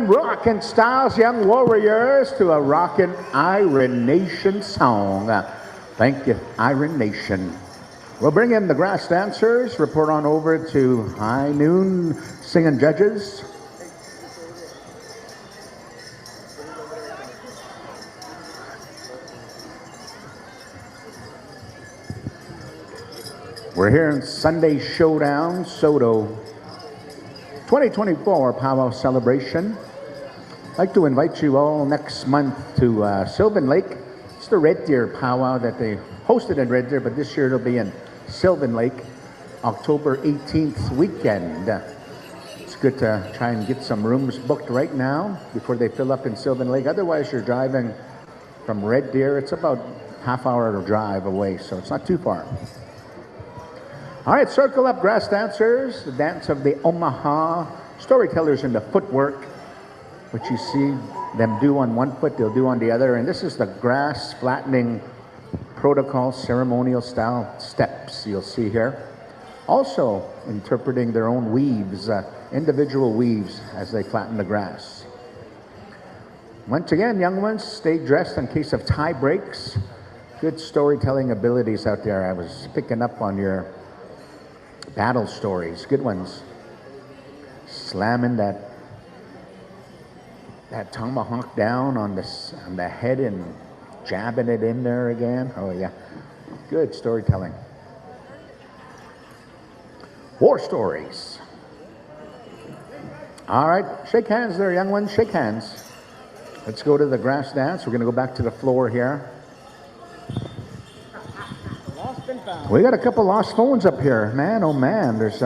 Rockin' Styles Young Warriors to a rockin' Iron Nation song. Thank you, Iron Nation. We'll bring in the grass dancers, report on over to high noon singing judges. We're here in Sunday Showdown, Saulteaux 2024 Powwow Celebration. I'd like to invite you all next month to Sylvan Lake. It's the Red Deer Powwow that they hosted in Red Deer, but this year it'll be in Sylvan Lake, October 18th weekend. It's good to try and get some rooms booked right now before they fill up in Sylvan Lake. Otherwise, you're driving from Red Deer. It's about half-hour drive away, so it's not too far. All right, circle up, grass dancers. The dance of the Omaha. Storytellers in the footwork, which you see them do on one foot, they'll do on the other. And this is the grass flattening protocol, ceremonial style steps you'll see here. Also interpreting their own weaves, individual weaves as they flatten the grass. Once again, young ones, stay dressed in case of tie breaks. Good storytelling abilities out there. I was picking up on your battle stories. Good ones. slamming that tomahawk down on the head and jabbing it in there again. Oh yeah, good storytelling. War stories. All right, shake hands there, young ones, shake hands. Let's go to the grass dance. We're gonna go back to the floor here. Lost and found. We got a couple lost phones up here, man. Oh man, there's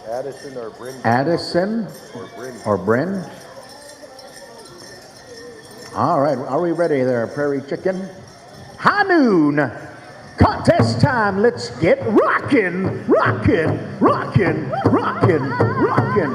Addison or Bryn. Addison or Bryn. All right, are we ready there, Prairie Chicken? High noon, contest time. Let's get rockin', rockin', rockin', rockin', rockin'.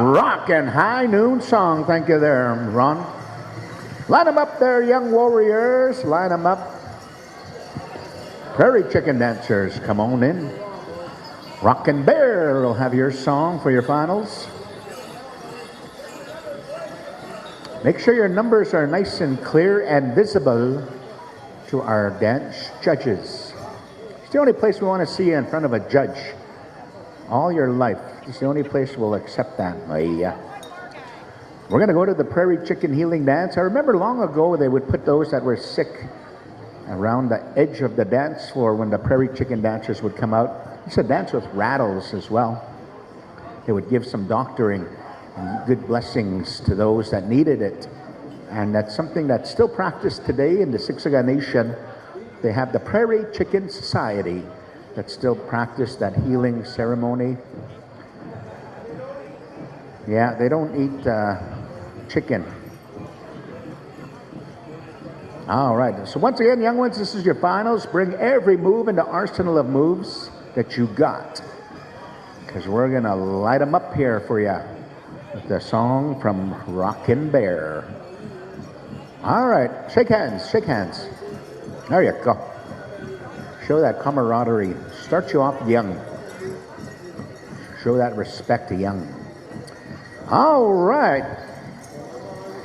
Rockin' high noon song. Thank you there, Ron. Line them up there, young warriors. Line them up. Prairie Chicken dancers, come on in. Rockin' Bear will have your song for your finals. Make sure your numbers are nice and clear and visible to our dance judges. It's the only place we want to see you in front of a judge all your life. It's the only place we'll accept that. Yeah. We're going to go to the Prairie Chicken Healing Dance. I remember long ago they would put those that were sick around the edge of the dance floor when the Prairie Chicken dancers would come out. It's a dance with rattles as well. They would give some doctoring and good blessings to those that needed it. And that's something that's still practiced today in the Siksika Nation. They have the Prairie Chicken Society that still practice that healing ceremony. Yeah, they don't eat chicken. All right, so once again, young ones, this is your finals. Bring every move in the arsenal of moves that you got, because we're gonna light them up here for you with the song from Rockin' Bear. All right, shake hands, shake hands. There you go. Show that camaraderie. Start you off young. Show that respect to young. All right.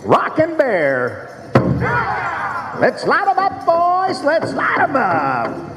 Rockin' Bear. Let's light them up, boys. Let's light them up.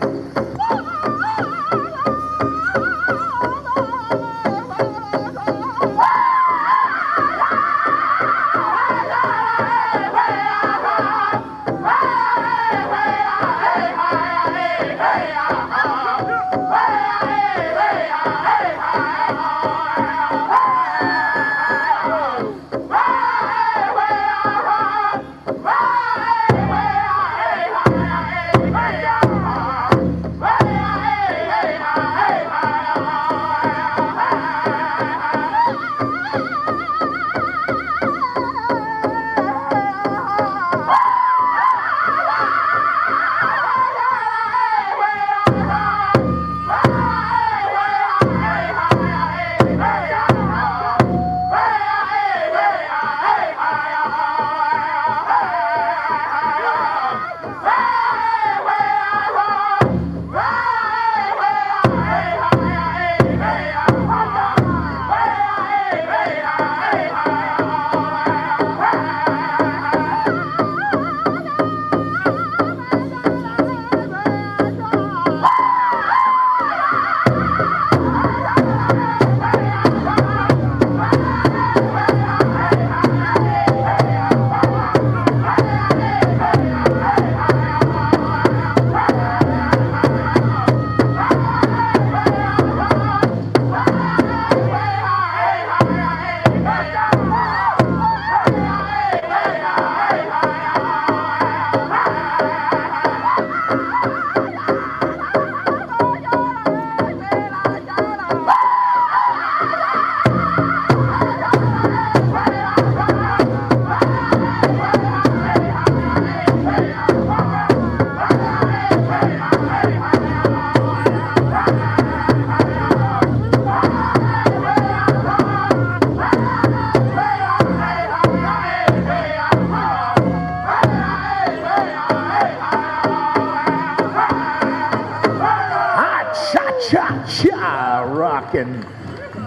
rockin',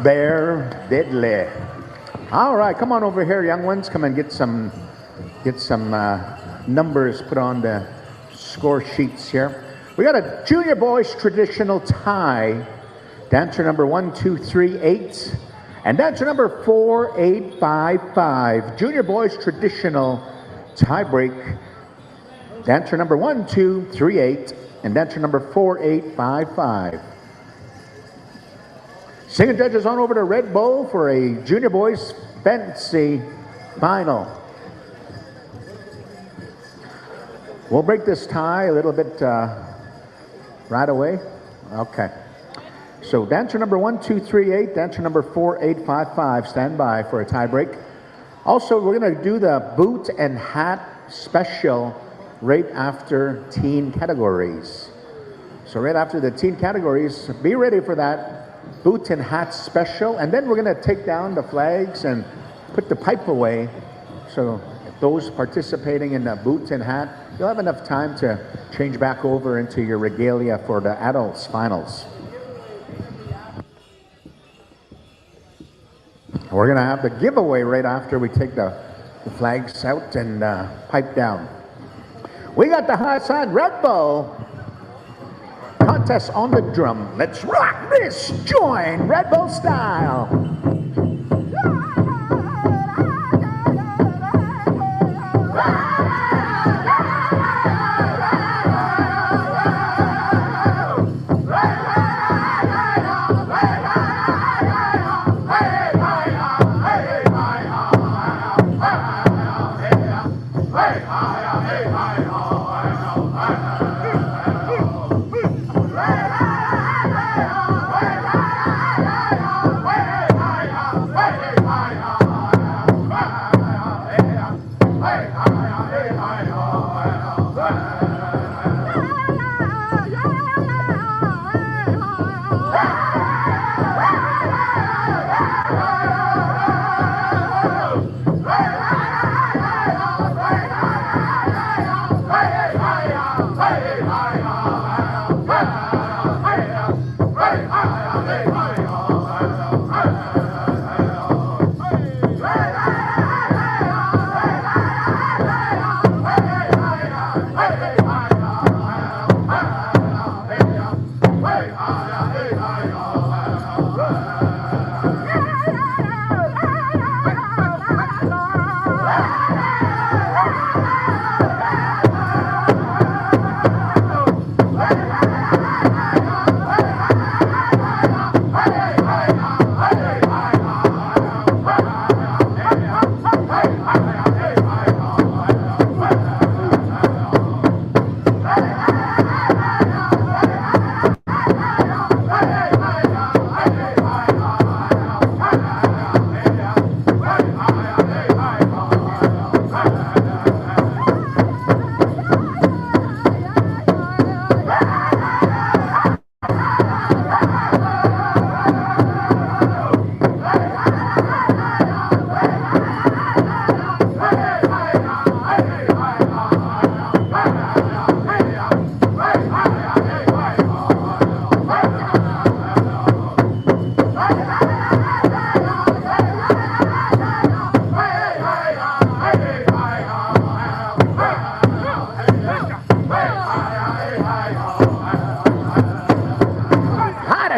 bear diddly. All right, come on over here, young ones. Come and get some numbers put on the score sheets here. We got a junior boys traditional tie. Dancer number 1238 and dancer number 4855. Junior boys traditional tie break. Dancer number 1238 and dancer number 4855. Singing judges on over to Red Bull for a junior boys fancy final. We'll break this tie a little bit right away. Okay. So dancer number 1238, dancer number 4855, stand by for a tie break. Also, we're going to do the boot and hat special right after teen categories. So right after the teen categories, be ready for that boot and hat special. And then we're going to take down the flags and put the pipe away. So those participating in the boot and hat, you'll have enough time to change back over into your regalia for the adults finals. We're going to have the giveaway right after we take the flags out and pipe down. We got the high side Red Bull contest on the drum. Let's rock this joint, Red Bull style.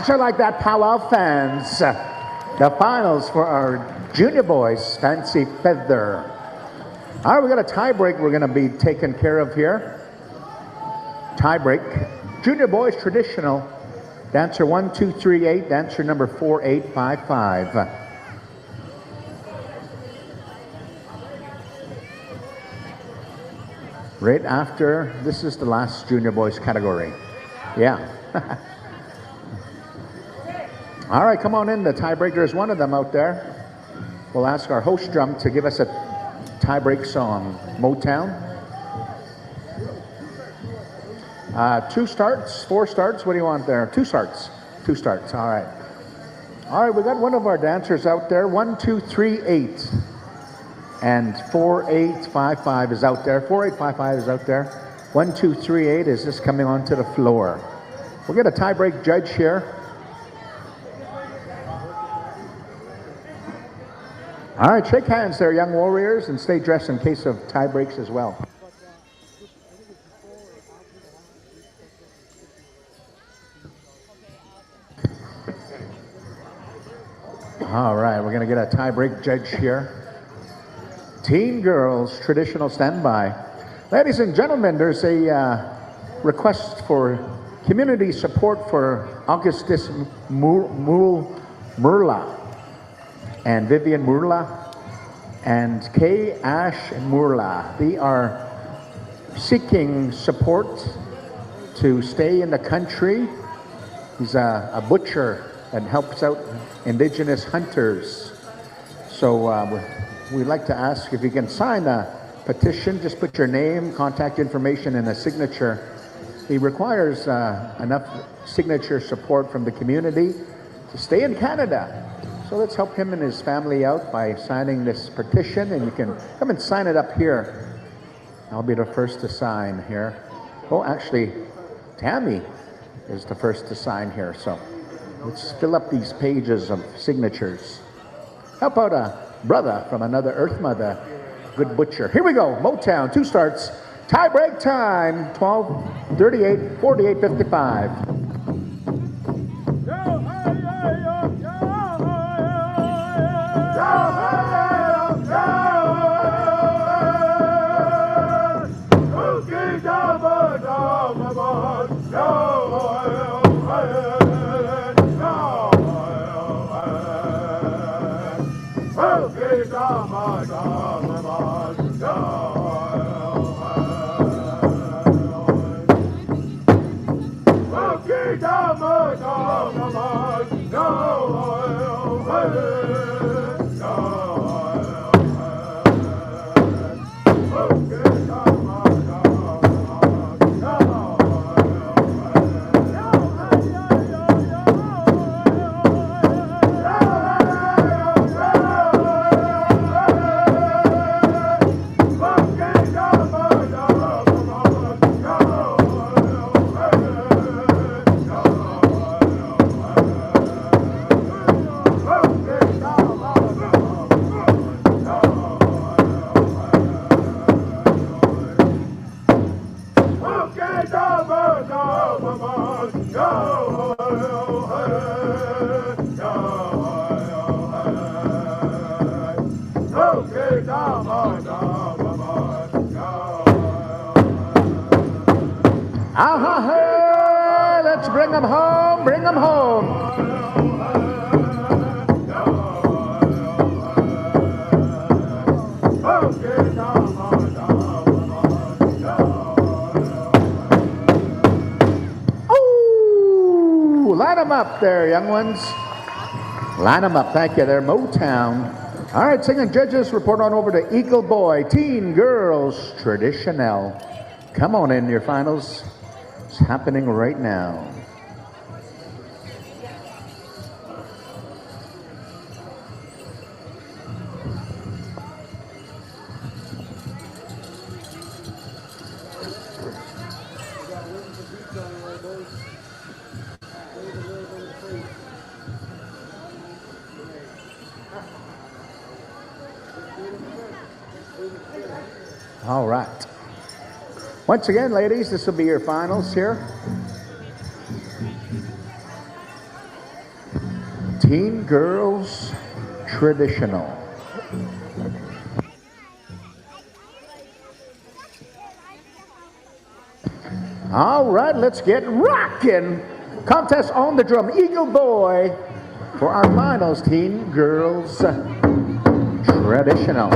Sure like that, powwow fans. The finals for our junior boys fancy feather. All right, we got a tie break we're going to be taking care of here. Tie break. Junior boys traditional. Dancer 1238, dancer number 4855. Right after, this is the last junior boys category. Yeah. All right, come on in, the tiebreaker is one of them out there. We'll ask our host drum to give us a tiebreak song. Motown. 2 starts, 4 starts, what do you want there? 2 starts, 2 starts, all right. All right, we got one of our dancers out there, 1238. And 4855 is out there, 4855 is out there. 1238 is just coming onto the floor. We'll get a tiebreak judge here. All right, shake hands there, young warriors, and stay dressed in case of tie breaks as well. All right, we're going to get a tie break judge here. Teen girls, traditional standby. Ladies and gentlemen, there's a request for community support for Augustus Murla and Vivian Murla and Kay Ash Murla. They are seeking support to stay in the country. He's a butcher that helps out indigenous hunters. So we'd like to ask if you can sign a petition. Just put your name, contact information, and a signature. He requires enough signature support from the community to stay in Canada. So let's help him and his family out by signing this petition, and you can come and sign it up here. I'll be the first to sign here. Oh, actually, Tammy is the first to sign here. So let's fill up these pages of signatures. How about a brother from another Earth Mother, good butcher? Here we go, Motown, 2 starts. Tie break time, 12:38, 48:55. Let's bring them home, bring them home. Ooh, line them up there, young ones. Line them up, thank you. They're Motown. All right, singing judges, report on over to Eagle Boy, Teen Girls Traditional. Come on in, your finals. It's happening right now. All right. Once again, ladies, this will be your finals here. Teen Girls Traditional. All right, let's get rocking. Contest on the drum, Eagle Boy, for our finals, Teen Girls Traditional.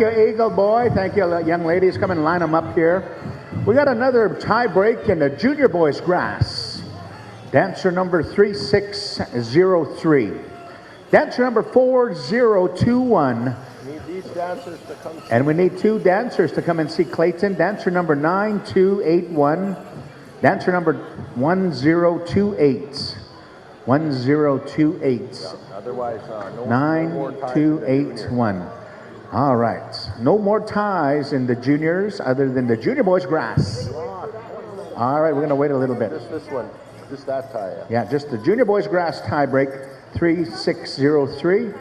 Thank you, Eagle Boy. Thank you, young ladies. Come and line them up here. We got another tie break in the junior boys grass. Dancer number 3603. Dancer number 4021. Need these dancers to come. And we need 2 dancers to come and see Clayton. Dancer number 9281. Dancer number 1028. 1028. Yeah, otherwise, no more ties in the 9281. All right. No more ties in the juniors other than the junior boys grass. All right, we're going to wait a little bit. Just this one. Just that tie. Yeah, just the junior boys grass tie break. 3603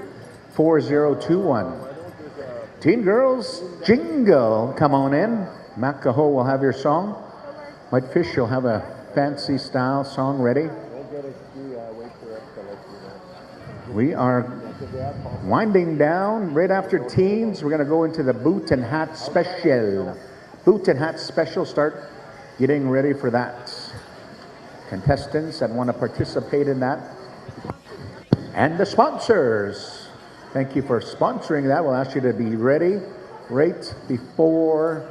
4021. Teen girls, jingle. Come on in. Makaho will have your song. Whitefish, you'll have a fancy style song ready. We are winding down right after teens. We're going to go into the boot and hat special. Boot and hat special. Start getting ready for that. Contestants that want to participate in that. And the sponsors. Thank you for sponsoring that. We'll ask you to be ready right before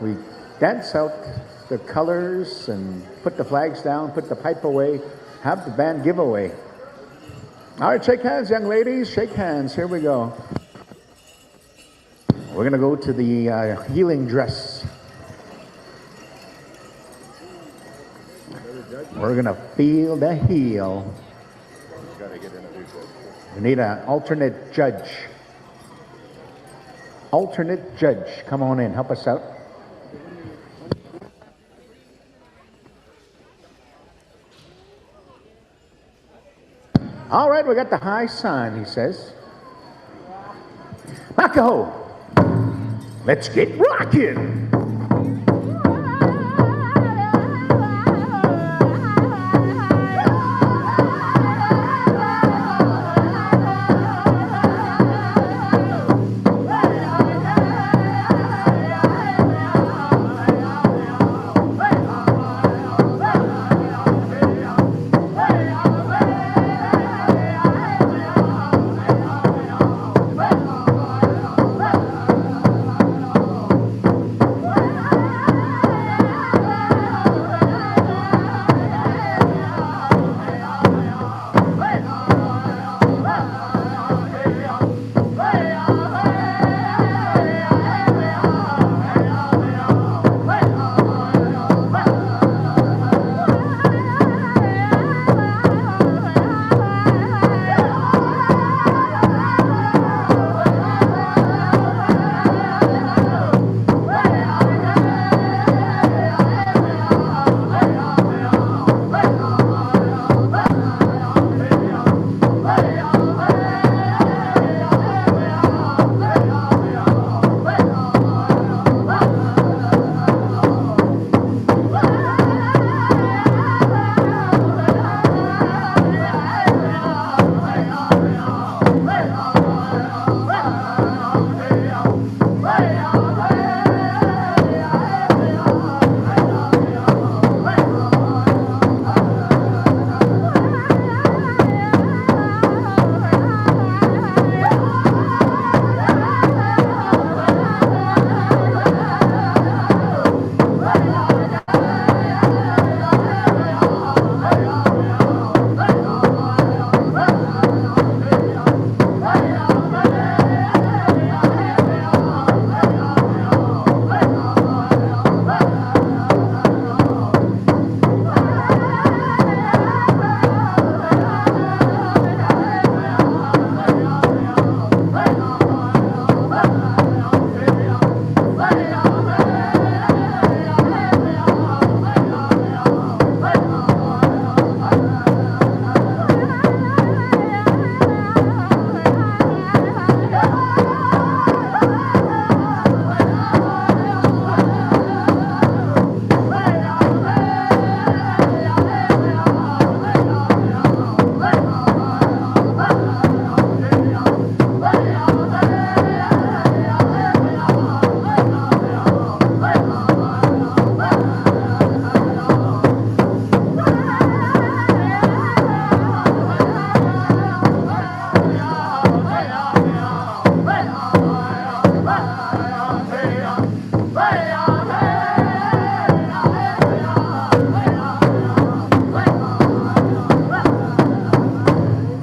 we dance out the colors and put the flags down, put the pipe away, have the band giveaway. All right, shake hands, young ladies. Shake hands. Here we go. We're going to go to the healing dress. We're going to feel the heel. We need an alternate judge. Alternate judge. Come on in. Help us out. All right, we got the high sign, he says. Makaho, let's get rocking.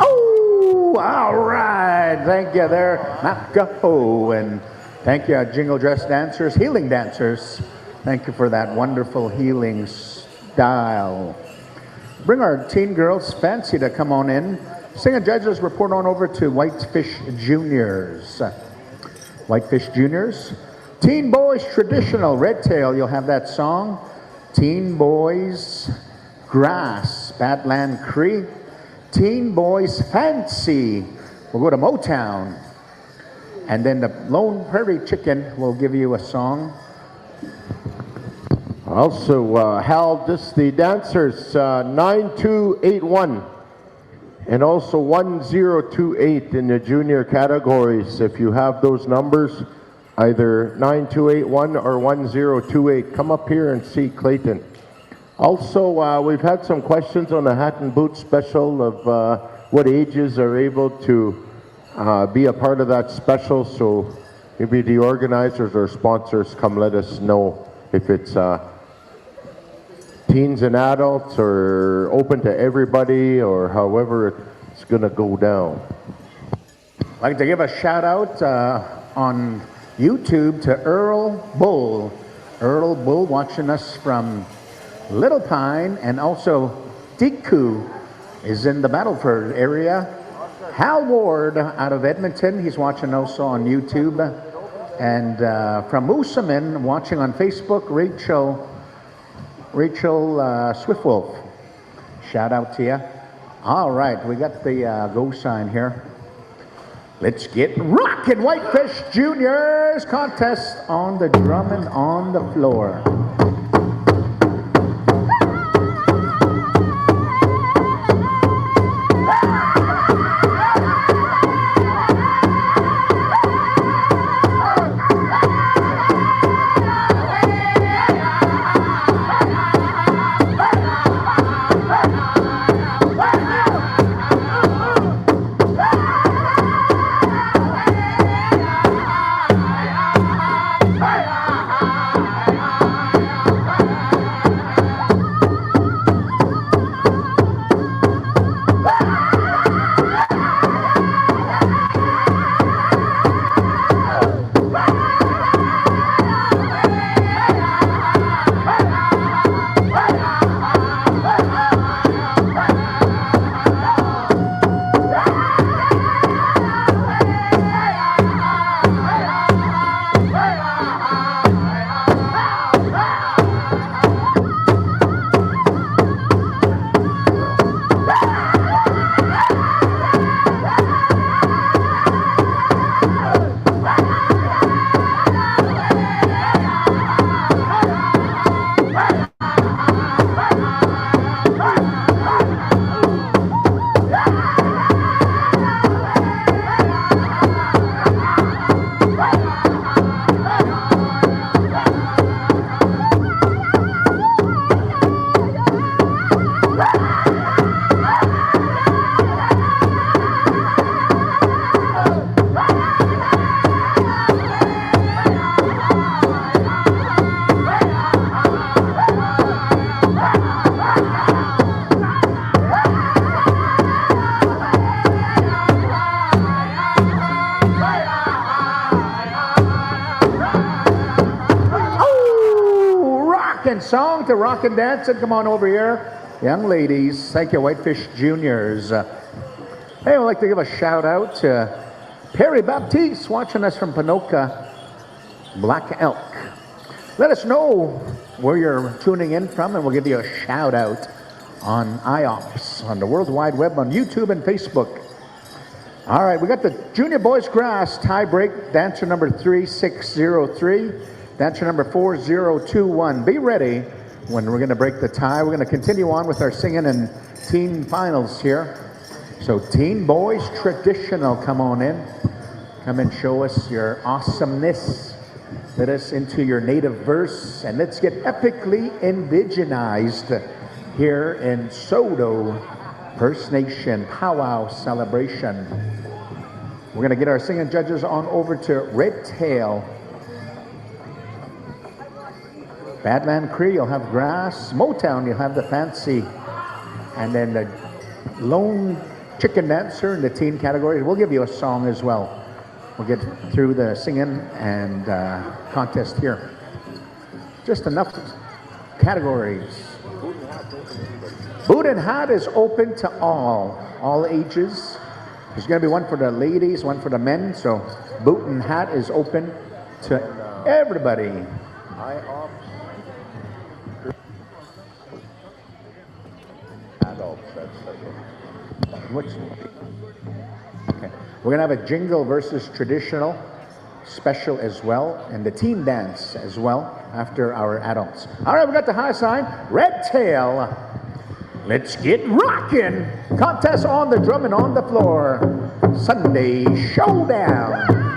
Oh, all right. Thank you there, Mako. And thank you, jingle dress dancers, healing dancers. Thank you for that wonderful healing style. Bring our teen girls, Fancy, to come on in. Singing judges, report on over to Whitefish Juniors. Whitefish Juniors. Teen Boys Traditional, Red Tail, you'll have that song. Teen Boys Grass, Badland Cree. Teen Boys Fancy, we'll go to Motown. And then the Lone Prairie Chicken will give you a song. Also, Hal, this the dancers 9281 and also 1028 in the junior categories. If you have those numbers, either 9281 or 1028, come up here and see Clayton. Also, we've had some questions on the hat and boot special of what ages are able to be a part of that special. So maybe the organizers or sponsors come let us know if it's teens and adults or open to everybody or however it's going to go down. I'd like to give a shout out on YouTube to Earl Bull. Earl Bull watching us from Little Pine, and also Diku is in the Battleford area. Hal Ward out of Edmonton, he's watching also on YouTube. And from Moosomin, watching on Facebook, Rachel Swiftwolf. Shout out to you. All right, we got the go sign here. Let's get rockin'. Whitefish Juniors contest on the drum and on the floor. Song to rock and dance, and come on over here, young ladies. Thank you, Whitefish Juniors. Hey, I'd like to give a shout out to Perry Baptiste watching us from Panoka, Black Elk. Let us know where you're tuning in from, and we'll give you a shout out on IOPS on the World Wide Web on YouTube and Facebook. All right, we got the Junior Boys Grass tie break, dancer number 3603. Dancer number 4021. Be ready when we're going to break the tie. We're going to continue on with our singing and teen finals here. So Teen Boys Traditional, come on in. Come and show us your awesomeness. Let us into your native verse, and let's get epically indigenized here in Saulteaux First Nation Powwow Celebration. We're going to get our singing judges on over to Red Tail. Badland Cree, you'll have grass. Motown, you'll have the fancy. And then the lone chicken dancer in the teen category. We'll give you a song as well. We'll get through the singing and contest here. Just enough categories. Boot and hat is open to all ages. There's going to be one for the ladies, one for the men. So boot and hat is open to everybody. Adults, that's special. Which? Okay. We're going to have a jingle versus traditional special as well, and the teen dance as well after our adults. All right, we got the high sign, red tail. Let's get rocking. Contest on the drum and on the floor. Sunday Showdown.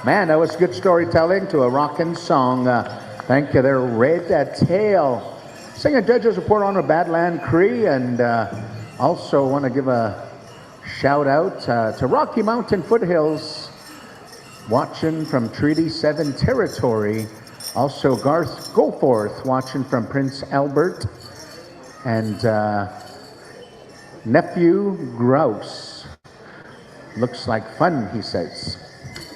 Man, that was good storytelling to a rockin' song. Thank you there, Red Tail. Singing judges report on a Badland Cree, and also want to give a shout out to Rocky Mountain Foothills, watching from Treaty 7 territory. Also Garth Goforth watching from Prince Albert, and Nephew Grouse. Looks like fun, he says.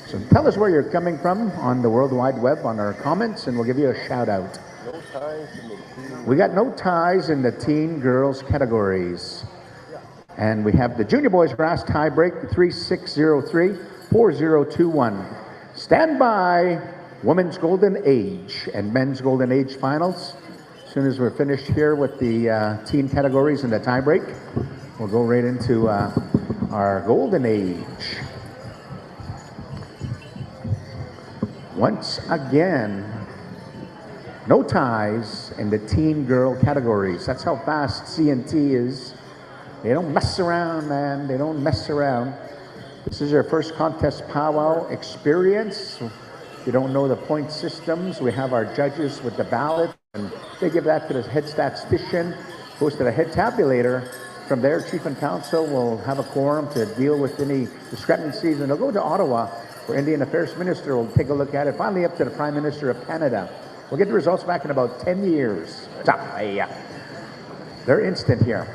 So tell us where you're coming from on the World Wide Web on our comments, and we'll give you a shout out. No ties in the teen. We got no ties in the teen girls categories. And we have the junior boys brass tie break 3603-4021. Stand by, women's golden age and men's golden age finals. As soon as we're finished here with the teen categories and the tie break, we'll go right into our golden age. Once again, no ties in the teen girl categories. That's how fast C&T is. They don't mess around, man. They don't mess around. This is your first contest powwow experience. If you don't know the point systems, we have our judges with the ballot, and they give that to the head statistician, goes to the head tabulator. From there, Chief and Council will have a quorum to deal with any discrepancies, and they'll go to Ottawa, where Indian Affairs Minister will take a look at it, finally up to the Prime Minister of Canada. We'll get the results back in about 10 years. They're instant here.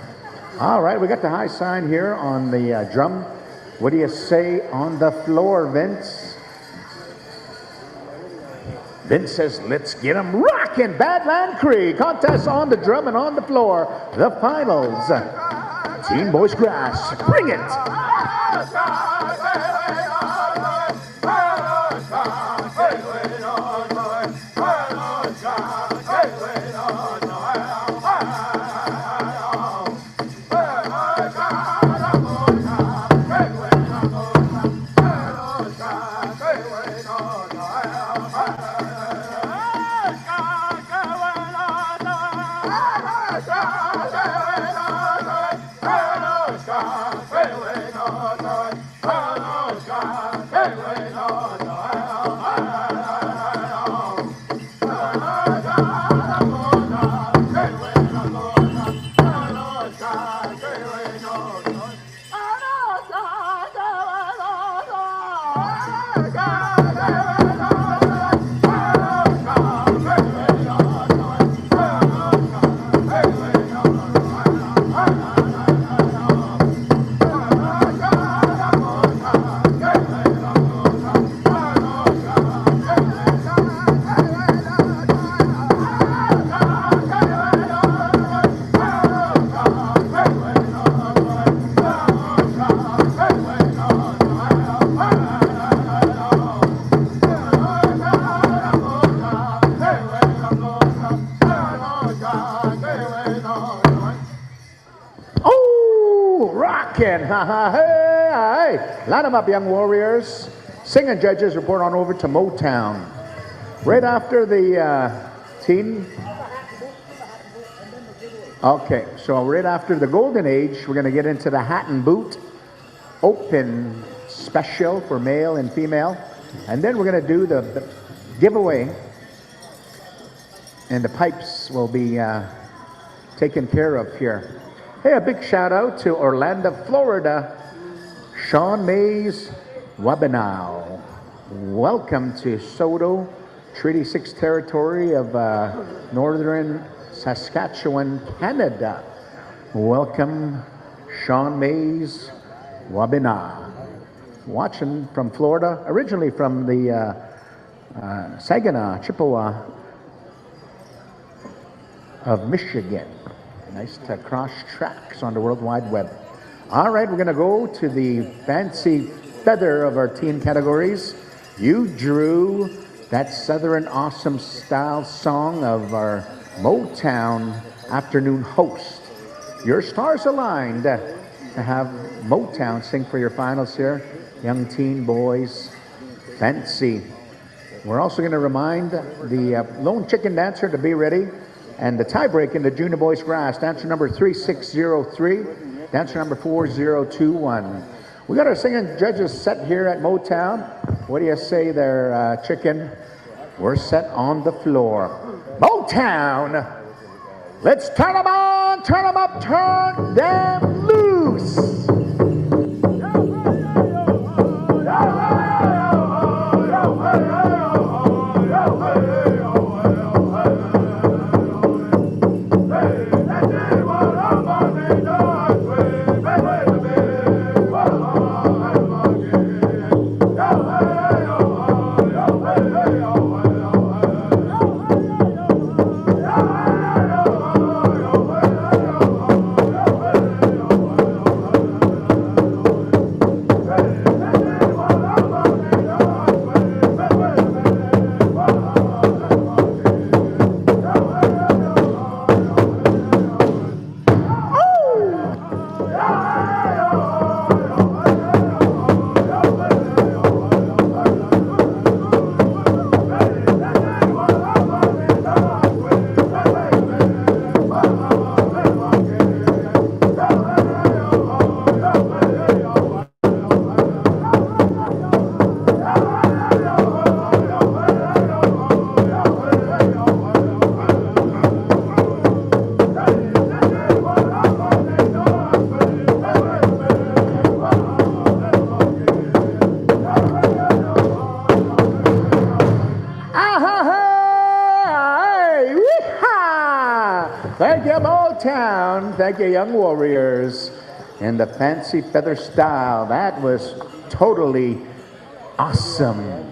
All right, we got the high sign here on the drum. What do you say on the floor, Vince? Vince says, let's get them rocking. Badland Cree contest on the drum and on the floor. The finals. Teen Boys Grass, bring it. Hey, line them up, young warriors. Singing judges, report on over to Motown. Right after the teen. Okay, so right after the golden age, we're going to get into the hat and boot open special for male and female. And then we're going to do the giveaway. And the pipes will be taken care of here. Hey, a big shout out to Orlando, Florida, Sean Mays Wabinow. Welcome to Saulteaux, Treaty 6 territory of northern Saskatchewan, Canada. Welcome, Sean Mays Wabinow. Watching from Florida, originally from the Saginaw, Chippewa of Michigan. Nice to cross tracks on the World Wide Web. All right, we're going to go to the fancy feather of our teen categories. You drew that Southern Awesome Style song of our Motown afternoon host. Your stars aligned to have Motown sing for your finals here. Young teen boys, fancy. We're also going to remind the lone chicken dancer to be ready. And the tiebreak in the Junior Boys Grass, dancer number 3603, dancer number 4021. We got our singing judges set here at Motown. What do you say there, chicken? We're set on the floor. Motown! Let's turn them on, turn them up, turn them loose! Thank you, Motown. Thank you, Young Warriors. In the fancy feather style. That was totally awesome.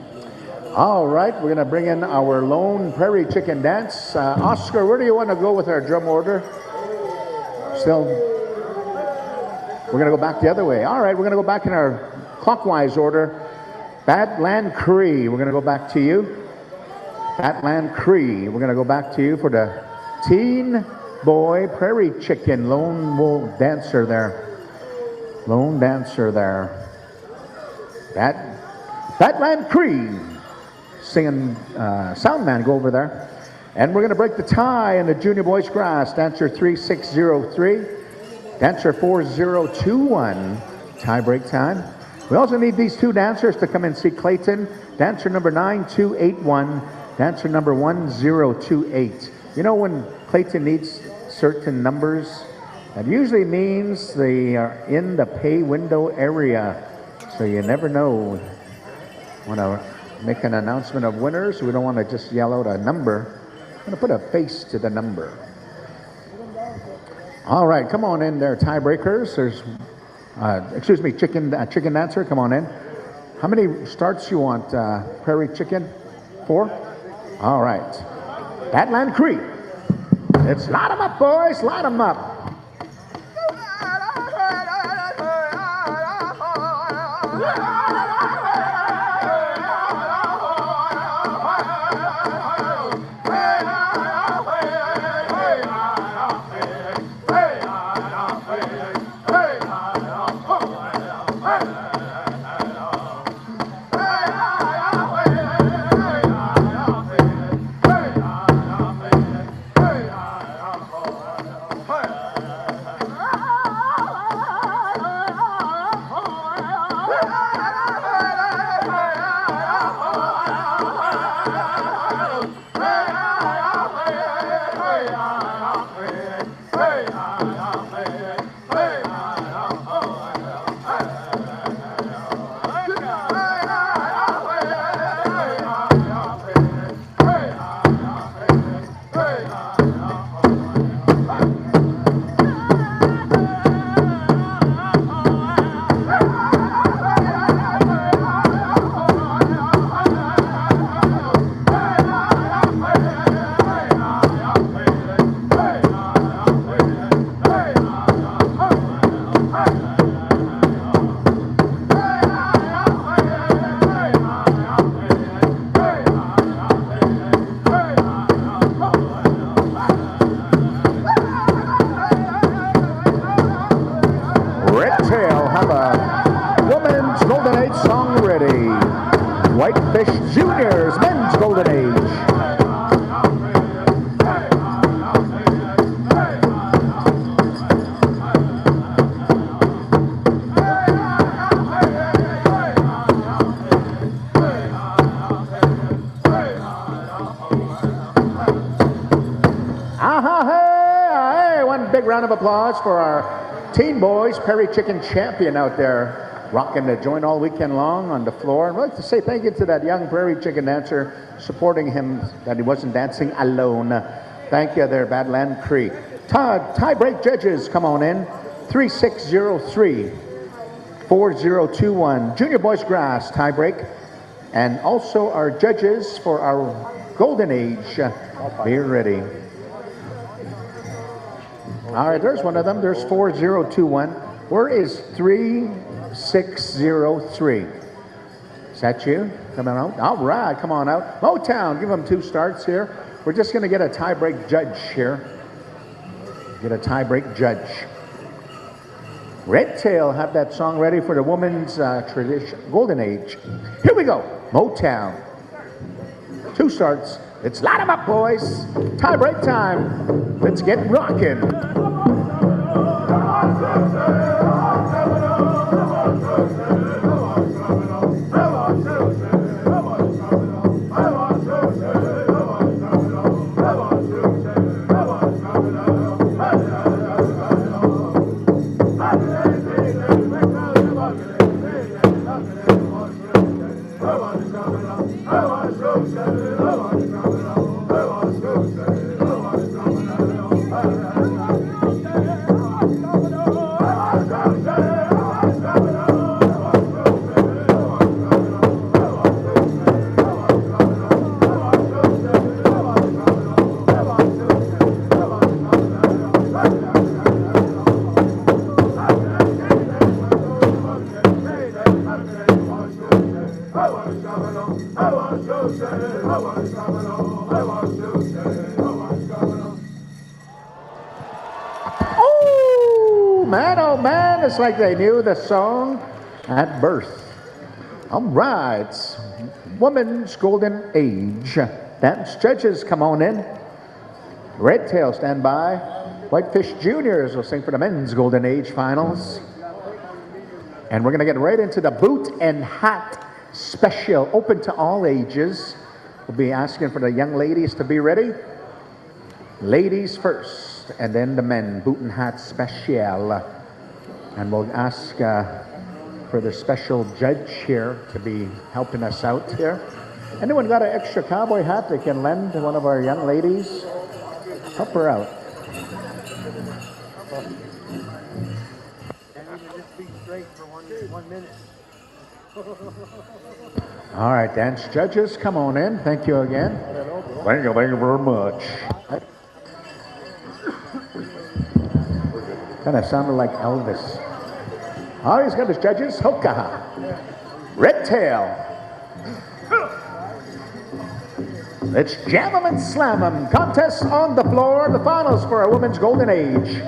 All right, we're going to bring in our lone prairie chicken dance. Oscar, where do you want to go with our drum order? Still, we're going to go back the other way. All right, we're going to go back in our clockwise order. Badland Cree, we're going to go back to you. Badland Cree, we're going to go back to you for the Teen Boy Prairie Chicken lone wolf dancer there. Lone dancer there. Badland Cree singing Soundman, go over there. And we're going to break the tie in the Junior Boys Grass. Dancer 3603, dancer 4021. Tie break time. We also need these two dancers to come and see Clayton. Dancer number 9281, dancer number 1028. You know when Clayton needs certain numbers, that usually means they are in the pay window area. So you never know. Want to make an announcement of winners. We don't want to just yell out a number. I'm going to put a face to the number. All right, come on in there, tiebreakers. There's, excuse me, chicken dancer, come on in. How many starts you want, Prairie Chicken? 4? All right. Badland Cree. Let's light them up, boys, light them up. Juniors, men's golden age. Hey, one big round of applause for our Teen Boys Prairie Chicken champion out there. Rocking the joint all weekend long on the floor. And I'd like to say thank you to that young Prairie Chicken dancer supporting him, that he wasn't dancing alone. Thank you there, Badland Cree. Tie break judges, come on in. 3603, 4021. Junior Boys Grass tie break. And also our judges for our Golden Age. Be ready. All right, there's one of them. There's 4021. Where is 3603? Is that you coming out? All right, come on out. Motown, give them 2 starts here. We're just going to get a tie-break judge here. Get a tie-break judge. Red Tail have that song ready for the women's tradition, golden age. Here we go, Motown. 2 starts. Let's light 'em up, boys. Tie break time. Let's get rockin'. Oh man, it's like they knew the song at birth. All right, it's Women's Golden Age. Dance judges, come on in. Red Tail, stand by. Whitefish Juniors will sing for the Men's Golden Age finals. And we're going to get right into the boot and hat special, open to all ages. We'll be asking for the young ladies to be ready. Ladies first, and then the men, boot and hat special. And we'll ask for the special judge here to be helping us out here. Anyone got an extra cowboy hat they can lend to one of our young ladies? Help her out. All right, dance judges, come on in. Thank you again. Thank you very much. Kind of sounded like Elvis. Oh, he's got his judges. Hoka. Red Tail. Let's jam 'em and slam 'em. Contest on the floor. The finals for a women's golden age.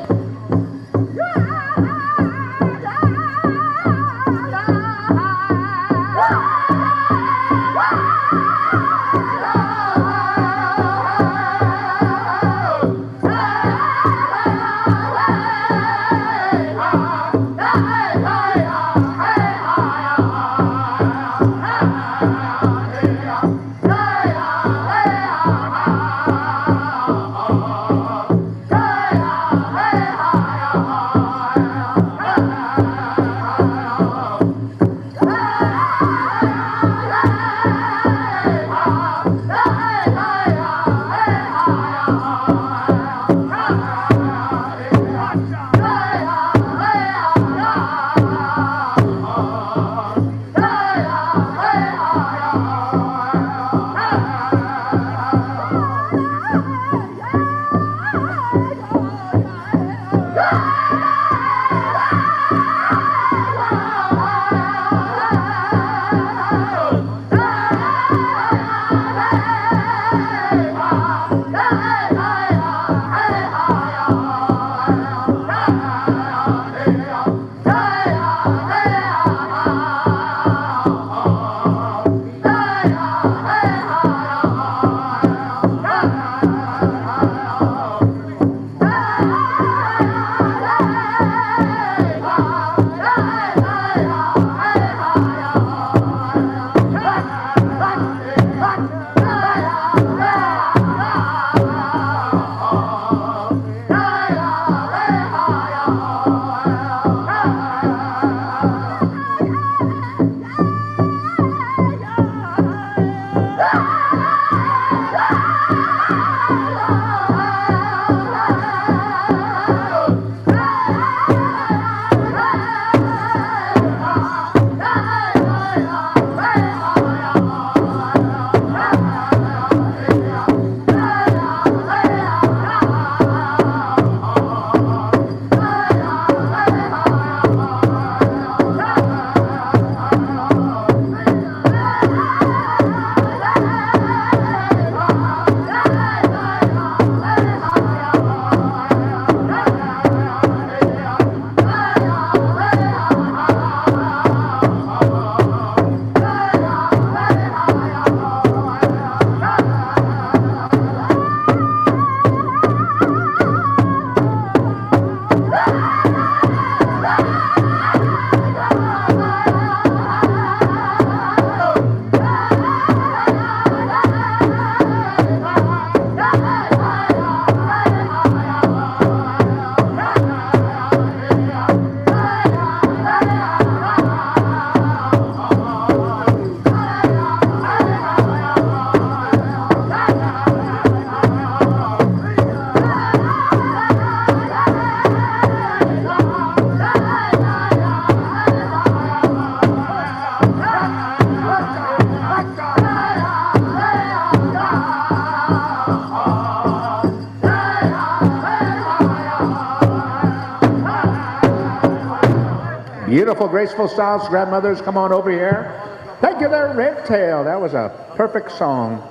Beautiful, graceful styles. Grandmothers, come on over here. Thank you there, Red Tail. That was a perfect song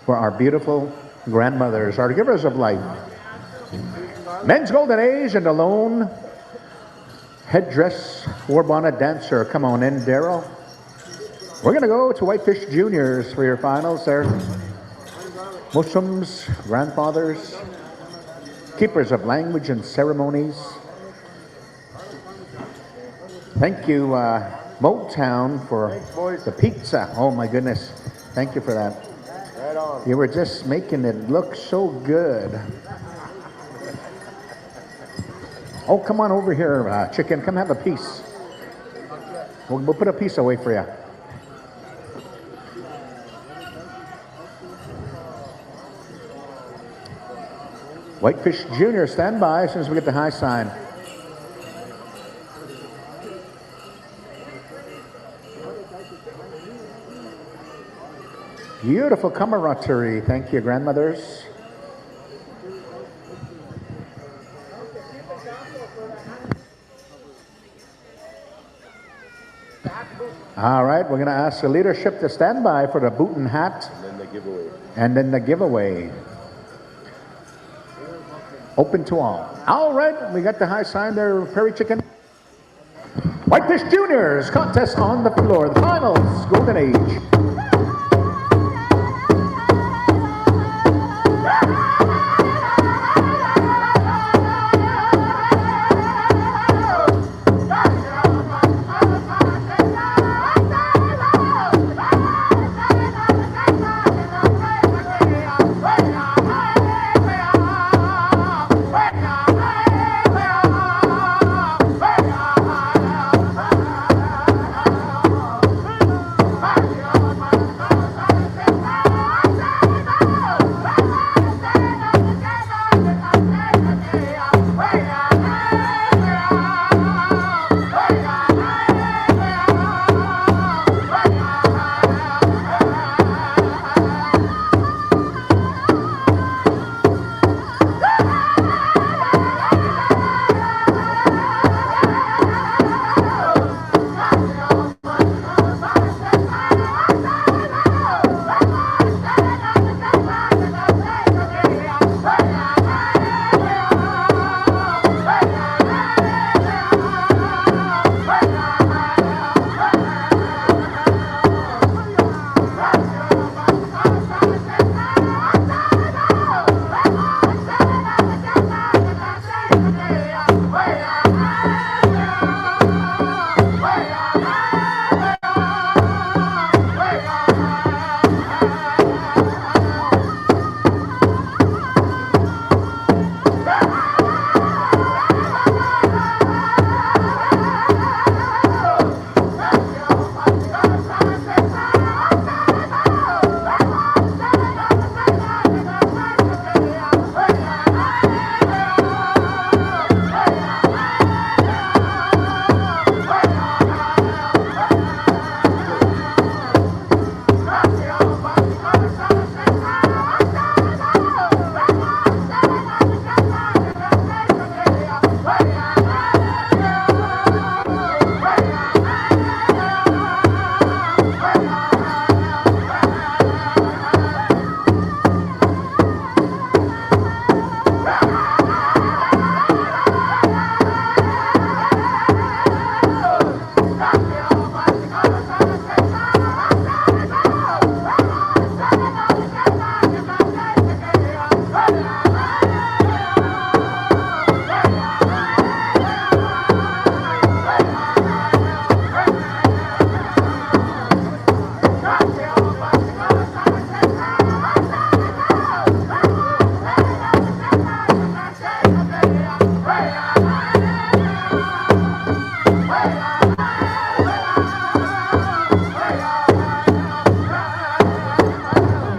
for our beautiful grandmothers, our givers of life. Men's Golden Age and the lone headdress war bonnet dancer. Come on in, Daryl. We're going to go to Whitefish Juniors for your finals there. Muslims, grandfathers, keepers of language and ceremonies. Thank you, Motown, for the pizza. Oh my goodness. Thank you for that. Right on. You were just making it look so good. Oh, come on over here, chicken. Come have a piece. We'll put a piece away for you. Whitefish Junior, stand by as soon as we get the high sign. Beautiful camaraderie. Thank you, grandmothers. All right, we're going to ask the leadership to stand by for the boot and hat. And then the giveaway. And then the giveaway. Open to all. All right, we got the high sign there, Prairie Chicken. Whitefish Juniors contest on the floor. The finals, Golden Age.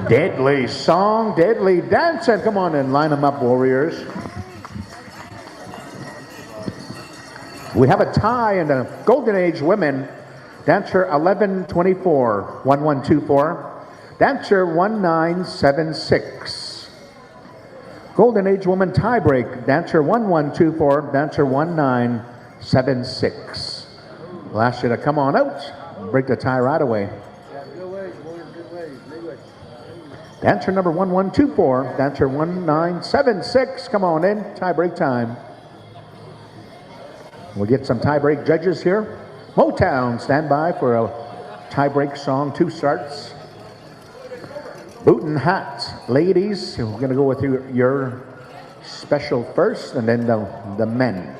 Deadly song, deadly dance, and come on and line them up, warriors. We have a tie in the Golden Age women. Dancer 1124, 1124. Dancer 1976. Golden Age woman tie break. Dancer 1124, dancer 1976. We'll ask you to come on out, break the tie right away. Good ways, boys, good ways, big ways. Dancer number 1124, dancer 1976, come on in, tie break time. We'll get some tie break judges here. Motown, stand by for a tie break song, 2 starts. Boot and hat, ladies, we're going to go with your special first, and then the men.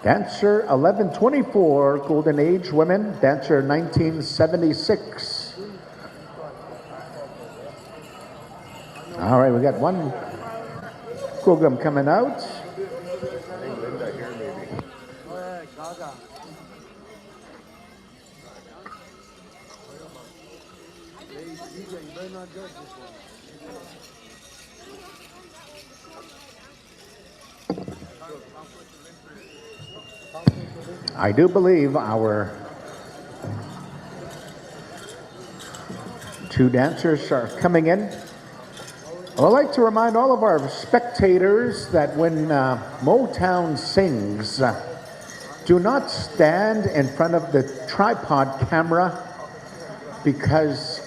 Dancer 1124, Golden Age women. Dancer 1976. All right, we got one program coming out. I do believe our 2 dancers are coming in. I'd like to remind all of our spectators that when Motown sings, do not stand in front of the tripod camera, because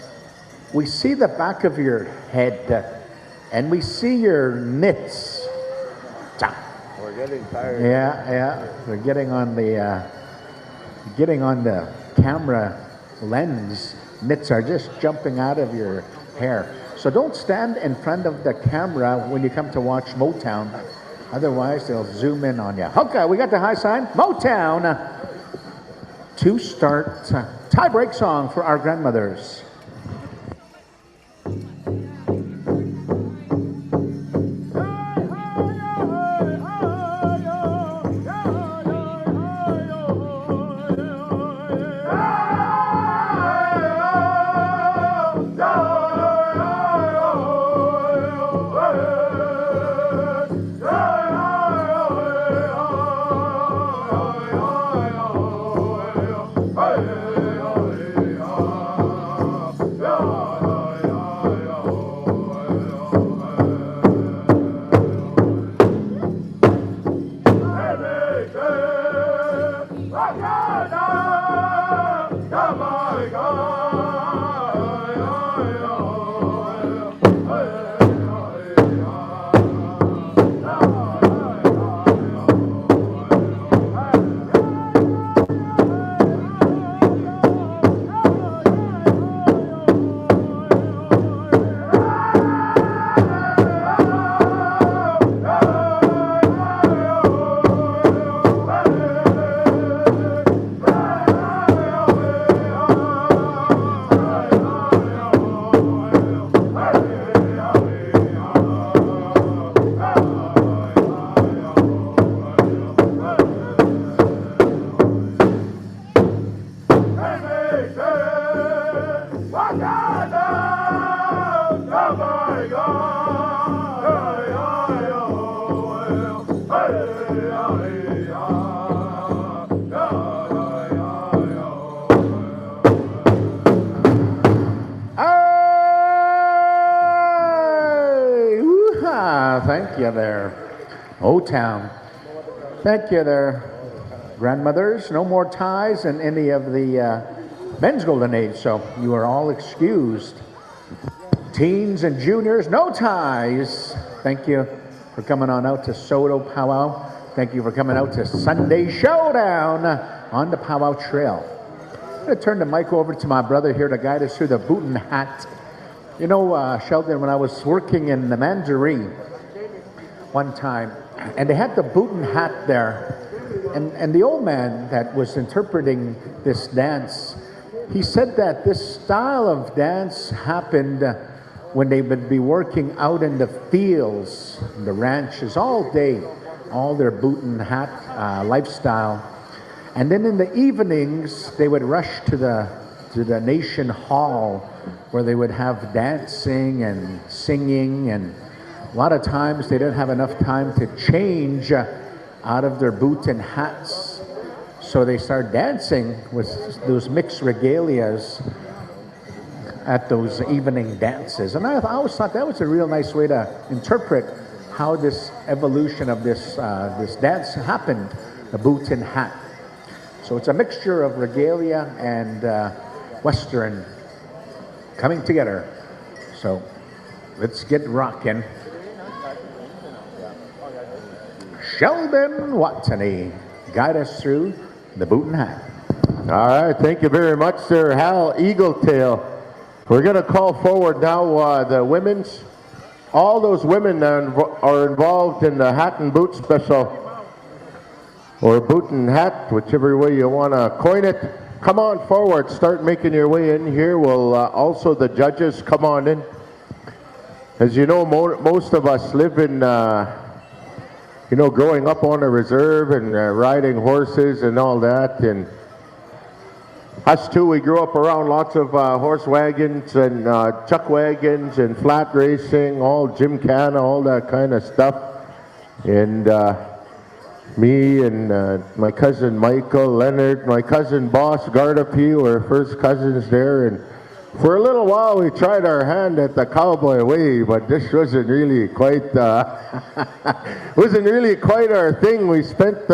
we see the back of your head and we see your mitts. We're getting tired. Yeah, we're getting on the camera lens. Mitts are just jumping out of your hair. So don't stand in front of the camera when you come to watch Motown. Otherwise, they'll zoom in on you. Okay, we got the high sign. Motown. 2 start tie break song for our grandmothers. Thank you there, O-Town. Thank you there, grandmothers. No more ties in any of the men's golden age, so you are all excused. Teens and juniors, no ties. Thank you for coming on out to Saulteaux Powwow. Thank you for coming out to Sunday Showdown on the Powwow Trail. I'm going to turn the mic over to my brother here to guide us through the boot and hat. You know, Sheldon, when I was working in the Mandarin one time, and they had the boot and hat there, and the old man that was interpreting this dance, he said that this style of dance happened when they would be working out in the fields, the ranches, all day, all their boot and hat lifestyle. And then in the evenings, they would rush to the Nation Hall, where they would have dancing and singing, and a lot of times they didn't have enough time to change out of their boots and hats. So they started dancing with those mixed regalias at those evening dances. And I always thought that was a real nice way to interpret how this evolution of this dance happened the boots and hat. So it's a mixture of regalia and Western coming together. So let's get rocking. Sheldon Watsony, guide us through the boot and hat. All right, thank you very much, sir. Hal Eagletail. We're going to call forward now the women's. All those women that are involved in the hat and boot special, or boot and hat, whichever way you want to coin it. Come on forward, start making your way in here. Will also the judges come on in. As you know, most of us live in, growing up on a reserve and riding horses and all that. And us too, we grew up around lots of horse wagons and chuck wagons and flat racing, all gymkhana, all that kind of stuff. And me and my cousin Michael, Leonard, my cousin Boss, Gardapi were first cousins there. And for a little while, we tried our hand at the cowboy way, but this wasn't really quite our thing. We spent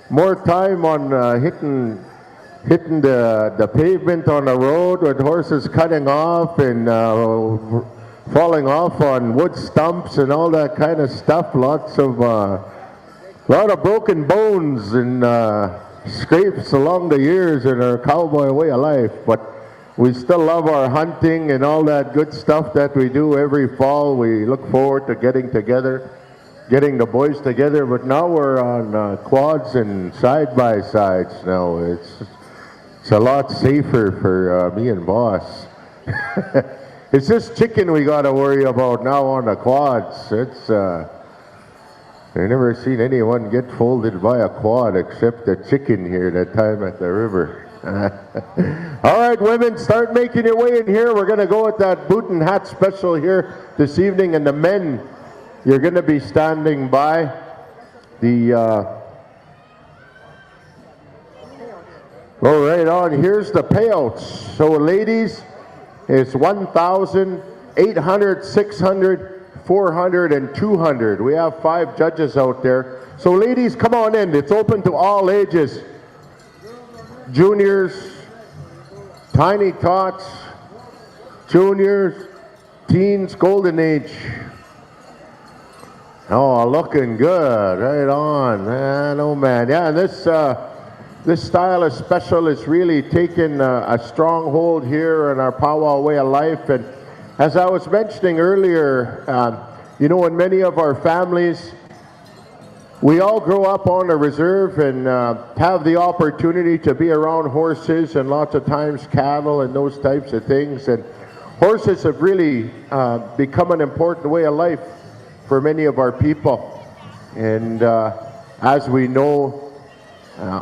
more time on hitting the pavement on the road with horses cutting off and falling off on wood stumps and all that kind of stuff. Lot of broken bones and scrapes along the years in our cowboy way of life. But we still love our hunting and all that good stuff that we do every fall. We look forward to getting together, getting the boys together. But now we're on quads and side-by-sides now. It's a lot safer for me and Boss. It's just chicken we got to worry about now on the quads. I've never seen anyone get folded by a quad except the chicken here that time at the river. All right, women, start making your way in here. We're going to go with that boot and hat special here this evening. And the men, you're going to be standing by the... Go right on. Here's the payouts. So, ladies, it's 1,000, 800, 600, 400, and 200. We have 5 judges out there. So, ladies, come on in. It's open to all ages. Juniors, tiny tots, juniors, teens, golden age. Oh, looking good. Right on, man. Oh, man. Yeah, this style of special is really taken a strong hold here in our powwow way of life. And as I was mentioning earlier, in many of our families, we all grow up on a reserve and have the opportunity to be around horses and lots of times cattle and those types of things. And horses have really become an important way of life for many of our people. And as we know,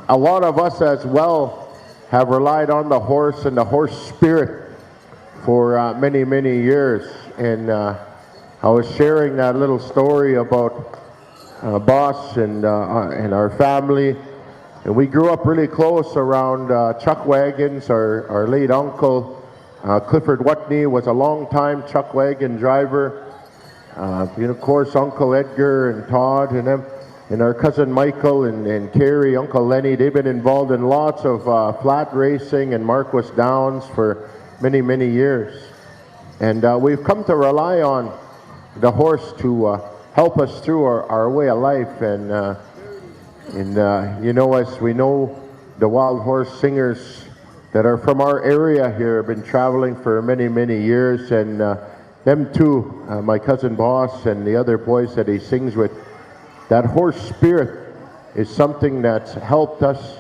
a lot of us as well have relied on the horse and the horse spirit for many, many years. And I was sharing that little story about Boss and our family. And we grew up really close around chuck wagons. Our late uncle, Clifford Watney, was a long-time chuck wagon driver. Of course, Uncle Edgar and Todd and them. And our cousin Michael and Carrie, Uncle Lenny, they've been involved in lots of flat racing and Marquis Downs for many, many years. And we've come to rely on the horse to help us through our way of life. And as we know, the wild horse singers that are from our area here have been traveling for many, many years. And them too, my cousin Boss and the other boys that he sings with, that horse spirit is something that's helped us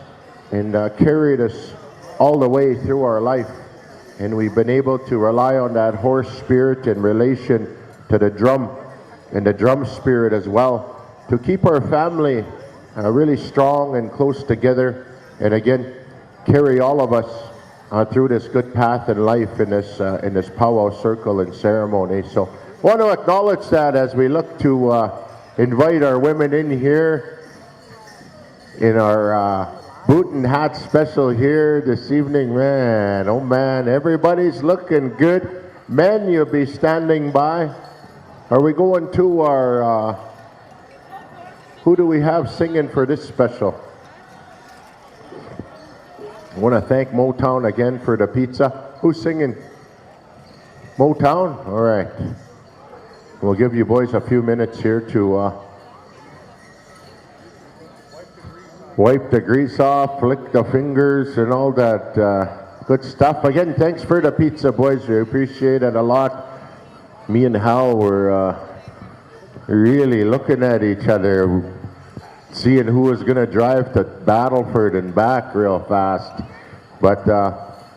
and carried us all the way through our life. And we've been able to rely on that horse spirit in relation to the drum and the drum spirit as well to keep our family really strong and close together. And again, carry all of us through this good path in life in this powwow circle and ceremony. So I want to acknowledge that as we look to invite our women in here in our boot and hat special here this evening. Man, oh man, everybody's looking good. Men, you'll be standing by. Are we going to our Who do we have singing for this special? I want to thank Motown again for the pizza. Who's singing? Motown? All right. We'll give you boys a few minutes here to wipe the grease off, lick the fingers, and all that good stuff. Again, thanks for the pizza, boys. We appreciate it a lot. Me and Hal were really looking at each other, seeing who was going to drive to Battleford and back real fast. But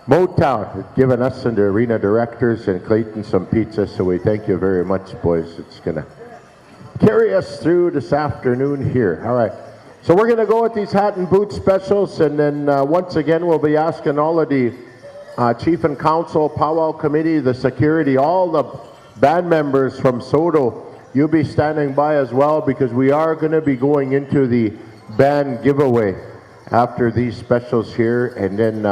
Motown has given us and the arena directors and Clayton some pizza, so we thank you very much, boys. It's going to carry us through this afternoon here. All right. So we're going to go with these hat and boot specials, and then once again we'll be asking all of the chief and council, powwow committee, the security, all the band members from Saulteaux, you'll be standing by as well, because we are going to be going into the band giveaway after these specials here, and then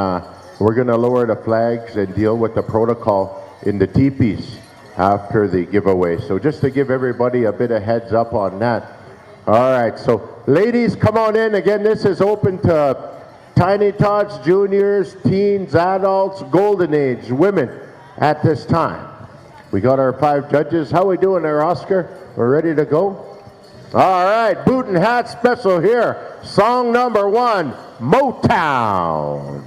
we're going to lower the flags and deal with the protocol in the teepees after the giveaway. So just to give everybody a bit of heads up on that. All right, so ladies, come on in. Again, this is open to tiny tots, juniors, teens, adults, golden age, women at this time. We got our 5 judges. How we doing there, Oscar? We're ready to go? All right, boot and hat special here. Song number 1, Motown.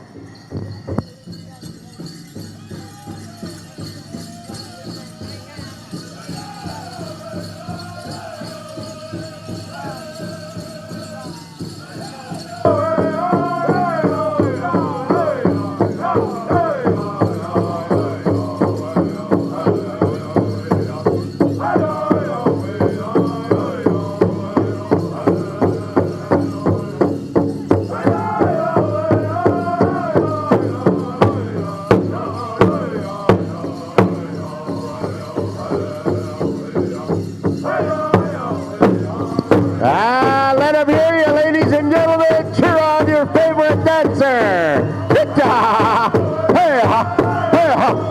Let them hear you, ladies and gentlemen. Cheer on your favorite dancer. Hita! Hey-ha! Hey-ha!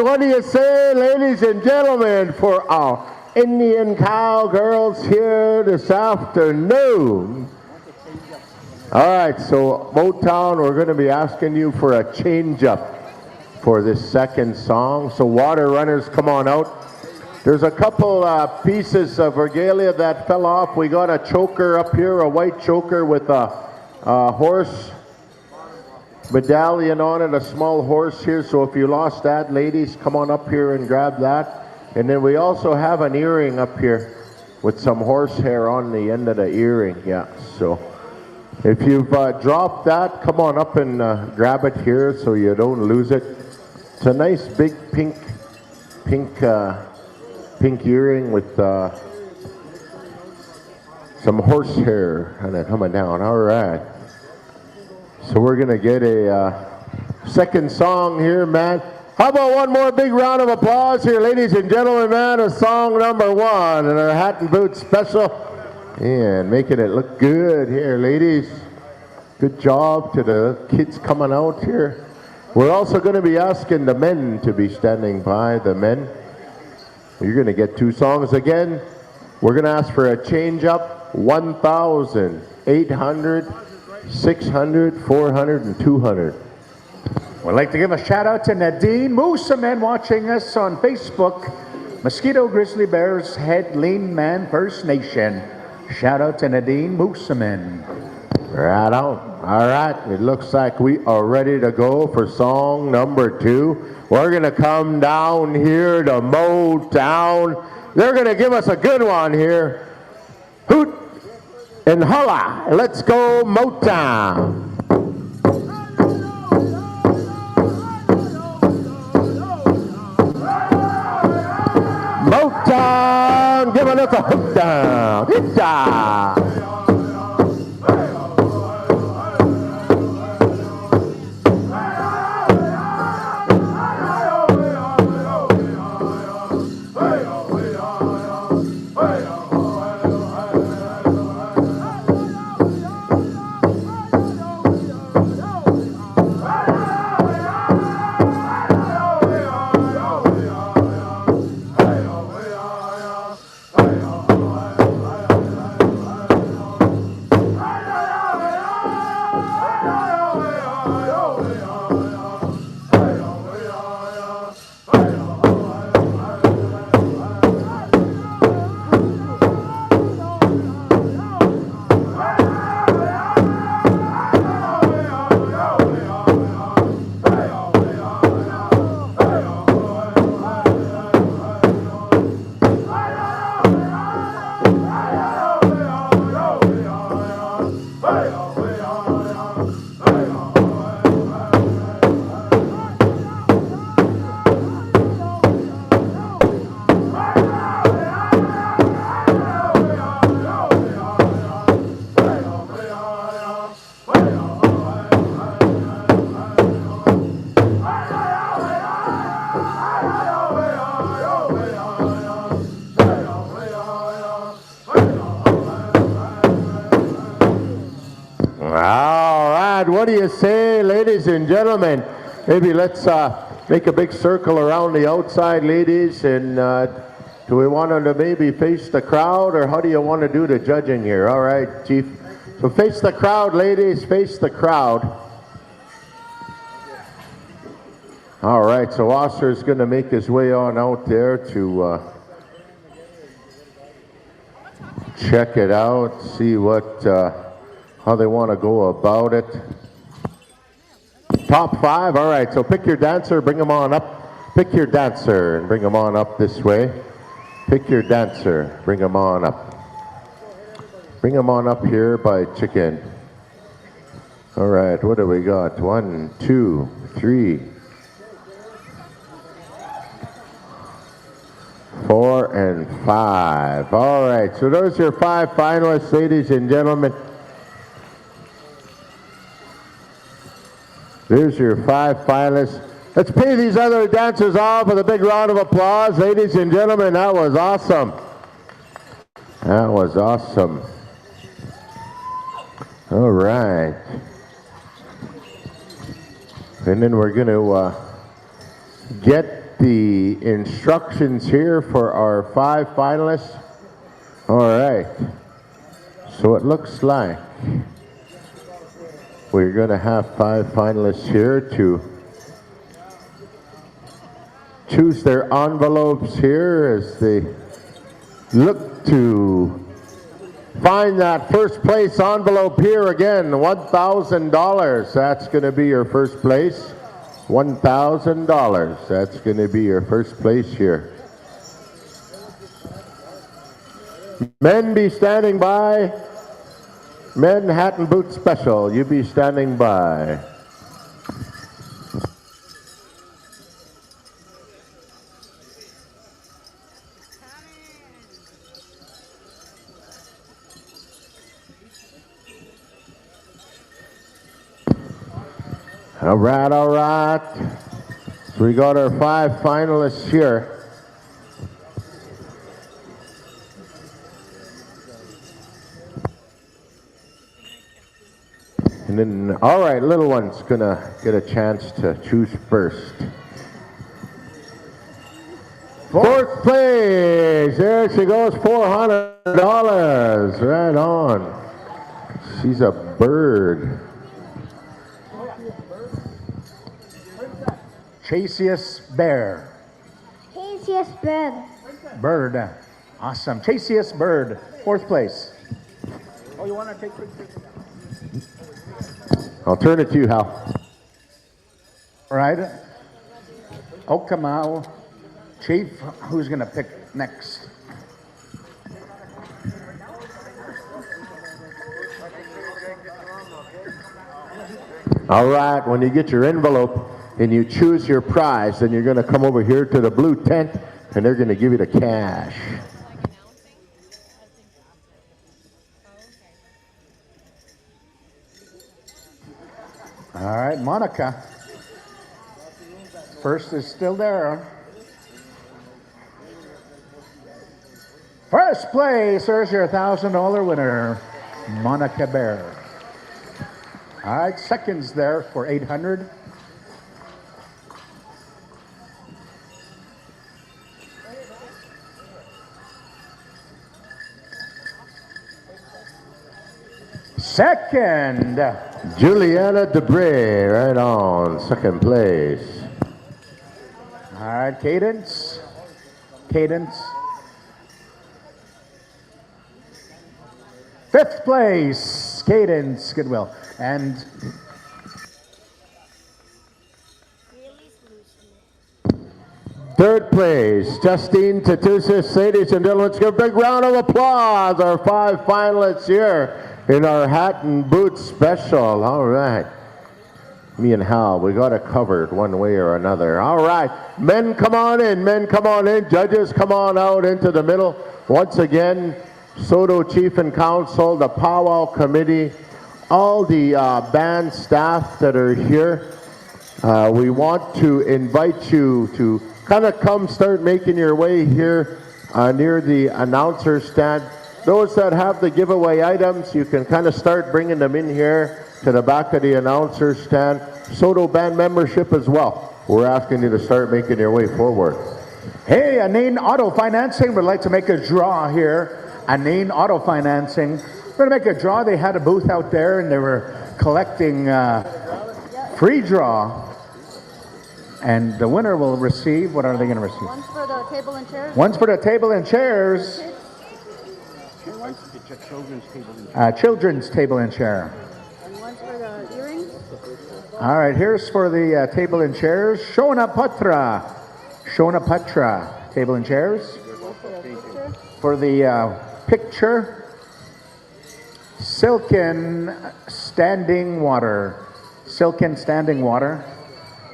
What do you say, ladies and gentlemen, for our Indian cowgirls here this afternoon? All right, so Motown, we're going to be asking you for a change-up for this second song. So water runners, come on out. There's a couple pieces of regalia that fell off. We got a choker up here, a white choker with a horse medallion on it, a small horse here. So if you lost that, ladies, come on up here and grab that. And then we also have an earring up here with some horsehair on the end of the earring. Yeah, so if you've dropped that, come on up and grab it here so you don't lose it. It's a nice big pink earring with some horsehair kind of coming down. All right. So we're gonna get a second song here, man. How about one more big round of applause here, ladies and gentlemen, man, of song number 1 in our Hat and Boots special. And making it look good here, ladies. Good job to the kids coming out here. We're also going to be asking the men to be standing by, the men. You're going to get 2 songs again. We're going to ask for a change up, 1,000, 800, 600, 400, and 200. We'd like to give a shout out to Nadine Moosamen watching us on Facebook. Mosquito Grizzly Bears Head Lean Man First Nation. Shout out to Nadine Moosamen. Right on. All right. It looks like we are ready to go for song number 2. We're going to come down here to Motown. They're going to give us a good one here. Hoot and holla. Let's go Motown. Motown, giving us a hook down. Hit down. What do you say, ladies and gentlemen? Maybe let's make a big circle around the outside, ladies, and do we want them to maybe face the crowd, or how do you want to do the judging here? All right, Chief. So face the crowd, ladies, face the crowd. All right, so Oscar's going to make his way on out there to check it out, see what how they want to go about it. Top 5, all right, so pick your dancer, bring them on up. Pick your dancer and bring them on up this way. Pick your dancer, bring them on up. Bring them on up here by chicken. All right, what do we got? 1, 2, 3, 4, and 5. All right, so those are your 5 finalists, ladies and gentlemen. There's your 5 finalists. Let's pay these other dancers off with a big round of applause. Ladies and gentlemen, that was awesome. That was awesome. All right. And then we're going to get the instructions here for our 5 finalists. All right. So it looks like we're going to have 5 finalists here to choose their envelopes here as they look to find that first place envelope here again. $1,000. That's going to be your first place. $1,000. That's going to be your first place here. Men, be standing by. Men, hat and boot special, you be standing by. All right, all right. So we got our 5 finalists here. And then, all right, little one's gonna get a chance to choose first. 4th place, there she goes, $400, right on. She's a bird. Chasiest Bear. Chasiest bird. Bird. Awesome. Chasiest Bird. 4th place. Oh, you want to take pictures? I'll turn it to you, Hal. All right. Okamau. Chief, who's going to pick next? All right, when you get your envelope and you choose your prize, then you're going to come over here to the blue tent and they're going to give you the cash. All right, Monica. First is still there. First place, there's your $1,000 winner, Monica Bear. All right, seconds there for 800. Second, Juliana Debray, right on, 2nd place. All right, Cadence. Cadence. 5th place, Cadence Goodwill. And Third place, Justine Tatusis. Ladies and gentlemen, let's give a big round of applause. Our 5 finalists here in our hat and boots special. All right. Me and Hal, we got it covered one way or another. All right. Men, come on in. Men, come on in. Judges, come on out into the middle. Once again, Saulteaux Chief and Council, the Powwow Committee, all the band staff that are here. We want to invite you to kind of come start making your way here near the announcer stand. Those that have the giveaway items, you can kind of start bringing them in here to the back of the announcer stand. Saulteaux band membership as well. We're asking you to start making your way forward. hey, Anine Auto Financing would like to make a draw here. Anine Auto Financing. We're going to make a draw. They had a booth out there and they were collecting free draw. And the winner will receive, what are they going to receive? One's for the table and chairs. One's for the table and chairs. Children's table and chair. And one's for the earrings. All right, here's for the table and chairs. Shona Patra. Table and chairs. For the picture. Silken Standing Water.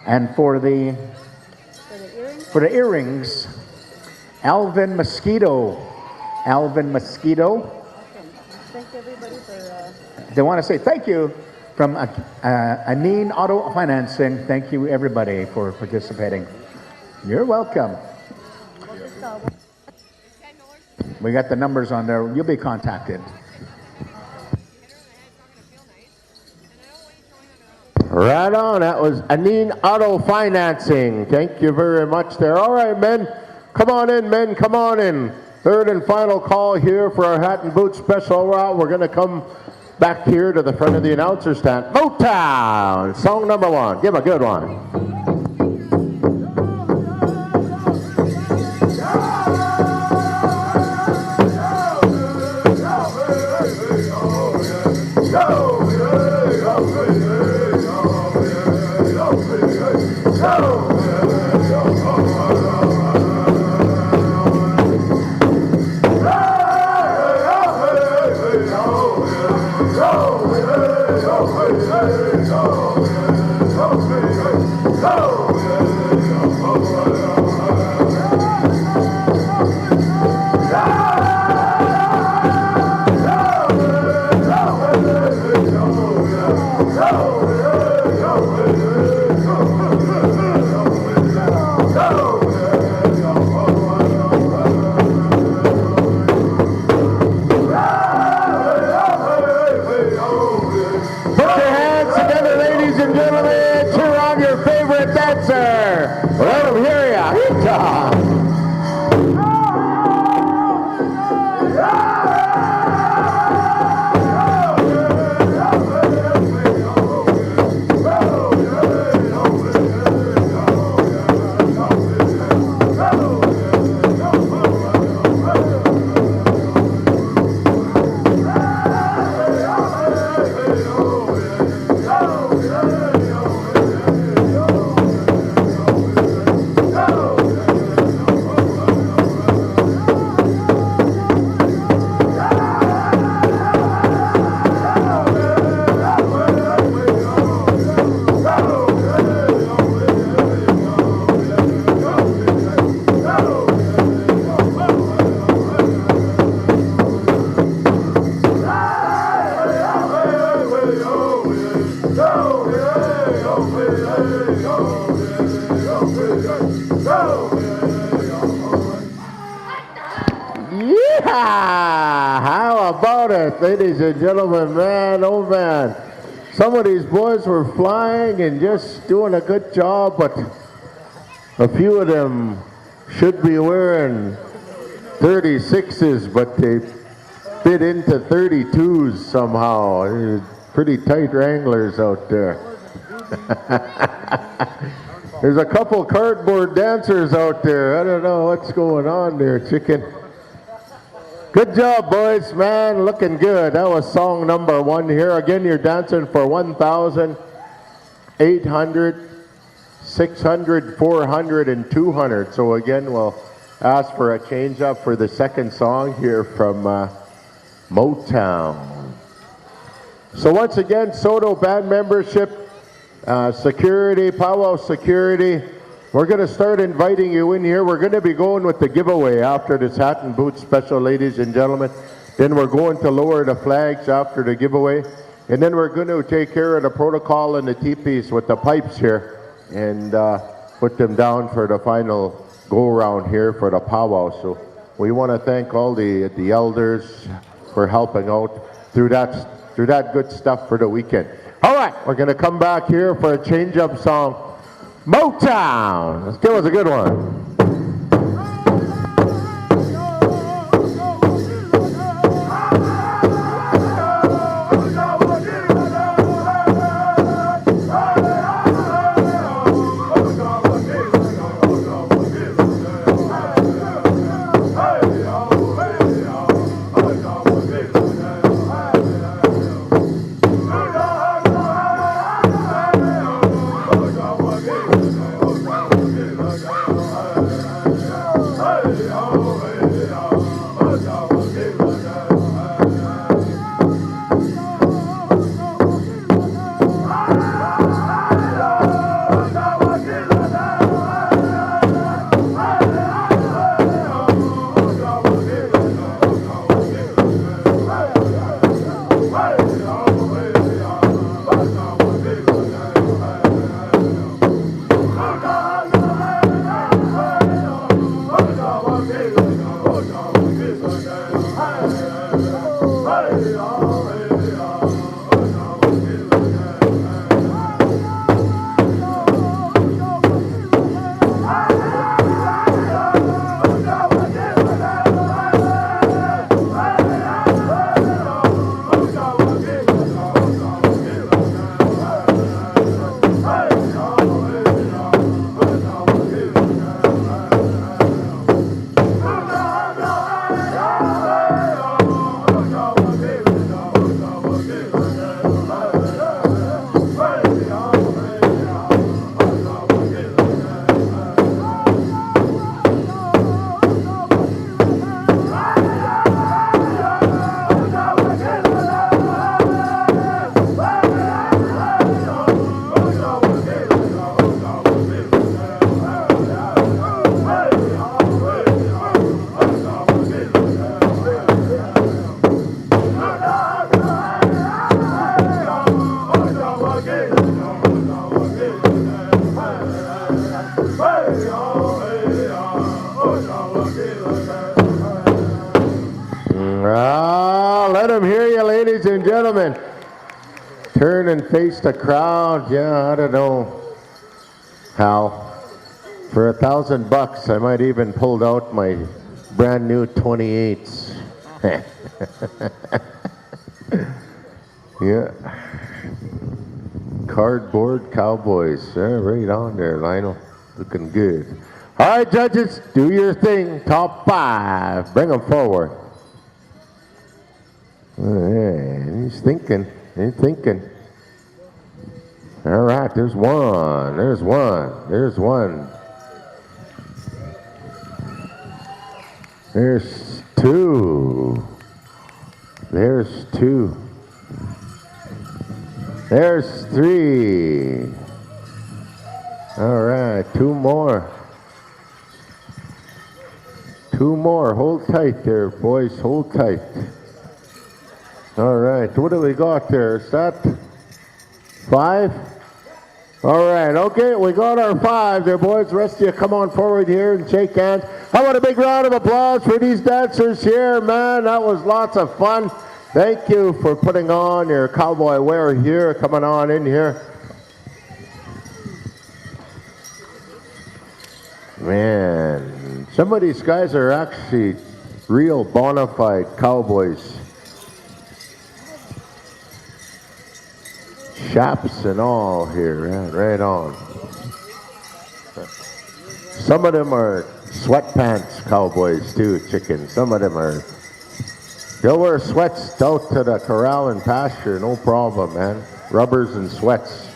And for the earrings, Alvin Mosquito. Thank everybody for. They want to say thank you from Anine Auto Financing. Thank you everybody for participating. You're welcome. We got the numbers on there. You'll be contacted. Right on, that was Anine Auto Financing. Thank you very much there. All right, men, come on in, men, come on in. Third and final call here for our hat and boot special route. We're going to come back here to the front of the announcer stand. Motown, song number 1. Give a good one. Yeehaw! How about it, ladies and gentlemen? Man, oh man. Some of these boys were flying and just doing a good job, but a few of them should be wearing 36s, but they fit into 32s somehow. They're pretty tight wranglers out there. There's a couple cardboard dancers out there. I don't know what's going on there, chicken. Good job, boys, man. Looking good. That was song number 1 here. Again, you're dancing for 1,800, 600, 400, and 200. So again, we'll ask for a change up for the second song here from Motown. So once again, Saulteaux band membership, security, powwow security. We're going to start inviting you in here. We're going to be going with the giveaway after this hat and boots special, ladies and gentlemen. Then we're going to lower the flags after the giveaway. And then we're going to take care of the protocol and the teepees with the pipes here and put them down for the final go-around here for the powwow. So we want to thank all the elders for helping out through that good stuff for the weekend. All right, we're going to come back here for a change-up song. Motown. Let's give us a good one. Let them hear you, ladies and gentlemen. Turn and face the crowd. Yeah, I don't know how. For $1,000, I might even pulled out my brand new 28s. Yeah. Cardboard Cowboys. Yeah, right on there, Lionel. Looking good. All right, judges, do your thing. Top 5. Bring them forward. Yeah, he's thinking. He's thinking. All right, there's one. There's one. There's one. There's two. There's two. There's 3. All right, 2 more. 2 more. Hold tight there, boys. Hold tight. All right, what do we got there? Is that 5? All right, okay, we got our 5 there, boys. The rest of you come on forward here and shake hands. How about a big round of applause for these dancers here, man? That was lots of fun. Thank you for putting on your cowboy wear here, coming on in here. Man, some of these guys are actually real bona fide cowboys. Chaps and all here, man, right on. Some of them are sweatpants cowboys too, chicken. Some of them are, they'll wear sweats out to the corral and pasture, no problem, man. Rubbers and sweats.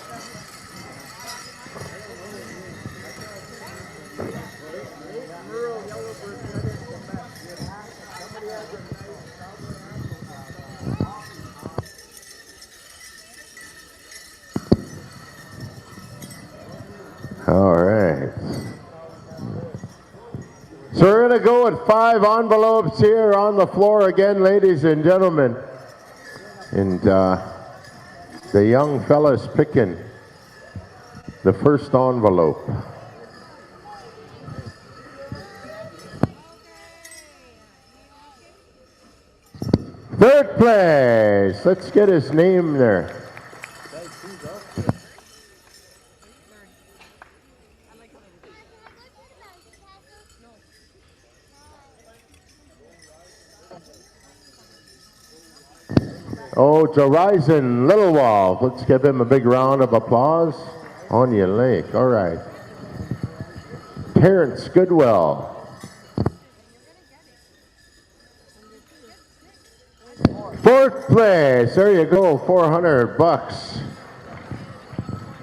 All right. So we're going to go with 5 envelopes here on the floor again, ladies and gentlemen. And the young fella's picking the first envelope. Third place. Let's get his name there. Oh, Horizon Littlewall. Let's give him a big round of applause. On your lake. All right. Terrence Goodwell. Fourth place. There you go. $400.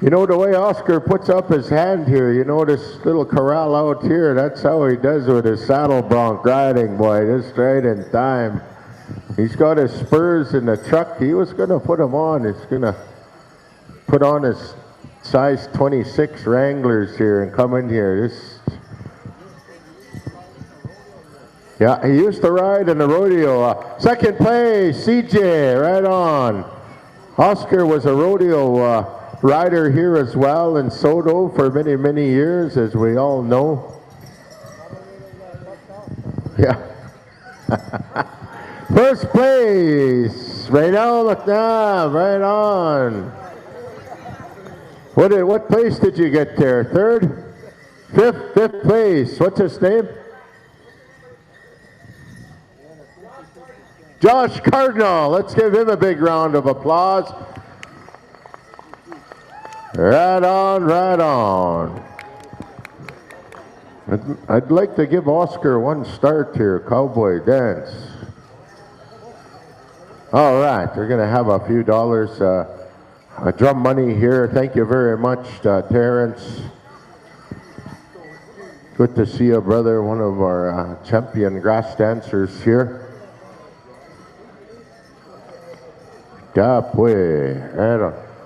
You know, the way Oscar puts up his hand here, you know, this little corral out here, that's how he does with his saddle bronc riding, boy. Just right in time. He's got his spurs in the truck. He was going to put them on. He's going to put on his size 26 Wranglers here and come in here. Yeah, he used to ride in the rodeo. Second place, CJ, right on. Oscar was a rodeo rider here as well in Saulteaux for many, many years, as we all know. Yeah. First place, Raynell McNabb, right on. What place did you get there? Third? Fifth place. What's his name? Josh Cardinal. Let's give him a big round of applause. Right on, right on. I'd like to give Oscar one start here, Cowboy Dance. All right, we're going to have a few dollars, drum money here. Thank you very much, Terrence. Good to see you, brother, one of our champion grass dancers here. All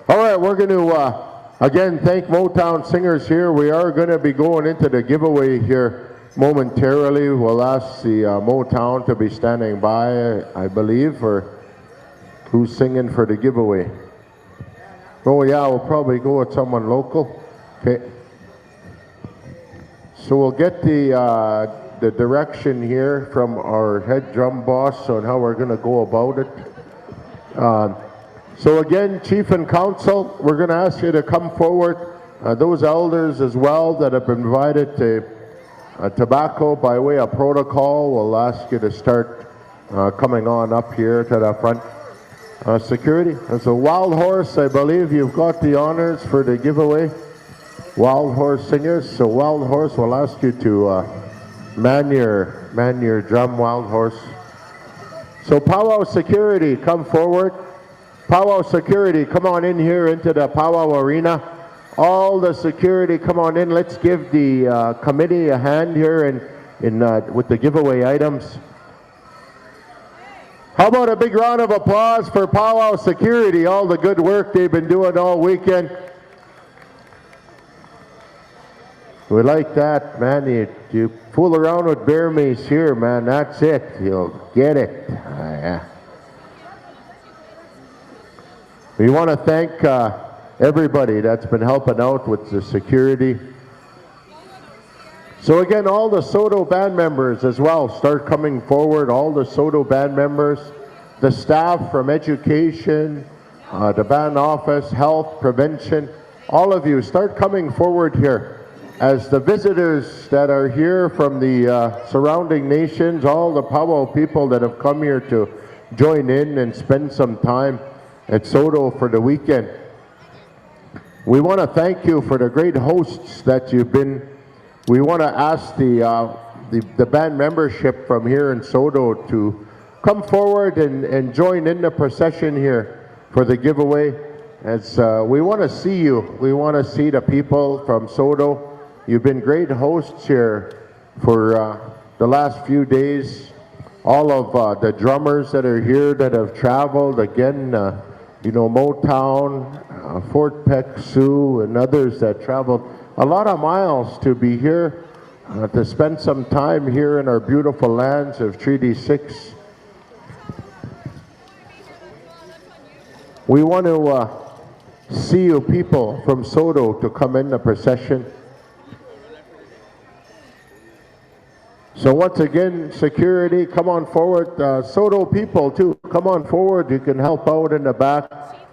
right, we're going to, again, thank Motown Singers here. We are going to be going into the giveaway here momentarily. We'll ask the Motown to be standing by, I believe, or who's singing for the giveaway? Oh yeah, we'll probably go with someone local. Okay. So we'll get the direction here from our head drum boss on how we're going to go about it. So again, Chief and Council, we're going to ask you to come forward. Those elders as well that have been invited to tobacco by way of protocol, we'll ask you to start coming on up here to the front. Security, there's a Wild Horse. I believe you've got the honors for the giveaway. Wild Horse Singers. So Wild Horse will ask you to man your drum, Wild Horse. So Powwow Security, come forward. Powwow Security, come on in here into the Powwow Arena. All the security, come on in. Let's give the committee a hand here with the giveaway items. How about a big round of applause for Powwow Security, all the good work they've been doing all weekend. We like that, man. You fool around with bear mace here, man. That's it. You'll get it. Yeah. We want to thank everybody that's been helping out with the security. So again, all the Saulteaux band members as well, start coming forward, all the Saulteaux band members, the staff from education, the band office, health, prevention, all of you, start coming forward here. As the visitors that are here from the surrounding nations, all the powwow people that have come here to join in and spend some time at Saulteaux for the weekend. We want to thank you for the great hosts that you've been. We want to ask the band membership from here in Saulteaux to come forward and join in the procession here for the giveaway. As we want to see you, we want to see the people from Saulteaux. You've been great hosts here for the last few days. All of the drummers that are here that have traveled, again, you know, Motown, Fort Peck, Sioux, and others that traveled a lot of miles to be here, to spend some time here in our beautiful lands of Treaty 6. We want to see you people from Saulteaux to come in the procession. So once again, security, come on forward. Saulteaux people too, come on forward. You can help out in the back.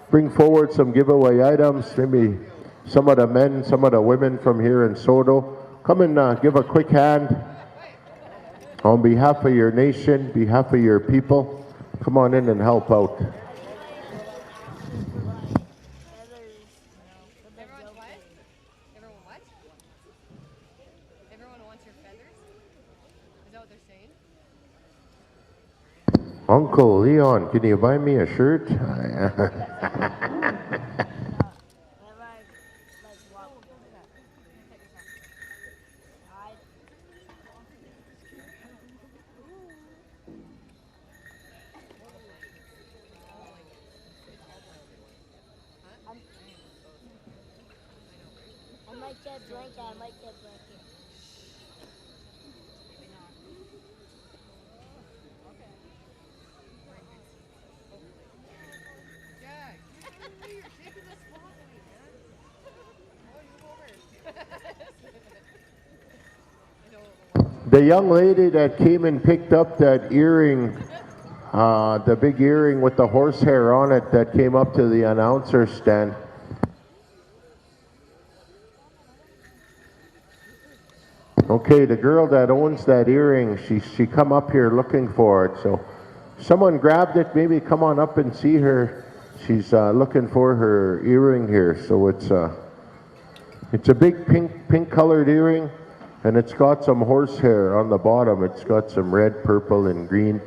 Bring forward some giveaway items, maybe some of the men, some of the women from here in Saulteaux. Come and give a quick hand on behalf of your nation, behalf of your people. Come on in and help out. Everyone what? Everyone what? Everyone wants your feathers? Is that what they're saying? Uncle Leon, can you buy me a shirt? I might get blanket, I might get blanket. The young lady that came and picked up that earring, the big earring with the horsehair on it that came up to the announcer stand. Okay, the girl that owns that earring, she come up here looking for it. So someone grabbed it, maybe come on up and see her. She's looking for her earring here. So it's a big pink colored earring, and it's got some horsehair on the bottom. It's got some red, purple, and green.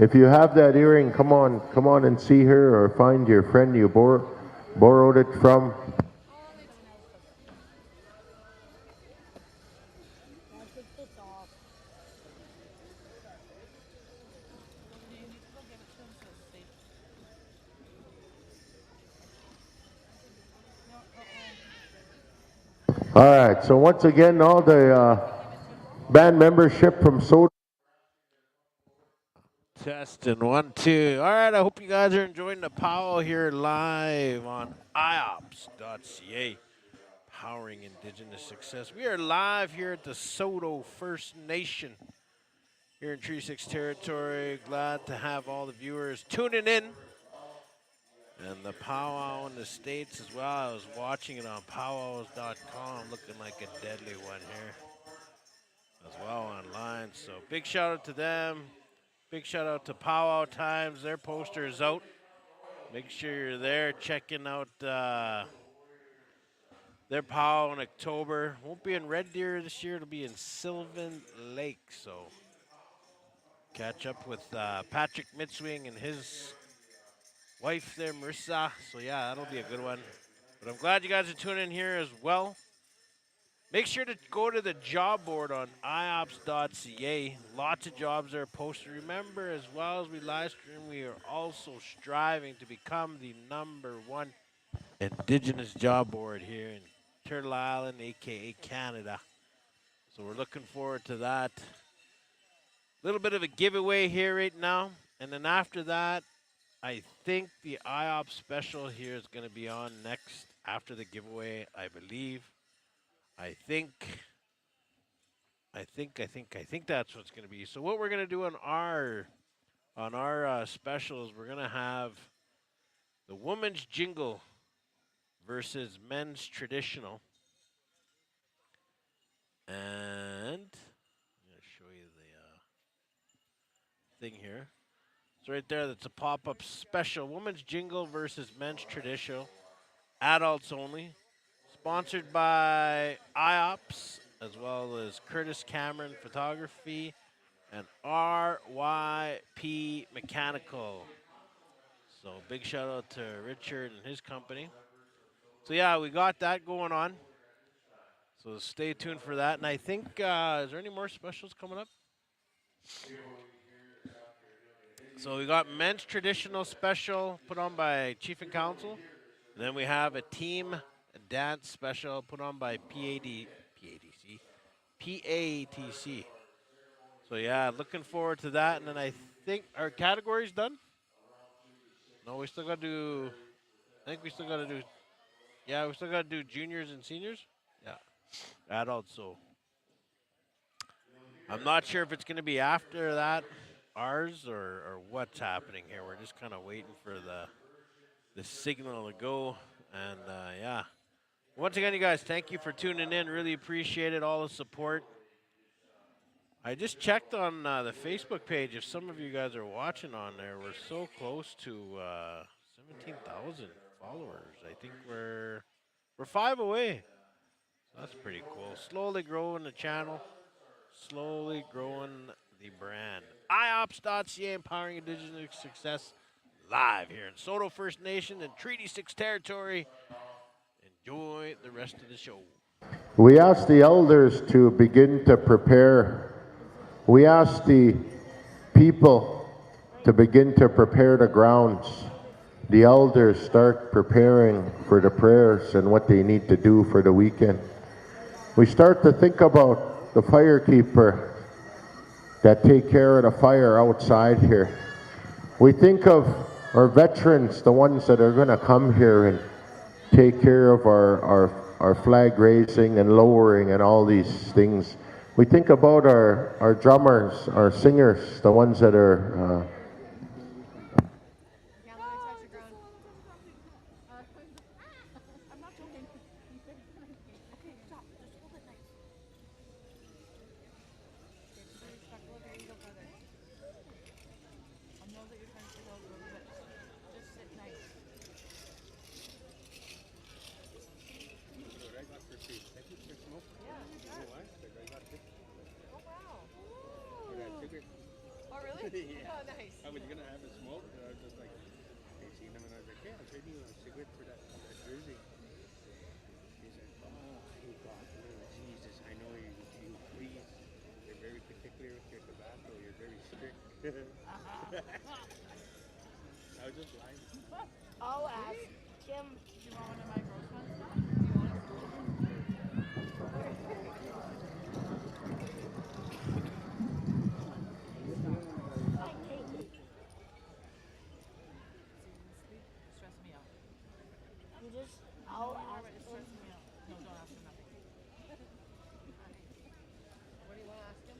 If you have that earring, come on and see her, or find your friend you borrowed it from. All right, so once again, all the band membership from Saulteaux. Testing 1, 2. All right, I hope you guys are enjoying the powwow here live on iops.ca, powering Indigenous success. We are live here at the Saulteaux First Nation here in Treaty 6 territory. Glad to have all the viewers tuning in. And the powwow in the States as well. I was watching it on powwows.com, looking like a deadly one here as well online. So big shout out to them. Big shout out to Powwow Times. Their poster is out. Make sure you're there checking out their powwow in October. Won't be in Red Deer this year. It'll be in Sylvan Lake. So catch up with Patrick Mitzwing and his wife there, Marissa. So yeah, that'll be a good one. But I'm glad you guys are tuning in here as well. Make sure to go to the job board on iops.ca. Lots of jobs are posted. Remember, as well as we live stream, we are also striving to become the #1 Indigenous job board here in Turtle Island, a.k.a. Canada. So we're looking forward to that. A little bit of a giveaway here right now. And then after that, I think the IOP special here is going to be on next after the giveaway, I believe. I think I think that's what's going to be. So what we're going to do on our specials, we're going to have the women's jingle versus men's traditional, and I'm going to show you the thing here. It's right there. That's a pop-up special. Women's jingle versus men's traditional. Adults only. Sponsored by IOPS, as well as Curtis Cameron Photography and RYP Mechanical. So big shout out to Richard and his company. So yeah, we got that going on. So stay tuned for that. And I think, is there any more specials coming up? So we got men's traditional special put on by Chief and Council. Then we have a team dance special put on by PATC. So yeah, looking forward to that. And then I think our category's done. No, we still got to do. I think we still got to do. Yeah, we still got to do juniors and seniors. Yeah, adults. So I'm not sure if it's going to be after that, ours, or what's happening here. We're just kind of waiting for the signal to go. And yeah, once again, you guys, thank you for tuning in. Really appreciate it, all the support. I just checked on the Facebook page. If some of you guys are watching on there, we're so close to 17,000 followers. I think we're 5 away. So that's pretty cool. Slowly growing the channel, slowly growing the brand. IOPS.ca, empowering Indigenous success, live here in Saulteaux First Nation and Treaty 6 territory. Enjoy the rest of the show. We ask the elders to begin to prepare. We ask the people to begin to prepare the grounds. The elders start preparing for the prayers and what they need to do for the weekend. We start to think about the firekeeper that take care of the fire outside here. We think of our veterans, the ones that are going to come here and take care of our flag raising and lowering and all these things. We think about our drummers, our singers, the ones that are I'll ask him. Do you want one of my gross ones now? Do you want stress me out. You just, I'll ask It's him. stressing me out. No, don't ask him nothing. What do you want to ask him?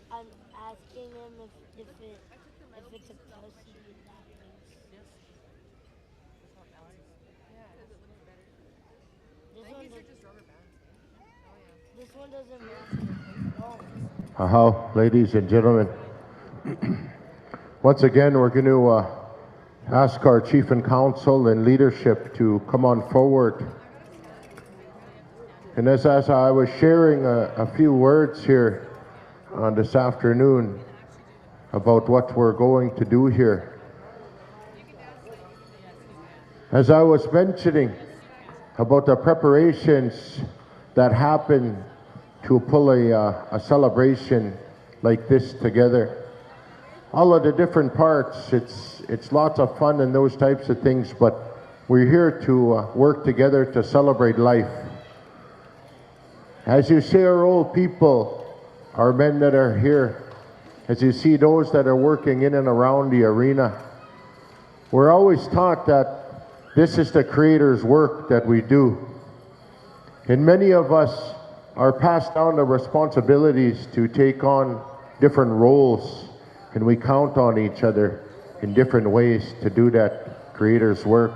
I'm asking him if it's a pussy that means. Yes. This one, Alex? Yeah. Because it looks better. This one, Just rubber bands. Oh, yeah. this one doesn't match. Oh. How, ladies and gentlemen. Once again, we're going to ask our Chief and Council and leadership to come on forward. And as I was sharing a few words here this afternoon about what we're going to do here, as I was mentioning about the preparations that happen to pull a celebration like this together, all of the different parts, it's lots of fun and those types of things, but we're here to work together to celebrate life. As you see our old people, our men that are here, as you see those that are working in and around the arena, we're always taught that this is the Creator's work that we do. And many of us are passed down the responsibilities to take on different roles, and we count on each other in different ways to do that Creator's work.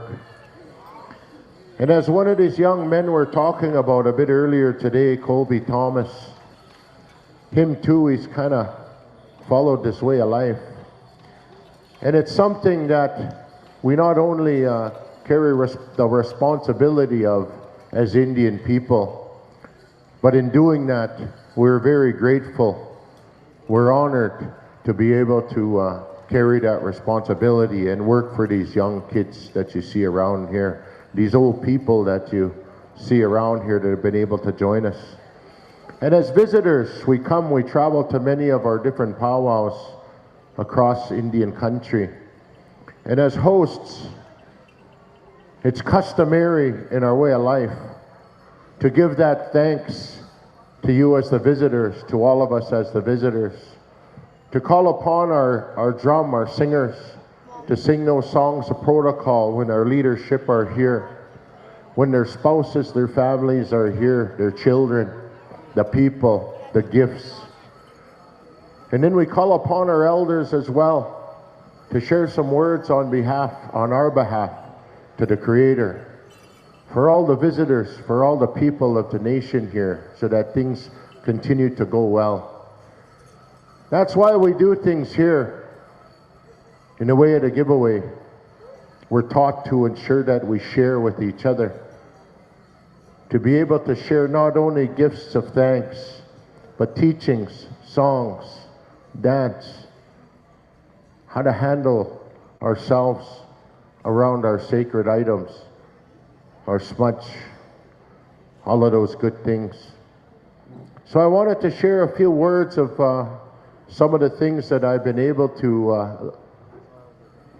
And as one of these young men were talking about a bit earlier today, Colby Thomas, him too, he's kind of followed this way of life. And it's something that we not only carry the responsibility of as Indian people, but in doing that, we're very grateful. We're honored to be able to carry that responsibility and work for these young kids that you see around here, these old people that you see around here that have been able to join us. And as visitors, we travel to many of our different powwows across Indian country. And as hosts, it's customary in our way of life to give that thanks to you as the visitors, to all of us as the visitors, to call upon our drum, our singers, to sing those songs of protocol when our leadership are here, when their spouses, their families are here, their children, the people, the gifts. And then we call upon our elders as well to share some words on our behalf, to the Creator, for all the visitors, for all the people of the nation here, so that things continue to go well. That's why we do things here in the way of the giveaway. We're taught to ensure that we share with each other, to be able to share not only gifts of thanks, but teachings, songs, dance, how to handle ourselves around our sacred items, our smudge, all of those good things. So I wanted to share a few words of some of the things that I've been able to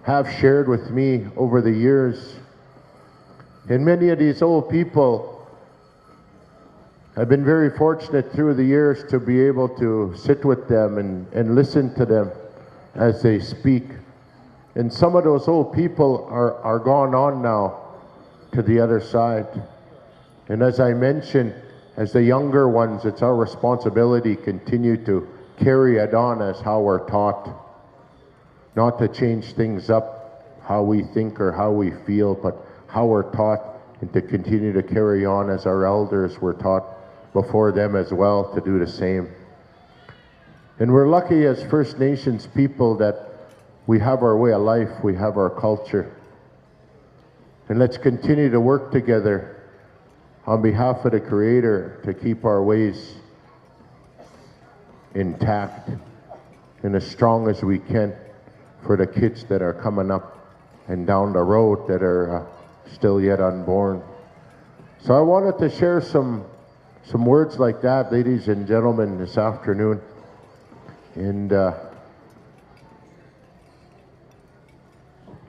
have shared with me over the years. And many of these old people, I've been very fortunate through the years to be able to sit with them and listen to them as they speak. And some of those old people are gone on now to the other side. And as I mentioned, as the younger ones, it's our responsibility to continue to carry it on as how we're taught, not to change things up, how we think or how we feel, but how we're taught, and to continue to carry on as our elders were taught before them as well to do the same. And we're lucky as First Nations people that we have our way of life, we have our culture. And let's continue to work together on behalf of the Creator to keep our ways intact and as strong as we can for the kids that are coming up and down the road that are still yet unborn. So I wanted to share some words like that, ladies and gentlemen, this afternoon. And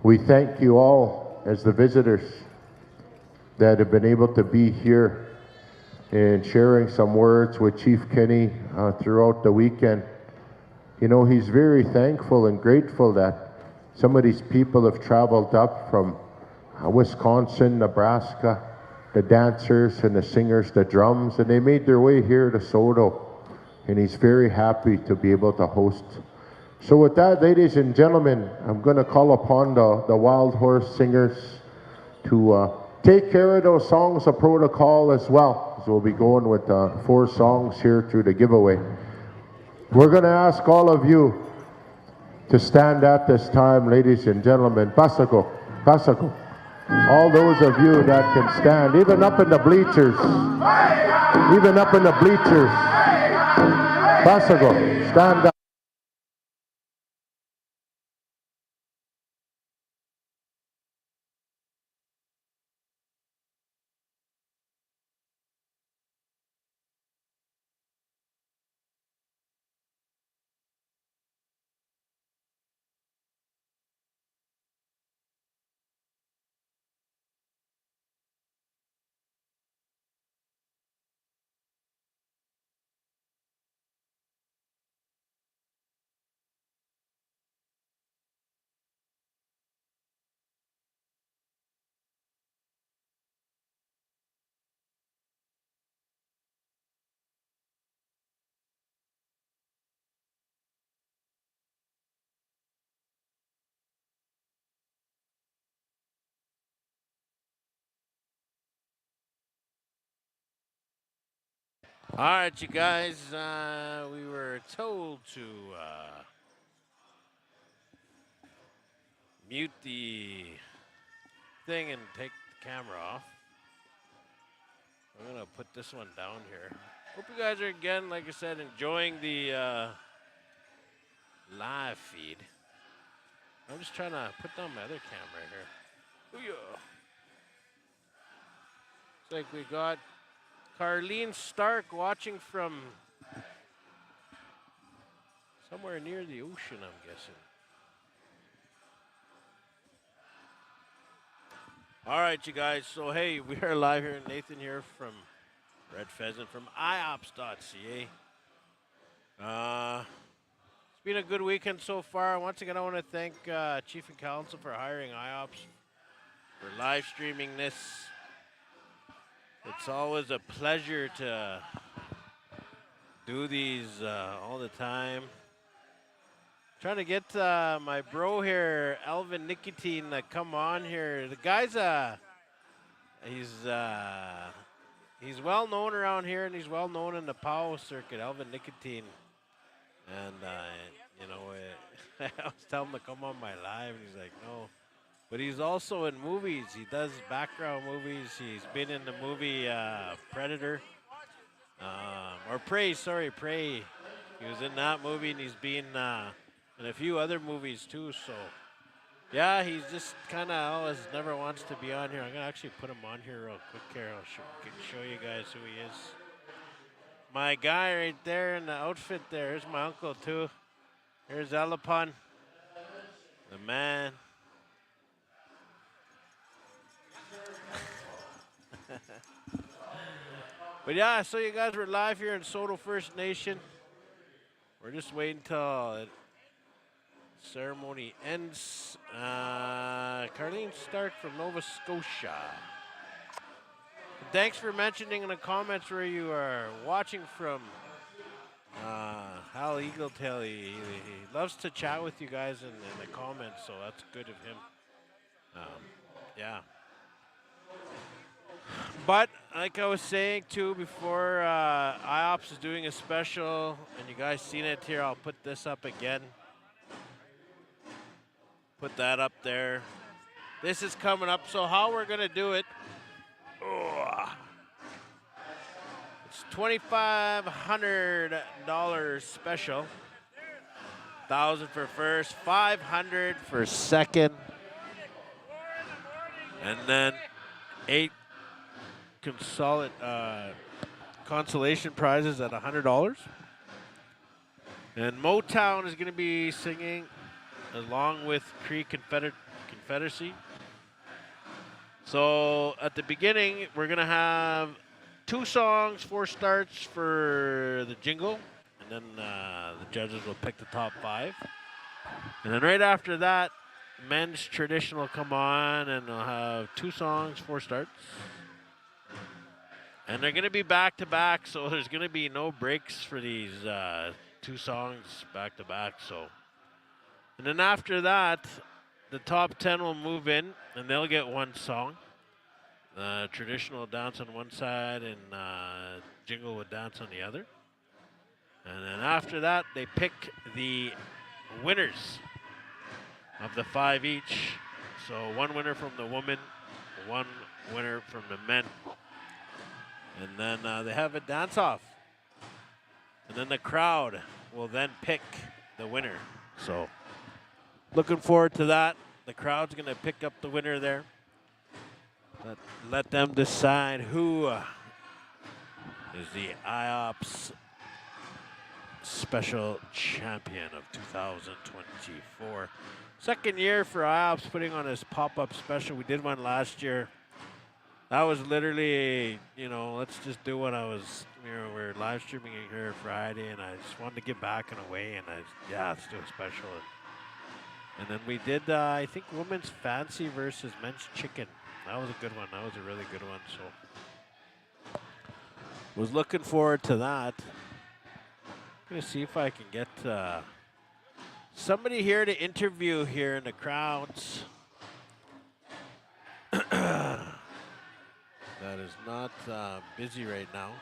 we thank you all as the visitors that have been able to be here and sharing some words with Chief Kenny throughout the weekend. You know, he's very thankful and grateful that some of these people have traveled up from Wisconsin, Nebraska, the dancers and the singers, the drums, and they made their way here to Saulteaux. And he's very happy to be able to host. So with that, ladies and gentlemen, I'm going to call upon the Wild Horse Singers to take care of those songs of protocol as well. So we'll be going with 4 songs here through the giveaway. We're going to ask all of you to stand at this time, ladies and gentlemen. Pasako, pasako. All those of you that can stand, even up in the bleachers, pasako, stand up. All right, you guys. We were told to mute the thing and take the camera off. I'm gonna put this one down here. Hope you guys are again, like I said, enjoying the live feed. I'm just trying to put down my other camera here. Ooh, yeah. Looks like we got Carlene Stark watching from somewhere near the ocean, I'm guessing. All right, you guys. So, hey, we are live here. Nathan here from Red Pheasant from IOPS.ca. It's been a good weekend so far. Once again, I want to thank Chief and Council for hiring IOPS for live streaming this. It's always a pleasure to do these all the time. Trying to get my bro here, Alvin Nicotine, to come on here. The guy's he's well known around here, and he's well known in the Powwow circuit, Alvin Nicotine. And you know, I was telling him to come on my live, and he's like, no. But he's also in movies. He does background movies. He's been in the movie Predator, or Prey. Sorry, Prey. He was in that movie, and he's been in a few other movies too. So, yeah, he's just kind of always never wants to be on here. I'm gonna actually put him on here real quick here. I'll show you guys who he is. My guy right there in the outfit there. Here's my uncle too. Here's Elapon, the man. But yeah, so you guys were live here in Saulteaux First Nation. We're just waiting till the ceremony ends. Carlene Stark from Nova Scotia. Thanks for mentioning in the comments where you are watching from. Hal Eagletail, he loves to chat with you guys in the comments, so that's good of him. Yeah. But like I was saying too before, IOPS is doing a special, and you guys seen it here. I'll put this up again. Put that up there. This is coming up. So how we're gonna do it? It's $2,500 special. 1,000 for first, 500 for second, and then 8 consolation prizes at $100. And Motown is going to be singing along with Cree Confederacy. So at the beginning, we're going to have 2 songs, 4 starts for the jingle, and then the judges will pick the top 5. And then right after that, men's tradition will come on, and we'll have 2 songs, 4 starts. And they're going to be back-to-back, so there's going to be no breaks for these 2 songs back-to-back. So, and then after that, the top 10 will move in, and they'll get 1 song. Traditional dance on one side, and jingle would dance on the other. And then after that, they pick the winners of the 5 each. So 1 winner from the woman, 1 winner from the men. And then they have a dance-off. And then the crowd will then pick the winner. So looking forward to that. The crowd's going to pick up the winner there. Let them decide who is the IOPS Special Champion of 2024. Second year for IOPS putting on his pop-up special. We did one last year. That was literally, you know, let's just do what I was, you know, we're live streaming it here Friday, and I just wanted to get back in a way, and let's do a special. And then we did, I think, Women's Fancy versus Men's Chicken. That was a good one. That was a really good one. So, was looking forward to that. I'm gonna see if I can get somebody here to interview here in the crowds. That is not busy right now.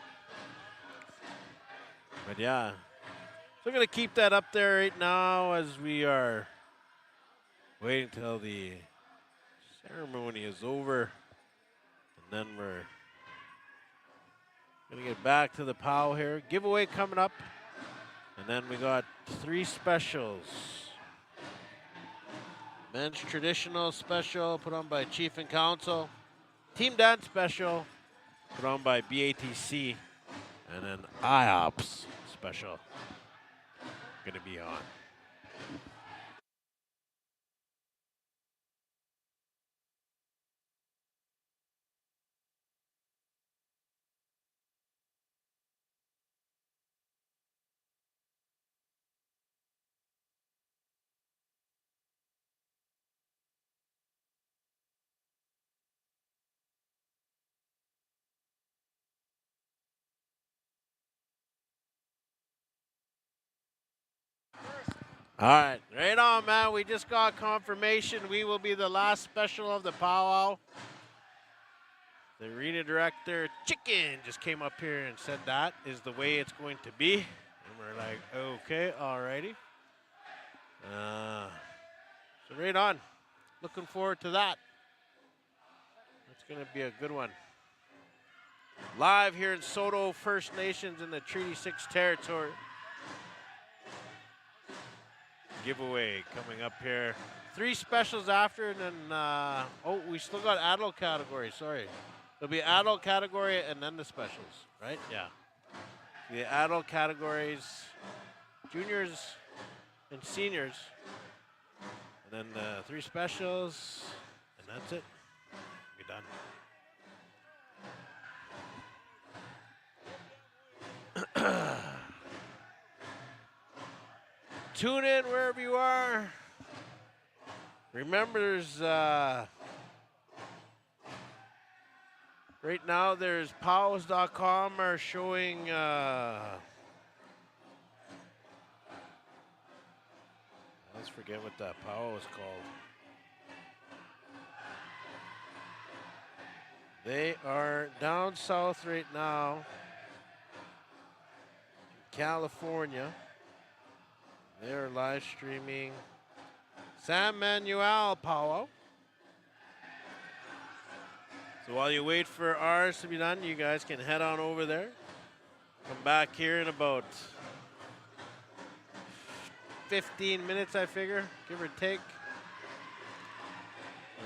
But yeah, so I'm going to keep that up there right now as we are waiting until the ceremony is over. And then we're going to get back to the POW here. Giveaway coming up. And then we got 3 specials. Men's traditional special put on by Chief and Council. Team dance special put on by BATC. And then IOPS special going to be on. All right on, man. We just got confirmation. We will be the last special of the powwow. The arena director, Chicken, just came up here and said that is the way it's going to be. And we're like, okay, alrighty. So right on. Looking forward to that. It's going to be a good one. Live here in Saulteaux First Nations in the Treaty 6 territory. Giveaway coming up here. 3 specials after, and then, we still got adult category, sorry. There'll be adult category and then the specials, right? Yeah. The adult categories, juniors and seniors, and then the 3 specials, and that's it. Be done. Tune in wherever you are. Remember, there's right now there's powwows.com are showing let's forget what that powwow is called. They are down south right now in California. They're live streaming San Manuel powwow. So while you wait for ours to be done, you guys can head on over there. Come back here in about 15 minutes, I figure, give or take.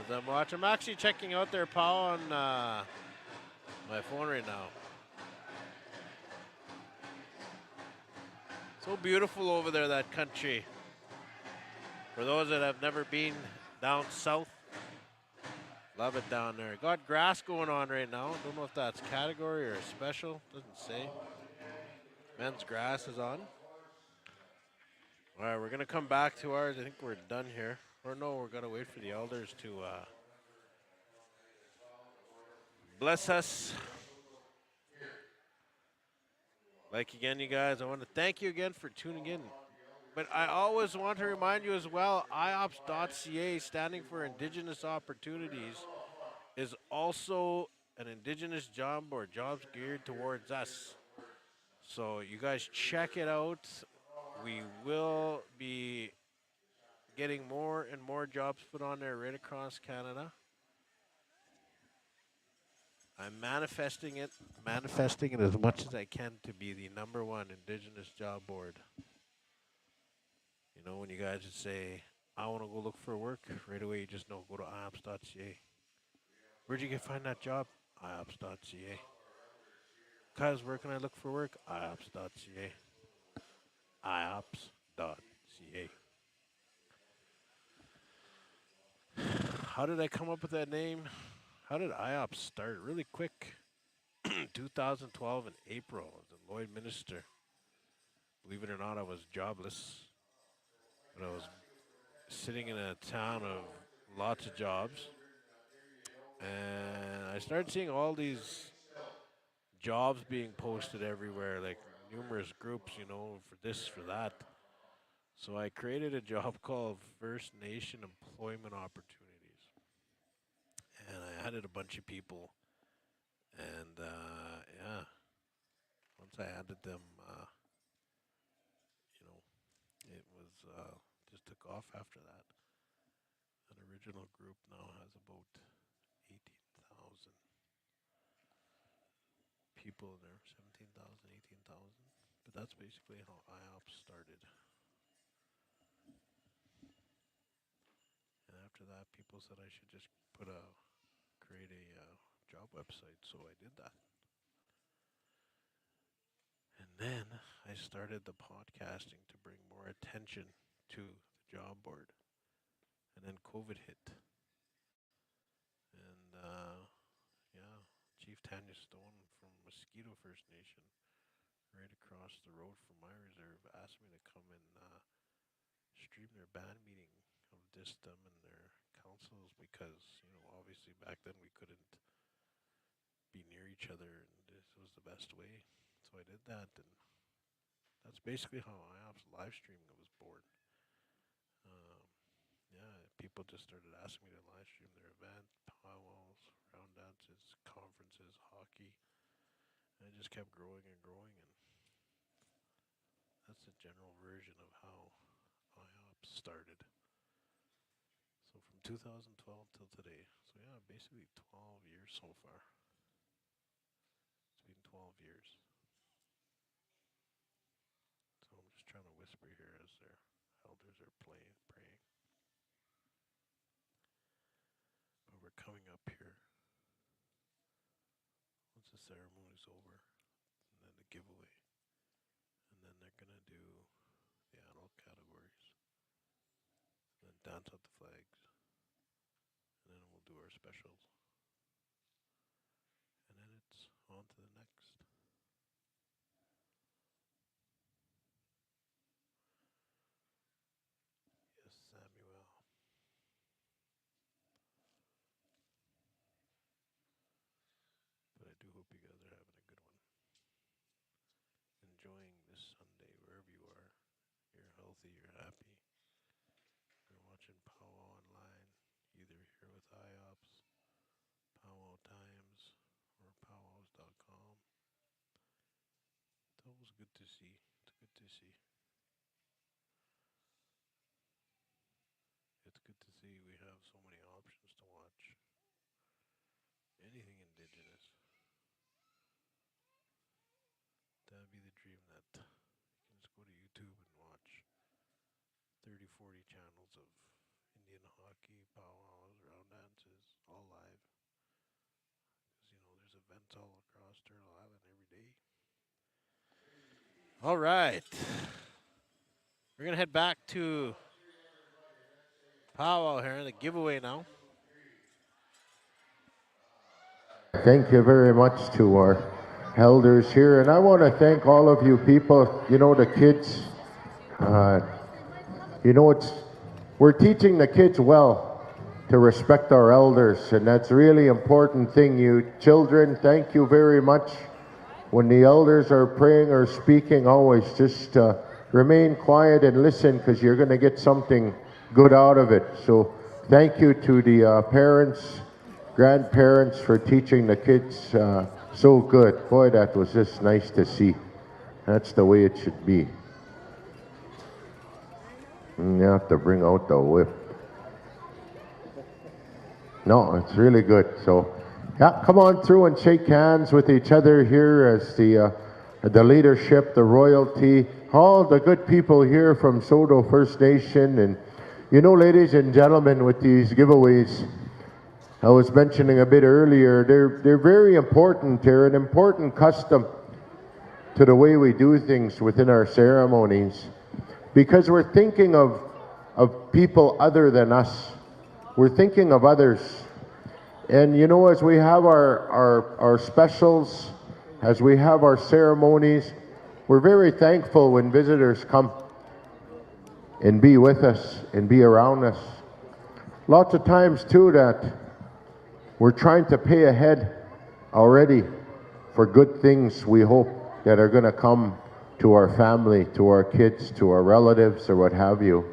As I'm watching, I'm actually checking out their POW on my phone right now. So beautiful over there, that country. For those that have never been down south, love it down there. Got grass going on right now. Don't know if that's category or special. Doesn't say. Men's grass is on. All right, we're going to come back to ours. I think we're done here. Or no, we're going to wait for the elders to bless us. Like again, you guys, I want to thank you again for tuning in. But I always want to remind you as well, IOPS.ca, standing for Indigenous Opportunities, is also an Indigenous job board, jobs geared towards us. So you guys check it out. We will be getting more and more jobs put on there right across Canada. I'm manifesting it as much as I can to be the #1 Indigenous job board. You know, when you guys just say, I want to go look for work, right away you just know, go to IOPS.ca. Where'd you find that job? IOPS.ca. Cuz, where can I look for work? IOPS.ca. IOPS.ca. How did I come up with that name? How did IOPS start? Really quick. 2012 in April, as a Lloyd minister. Believe it or not, I was jobless. But I was sitting in a town of lots of jobs. And I started seeing all these jobs being posted everywhere, like numerous groups, you know, for this, for that. So I created a job called First Nation Employment Opportunities. And I added a bunch of people. And yeah, once I added them, just took off after that. An original group now has about 18,000 people in there, 17,000, 18,000. But that's basically how IOPS started. And after that, people said I should just create a job website, so I did that. And then I started the podcasting to bring more attention to the job board. And then COVID hit. And yeah, Chief Tanya Stone from Mosquito First Nation, right across the road from my reserve, asked me to come and stream their band meeting of Distum and their councils because, obviously back then we couldn't be near each other, and this was the best way. So I did that, and that's basically how IOPS live streaming was born. Yeah, people just started asking me to live stream their event, powwows, round dances, conferences, hockey. And it just kept growing and growing, and that's the general version of how IOPS started. So from 2012 till today. So yeah, basically 12 years so far. It's been 12 years. So I'm just trying to whisper here as their elders are praying. But we're coming up here. Once the ceremony's over, and then the giveaway. And then they're going to do the adult categories. And then dance out the flags. And then we'll do our specials. And then it's on to the next. Yes, Samuel. But I do hope you guys are having a good one. Enjoying this Sunday wherever you are. You're healthy, you're happy. You're watching Powwow online, either here with IOPS, Powwow Times, or powwows.com. It's always good to see. It's good to see. It's good to see we have so many options to watch. Anything indigenous. That'd be the dream that you can just go to YouTube and watch 30, 40 channels of Indian hockey, powwows, round dances, all live. Because, there's events all across Turtle Island every day. All right. We're going to head back to powwow here, the giveaway now. Thank you very much to our elders here. And I want to thank all of you people, the kids. We're teaching the kids well to respect our elders. And that's a really important thing. You children, thank you very much. When the elders are praying or speaking, always just remain quiet and listen, because you're going to get something good out of it. So thank you to the parents, grandparents for teaching the kids so good. Boy, that was just nice to see. That's the way it should be. And you have to bring out the whip. No, it's really good. So, yeah, come on through and shake hands with each other here as the leadership, the royalty, all the good people here from Saulteaux First Nation. And, ladies and gentlemen, with these giveaways, I was mentioning a bit earlier, they're very important. They're an important custom to the way we do things within our ceremonies, because we're thinking of people other than us. We're thinking of others. And as we have our specials, as we have our ceremonies, we're very thankful when visitors come and be with us and be around us. Lots of times too that we're trying to pay ahead already for good things we hope that are going to come to our family, to our kids, to our relatives, or what have you.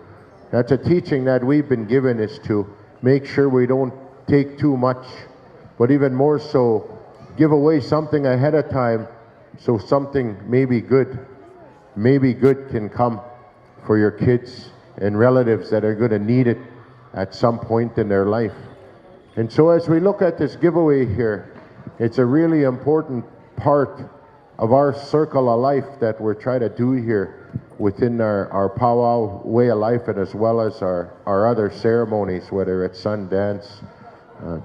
That's a teaching that we've been given, is to make sure we don't take too much, but even more so, give away something ahead of time so something maybe good can come for your kids and relatives that are going to need it at some point in their life. And so as we look at this giveaway here, it's a really important part of our circle of life that we're trying to do here within our powwow way of life, and as well as our other ceremonies, whether it's sun dance,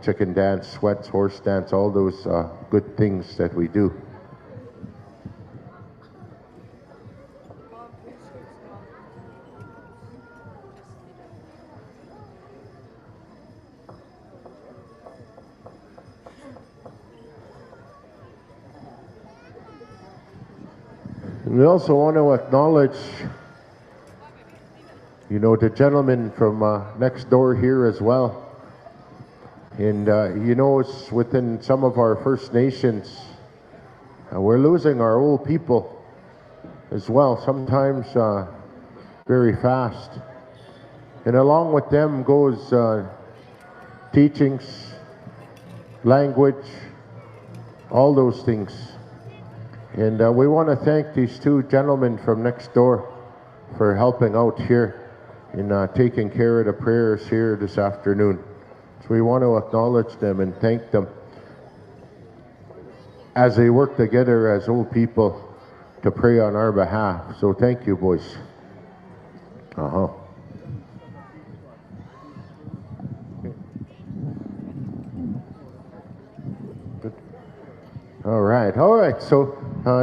chicken dance, sweats, horse dance, all those good things that we do. And we also want to acknowledge, you know, the gentleman from next door here as well. And you know, it's within some of our First Nations, we're losing our old people as well, sometimes very fast. And along with them goes teachings, language, all those things. And we want to thank these two gentlemen from next door for helping out here in taking care of the prayers here this afternoon. So we want to acknowledge them and thank them as they work together as old people to pray on our behalf. So thank you, boys. All right. So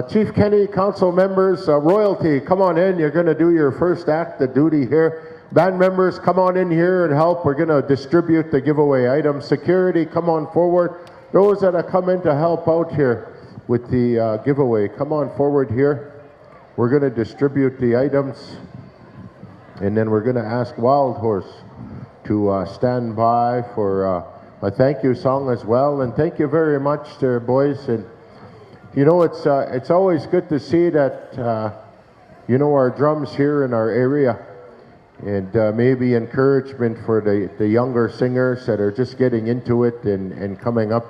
Chief Kenny, council members, royalty, come on in. You're going to do your first act of duty here. Band members, come on in here and help. We're going to distribute the giveaway items. Security, come on forward. Those that have come in to help out here with the giveaway, come on forward here. We're going to distribute the items, and then we're going to ask Wild Horse to stand by for a thank you song as well. And thank you very much there, boys. And you know, it's always good to see that you know, our drums here in our area, and maybe encouragement for the younger singers that are just getting into it and coming up,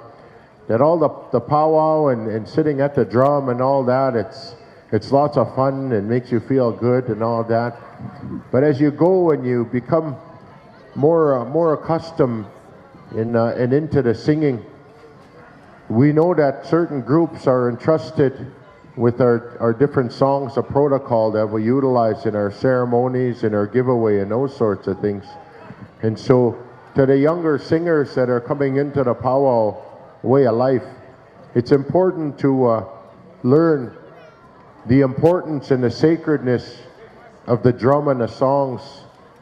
that all the powwow and sitting at the drum and all that, it's lots of fun and makes you feel good and all that. But as you go and you become more accustomed and into the singing, we know that certain groups are entrusted with our different songs of protocol that we utilize in our ceremonies and our giveaway and those sorts of things. And so to the younger singers that are coming into the powwow way of life, it's important to learn the importance and the sacredness of the drum and the songs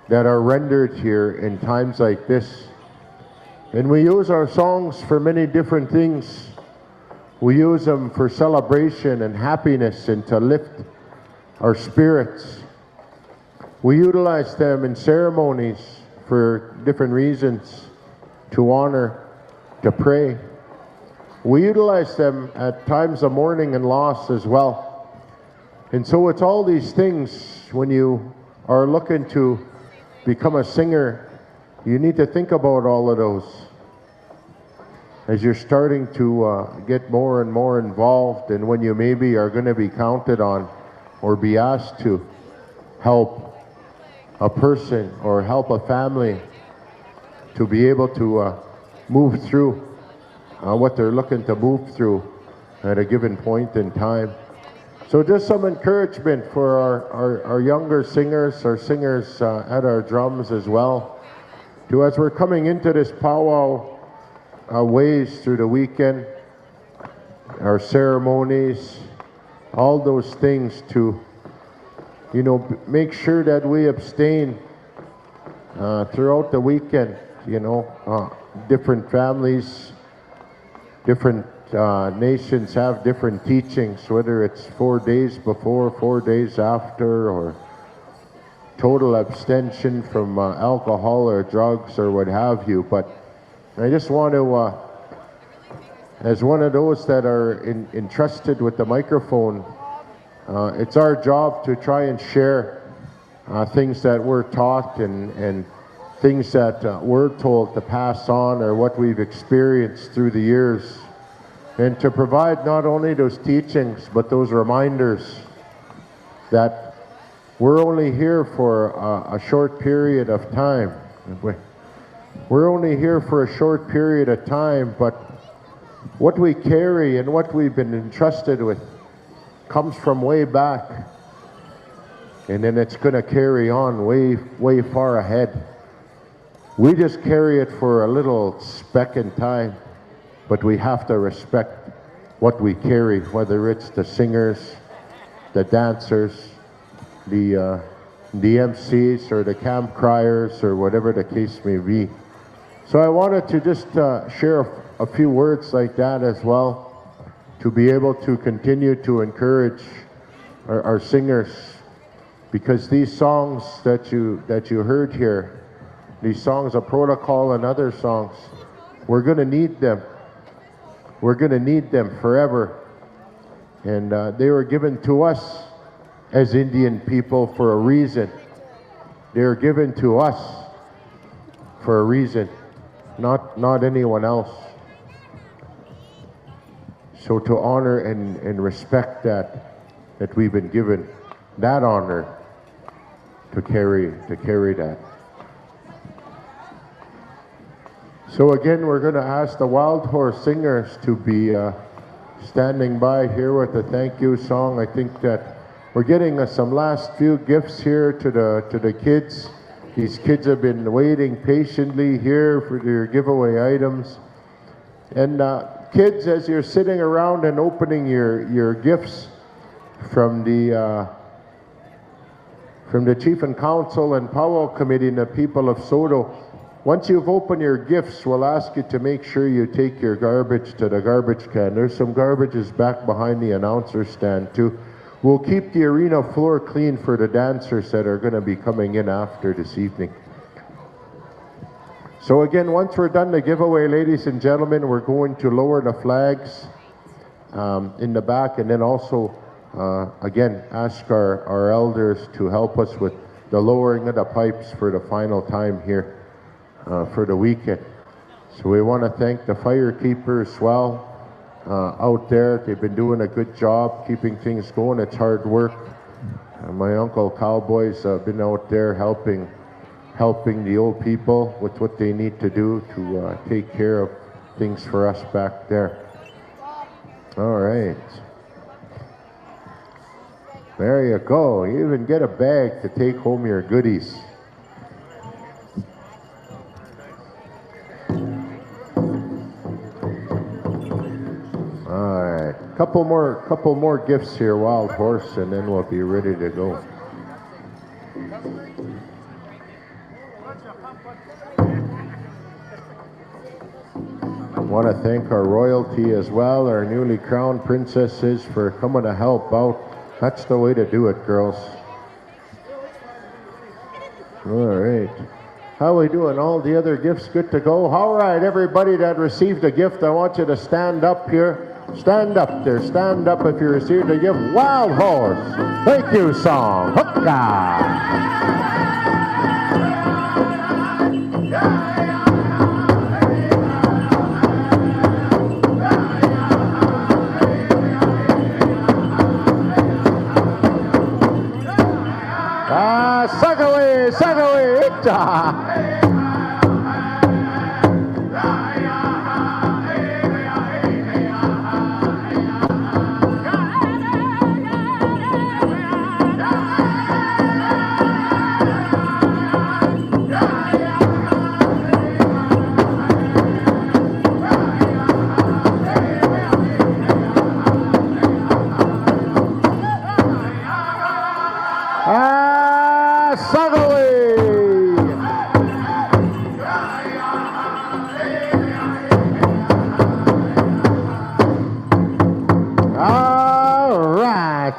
that are rendered here in times like this. And we use our songs for many different things. We use them for celebration and happiness and to lift our spirits. We utilize them in ceremonies for different reasons, to honor, to pray. We utilize them at times of mourning and loss as well. And so it's all these things. When you are looking to become a singer, you need to think about all of those as you're starting to get more and more involved, and when you maybe are going to be counted on or be asked to help a person or help a family to be able to move through what they're looking to move through at a given point in time. So just some encouragement for our younger singers, our singers at our drums as well, to as we're coming into this powwow ways through the weekend, our ceremonies, all those things, to, you know, make sure that we abstain throughout the weekend. You know, different families, different nations have different teachings, whether it's 4 days before, 4 days after, or total abstention from alcohol or drugs or what have you. But I just want to, as one of those that are entrusted with the microphone, it's our job to try and share things that we're taught and things that we're told to pass on, or what we've experienced through the years, and to provide not only those teachings but those reminders that we're only here for a short period of time. We're only here for a short period of time, but what we carry and what we've been entrusted with comes from way back. And then it's going to carry on way far ahead. We just carry it for a little speck in time, but we have to respect what we carry, whether it's the singers, the dancers, the MCs, or the camp criers, or whatever the case may be. So I wanted to just share a few words like that as well, to be able to continue to encourage our singers, because these songs that you heard here, these songs of protocol and other songs, we're going to need them. We're going to need them forever. And they were given to us as Indian people for a reason. They were given to us for a reason, not anyone else. So to honor and respect that we've been given that honor to carry that. So again, we're going to ask the Wild Horse Singers to be standing by here with a thank you song. I think that we're getting some last few gifts here to the kids. These kids have been waiting patiently here for their giveaway items. And kids, as you're sitting around and opening your gifts from the Chief and Council and Powwow Committee and the people of Saulteaux, once you've opened your gifts, we'll ask you to make sure you take your garbage to the garbage can. There's some garbages back behind the announcer stand too. We'll keep the arena floor clean for the dancers that are going to be coming in after this evening. So again, once we're done the giveaway, ladies and gentlemen, we're going to lower the flags in the back, and then also again ask our elders to help us with the lowering of the pipes for the final time here for the weekend. So we want to thank the firekeepers as well out there. They've been doing a good job keeping things going. It's hard work. My uncle Cowboys have been out there helping the old people with what they need to do to take care of things for us back there. All right. There you go. You even get a bag to take home your goodies. All right. Couple more gifts here, Wild Horse, and then we'll be ready to go. I want to thank our royalty as well, our newly crowned princesses, for coming to help out. That's the way to do it, girls. All right. How are we doing? All the other gifts good to go? All right, everybody that received a gift, I want you to stand up here. Stand up there. Stand up if you received a gift. Wild Horse. Thank you song. Hookah. Sagaway,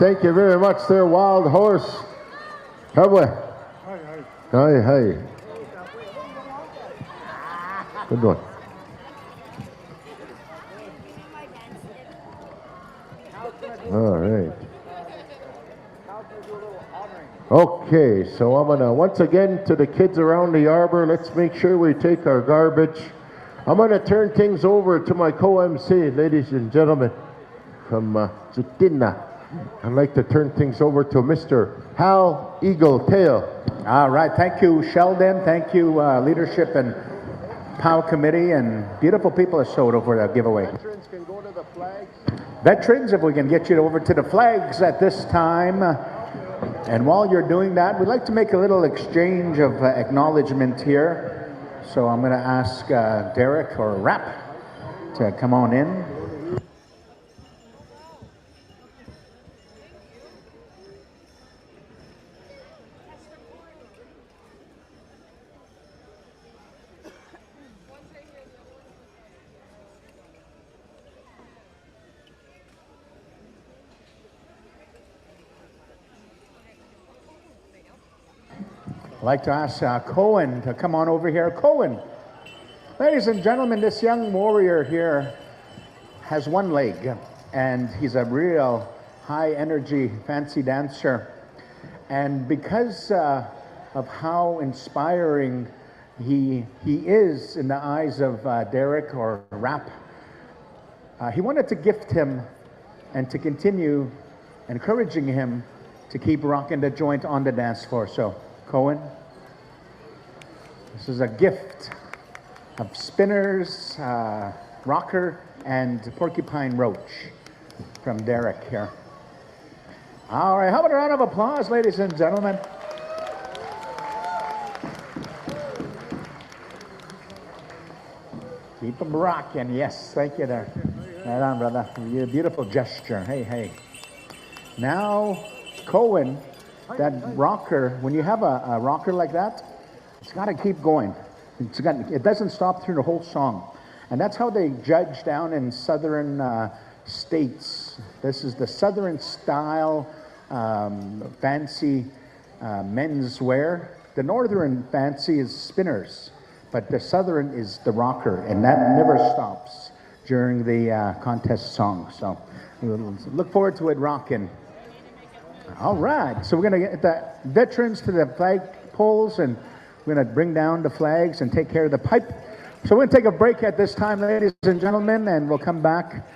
Thank you very much there, Wild Horse. Hi. Good one. All right. Okay, so I'm gonna, once again, to the kids around the arbor, let's make sure we take our garbage. I'm gonna turn things over to my co-MC, ladies and gentlemen, from Zutina. I'd like to turn things over to Mr. Hal Eagle Tail. All right, thank you, Sheldon. Thank you, leadership and POW committee and beautiful people of Soto for that giveaway. Veterans can go to the flags. Veterans, if we can get you over to the flags at this time. And while you're doing that, we'd like to make a little exchange of acknowledgement here. So I'm going to ask Derek or Rap to come on in. I'd like to ask Cohen to come on over here. Cohen, ladies and gentlemen, this young warrior here has one leg, and he's a real high energy, fancy dancer. And because of how inspiring he is in the eyes of Derek or Rap, he wanted to gift him and to continue encouraging him to keep rocking the joint on the dance floor. So, Cohen, this is a gift of spinners, rocker, and porcupine roach from Derek here. All right, how about a round of applause, ladies and gentlemen? Keep them rocking. Yes, thank you there. Right on, brother. You beautiful gesture. Hey, hey. Now, Cohen, that rocker, when you have a rocker like that, it's got to keep going. It doesn't stop through the whole song. And that's how they judge down in southern states. This is the southern style fancy menswear. The northern fancy is spinners, but the southern is the rocker, and that never stops during the contest song. So we'll look forward to it rocking. All right, so we're going to get the veterans to the flag poles, and we're going to bring down the flags and take care of the pipe. So we're going to take a break at this time, ladies and gentlemen, and we'll come back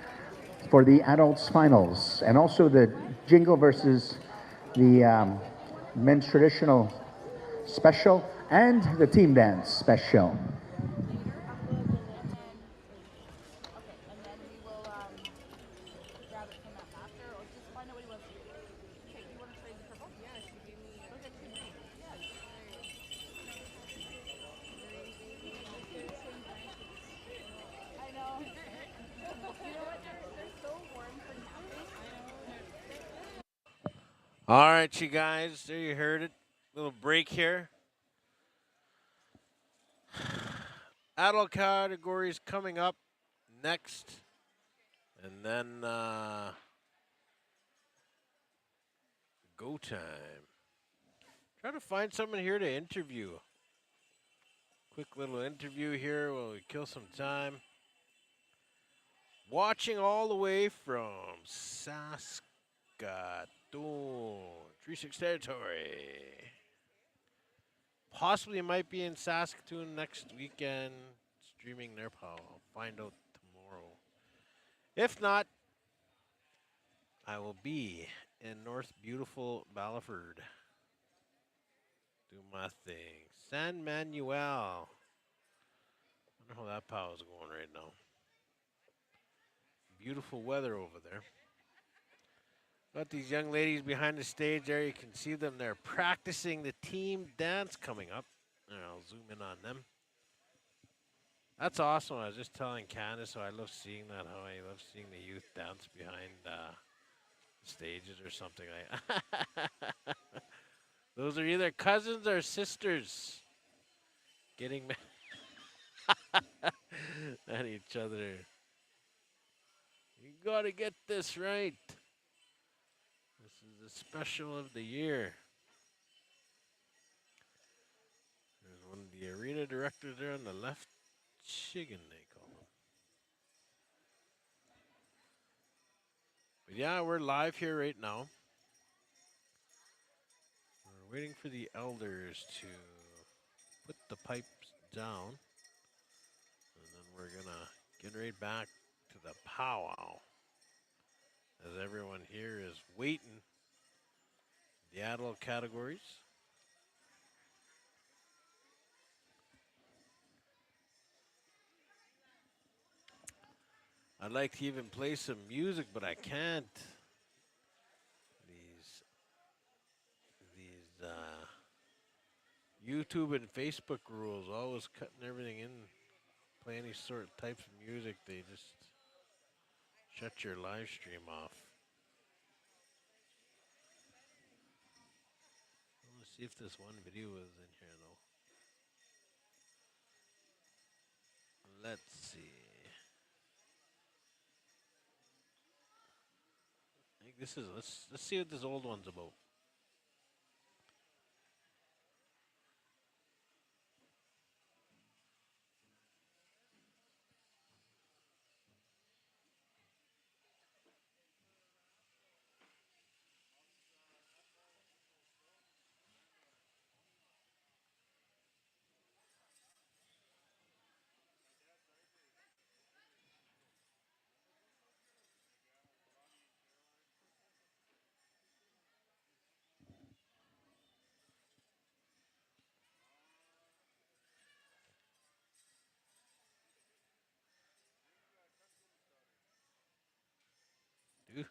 for the adults finals and also the jingle versus the men's traditional special and the team dance special. All right, you guys, there you heard it. Little break here. Adult categories coming up next. And then go time. Trying to find someone here to interview. Quick little interview here while we kill some time. Watching all the way from Saskatoon, 3-6 territory. Possibly might be in Saskatoon next weekend, streaming their power. I'll find out tomorrow. If not, I will be in North beautiful Ballaford. Do my thing. San Manuel. I don't know how that power is going right now. Beautiful weather over there. Got these young ladies behind the stage there. You can see them. They're practicing the team dance coming up. And I'll zoom in on them. That's awesome. I was just telling Candace how I love seeing that, how I love seeing the youth dance behind stages or something. Those are either cousins or sisters getting at each other. You got to get this right. This is the special of the year. There's one of the arena directors there on the left. Chicken, they call him. But yeah, we're live here right now. We're waiting for the elders to put the pipes down. And then we're going to get right back to the powwow. as everyone here is waiting the adult categories. I'd like to even play some music, but I can't. These YouTube and Facebook rules always cutting everything in. Play any sort of types of music, they just shut your live stream off. Let's see if this one video is in here though. Let's see. I think this is let's see what this old one's about.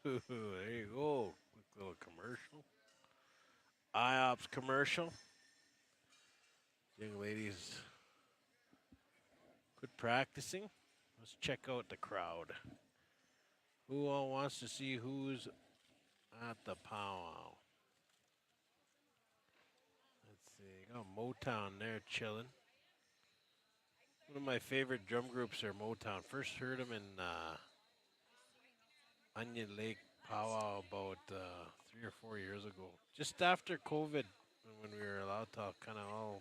Ooh, there you go. Quick little commercial. IOPS commercial. Young ladies, quit practicing. Let's check out the crowd. Who all wants to see who's at the powwow? Let's see. Got Motown there chilling. One of my favorite drum groups are Motown. First heard them in Onion Lake powwow about 3 or 4 years ago. Just after COVID, when we were allowed to kind of all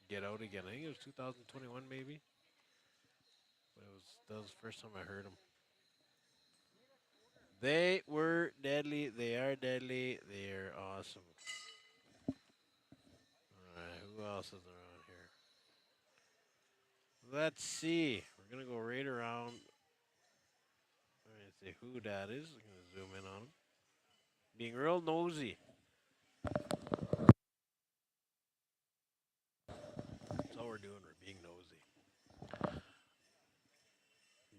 get out again. I think it was 2021 maybe. But that was the first time I heard them. They were deadly. They are deadly. They are awesome. All right, who else is around here? Let's see. We're gonna go right around. All right, see who that is. I'm gonna zoom in on him. Being real nosy. That's all we're doing. We're being nosy.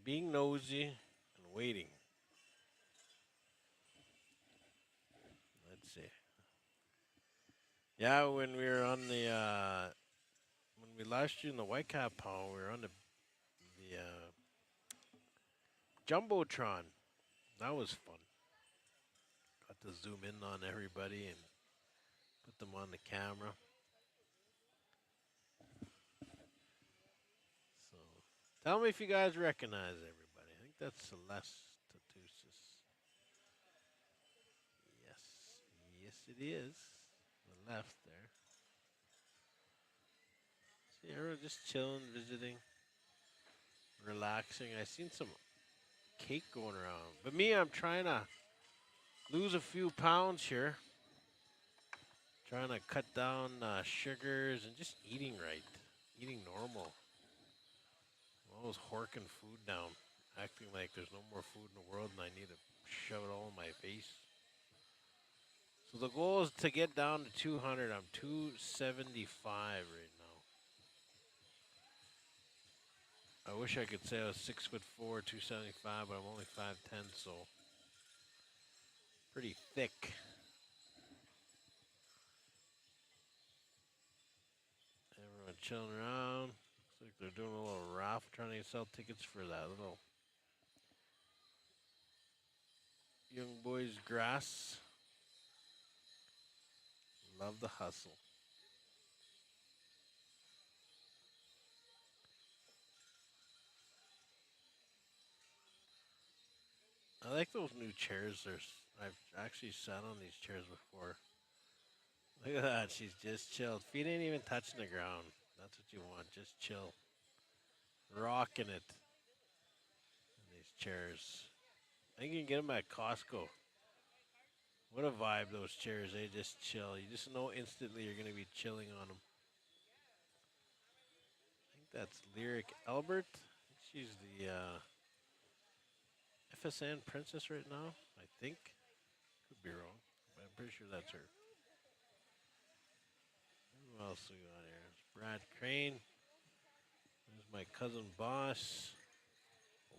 Being nosy and waiting. Let's see. Yeah, when we were on the when we last year in the Whitecap Pound, we were on the Jumbotron. That was fun. Got to zoom in on everybody and put them on the camera. So, tell me if you guys recognize everybody. I think that's Celeste Tatusis. Yes, yes it is. The left there. See, everyone just chilling, visiting, relaxing. I seen some cake going around, but me, I'm trying to lose a few pounds here. Trying to cut down sugars and just eating right, eating normal. I'm always horking food down, acting like there's no more food in the world and I need to shove it all in my face. So the goal is to get down to 200. I'm 275 right now. I wish I could say I was 6'4", 275, but I'm only 5'10", so pretty thick. Everyone chilling around. Looks like they're doing a little raffle, trying to sell tickets for that little young boys grass. Love the hustle. I like those new chairs. I've actually sat on these chairs before. Look at that. She's just chilled. Feet ain't even touching the ground. That's what you want. Just chill. Rocking it. In these chairs. I think you can get them at Costco. What a vibe, those chairs. They just chill. You just know instantly you're going to be chilling on them. I think that's Lyric Albert. I think she's the FSN princess right now. I think. Could be wrong, but I'm pretty sure that's her. Who else we got here? It's Brad Crane. There's my cousin Boss.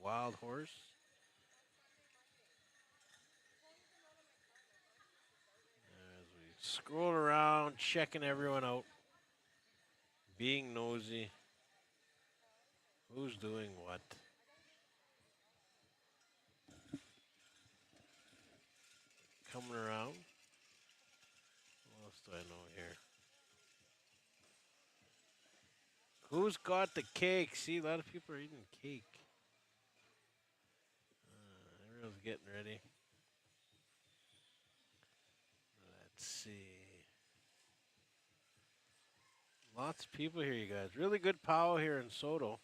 Wild Horse. As we scroll around, checking everyone out. Being nosy. Who's doing what? Coming around. What else do I know here? Who's got the cake? See, a lot of people are eating cake. Everyone's getting ready. Let's see. Lots of people here, you guys. Really good powwow here in Saulteaux.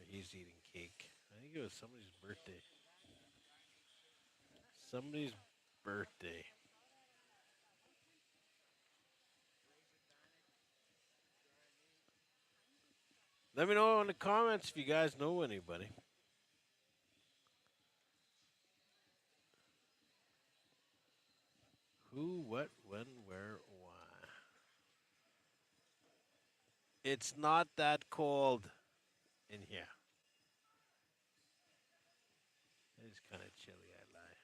He's eating cake. I think it was somebody's birthday. Somebody's birthday. Let me know in the comments if you guys know anybody. Who, what, when, where, why. It's not that cold in here. It's kind of chilly, I lie.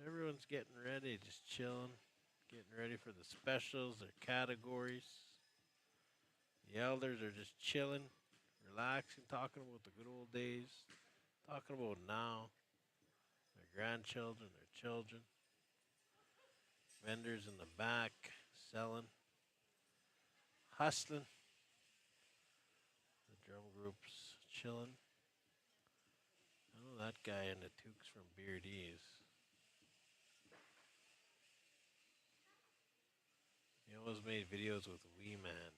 Everyone's getting ready, just chilling. Getting ready for the specials, their categories. The elders are just chilling, relaxing, talking about the good old days. Talking about now. Their grandchildren, their children. Vendors in the back, selling. Hustling. The drum group's chilling. I know that guy in the toques from Beardees. He always made videos with Wee Man.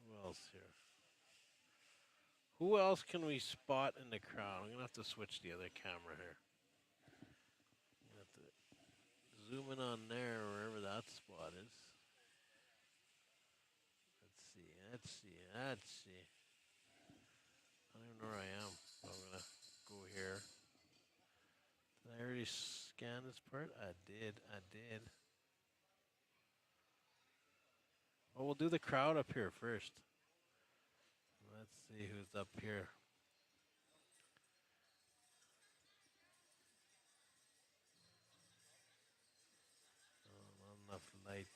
Who else here? Who else can we spot in the crowd? I'm going to have to switch the other camera here. I'm going to have to zoom in on there, wherever that spot is. Let's see, let's see, let's see. I don't even know where I am. I'm going to go here. Did I already scan this part? I did. Oh, we'll do the crowd up here first. Let's see who's up here. Oh, not enough light.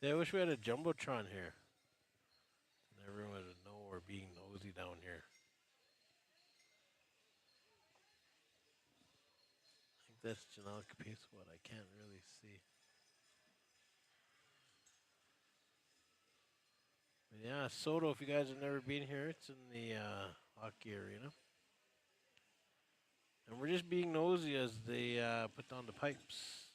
Yeah, I wish we had a Jumbotron here. And everyone would know we're being nosy down here. I think that's Janelle Capiz, what I can't really see. But yeah, Saulteaux, if you guys have never been here, it's in the hockey arena. And we're just being nosy as they put down the pipes.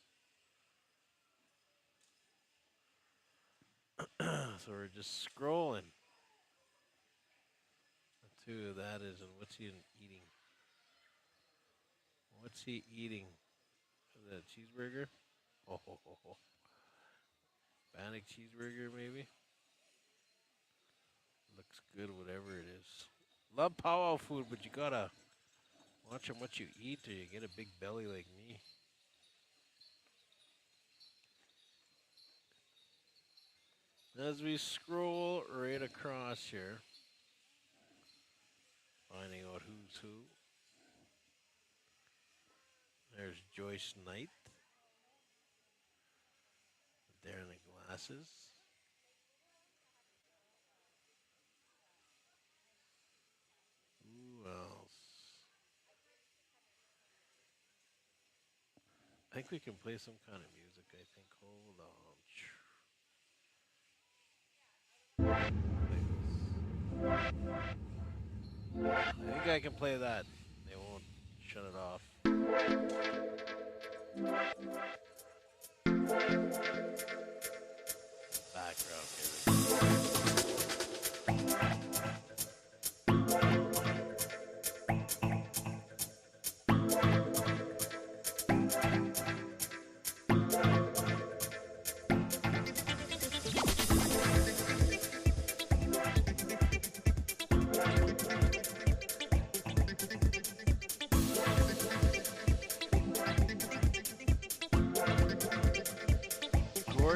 So we're just scrolling. Two of that is, and what's he eating? What's he eating? Is that a cheeseburger? Oh, ho, ho, ho. Bannock cheeseburger, maybe? Looks good, whatever it is. Love powwow food, but you gotta watch how much you eat or you get a big belly like me. As we scroll right across here, finding out who's who. There's Joyce Knight. There in the glasses. Who else? I think we can play some kind of music, I think. Hold on. I think I can play that. They won't shut it off. Background here.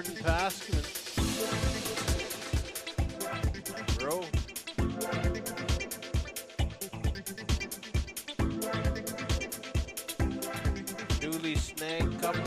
Jordan Paskman. Row. Newly snagged couple.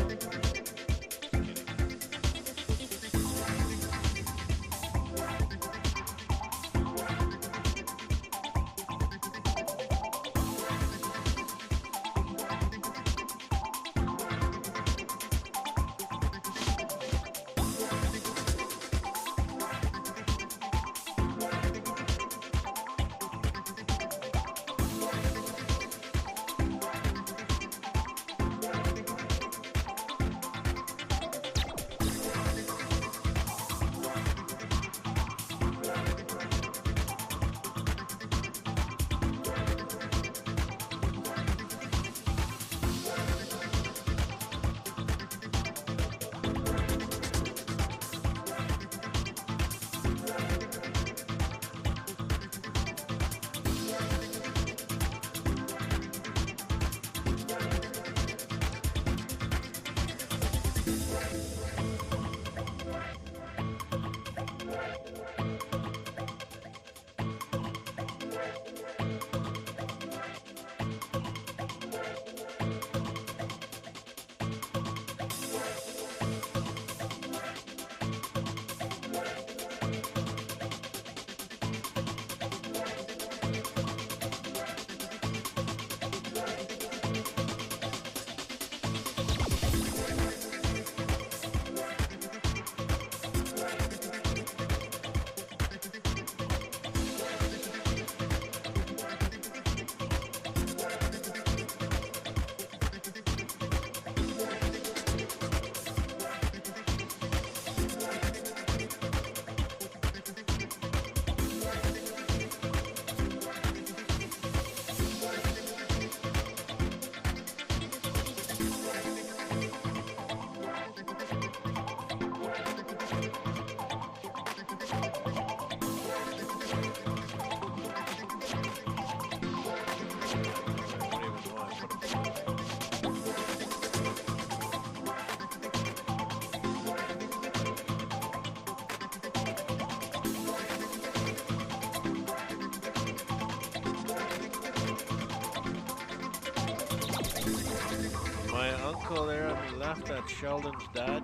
Uncle there on the left, that's Sheldon's dad,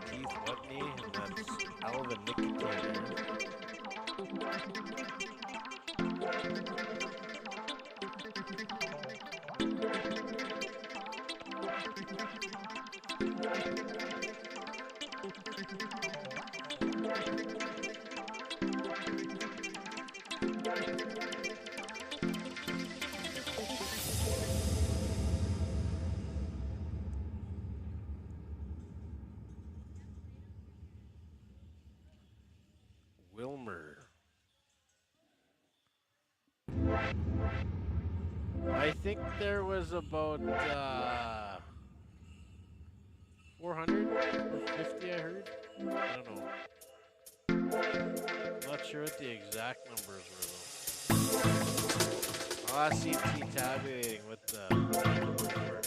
Keith Whitney, and that's Alvin Nicotine. Wilmer. I think there was about 400 or 50 I heard. I don't know. Not sure what the exact numbers were though. I'll see tabulating what the numbers were.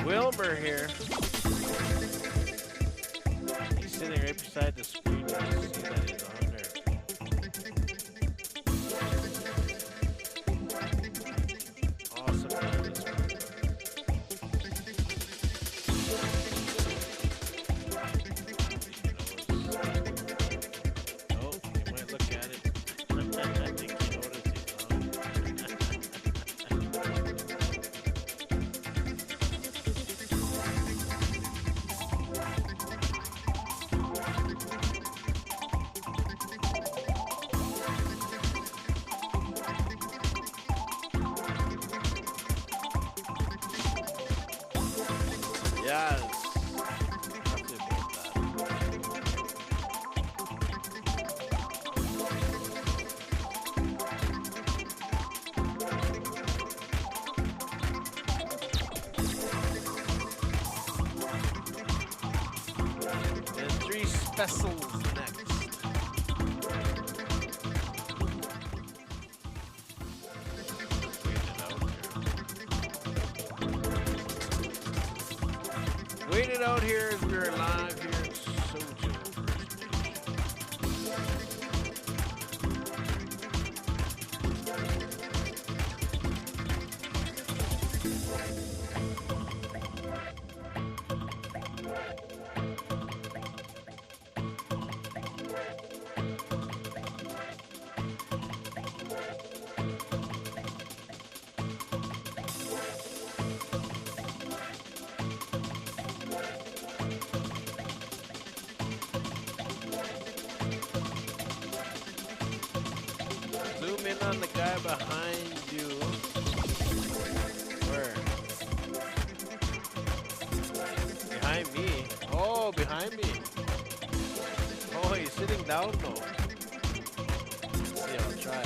Wilmer here. He's sitting right beside the screen. You can see that he's on there. Awesome. Oh, you might look at it. I think you noticed he's on. Yeah, it's nothing about that. And 3 specials next. Waiting out here as we're live here in Saulteaux. Zoom in on the guy behind you. Where? Behind me? Oh, behind me. Oh, he's sitting down though. Let's see, I'll try.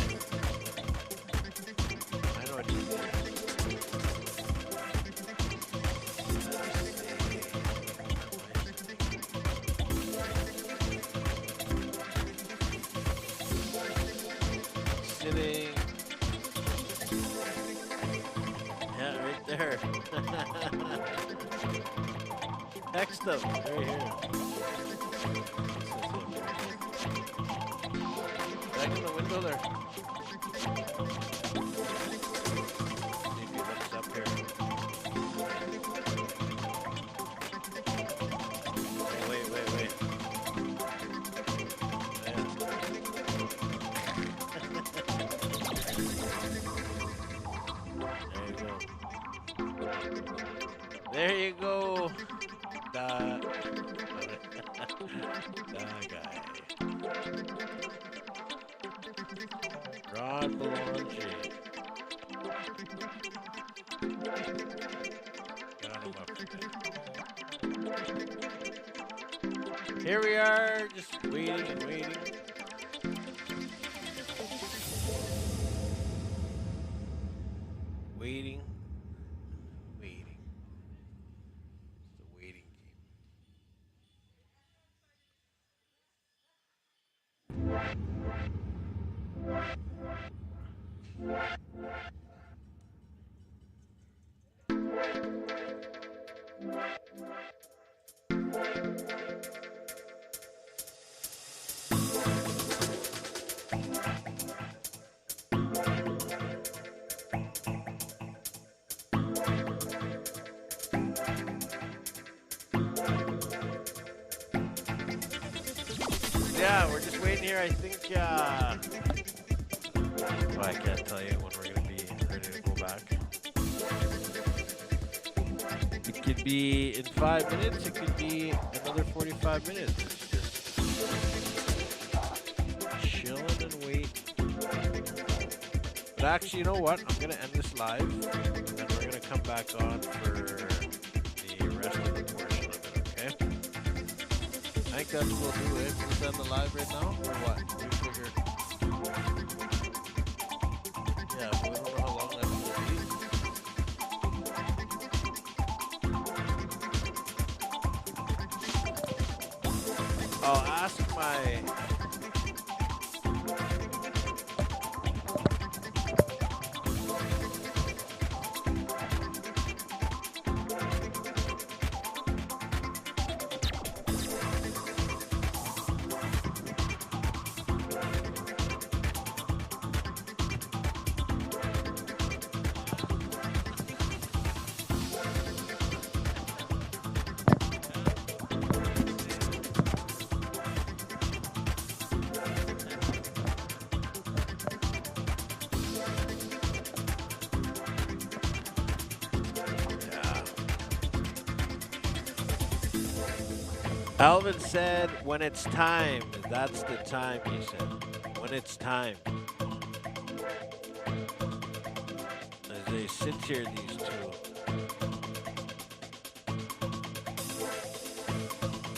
I know what you mean. Sitting. Yeah, right there. Text them. Right here. Back in the window there. See if he looks up here. Wait. There you go. That guy. Rod Belanger. Got him up there. Here we are, just waiting and waiting. Waiting. It's the waiting game. Yeah, we're just waiting here. I think, well, I can't tell you when we're going to be ready to go back. It could be in 5 minutes. It could be another 45 minutes. It's just chilling and waiting. But actually, you know what? I'm going to end this live, and then we're going to come back on for the rest of the portion of it, okay? I think that's what we'll do, eh? We'll end the live right now, or what? We figure. Yeah, we don't know how long that's going to be. I'll ask my... Alvin said, when it's time. That's the time, he said. When it's time. As they sit here, these two.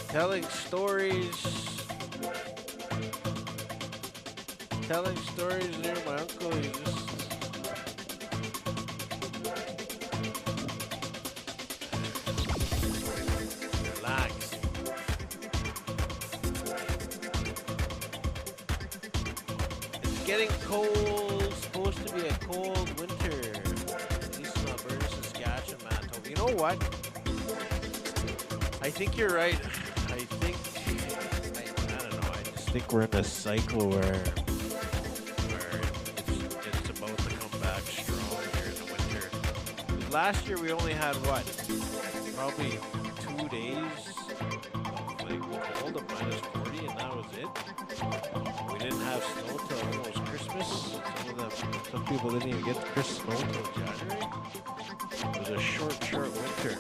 Telling stories. Telling stories near my uncle. He just... Getting cold, supposed to be a cold winter. At least in Alberta, Saskatchewan, Manitoba. You know what? I think you're right. I think, I don't know, I just think we're in a cycle where it's about to come back strong here in the winter. Last year we only had what? Probably 2 days of like cold of -40 and that was it. We didn't have snow till almost Christmas. Some people didn't even get snow till January. It was a short winter.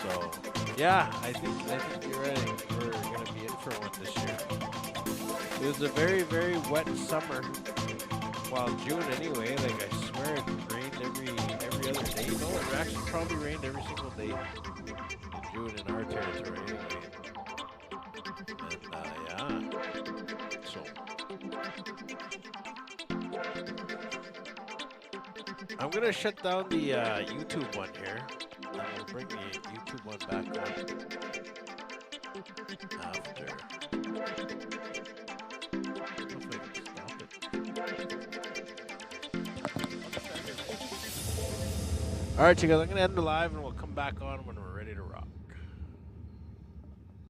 So yeah, I think you're right. We're gonna be in for one this year. It was a very, very wet summer. Well, June anyway. Like I swear, it rained every other day. No, it actually probably rained every single day in June in our territory anyway. And yeah, so I'm gonna shut down the YouTube one here. And we'll bring the YouTube one back on after. Hopefully I can stop it. All right, you guys, I'm going to end the live and we'll come back on when we're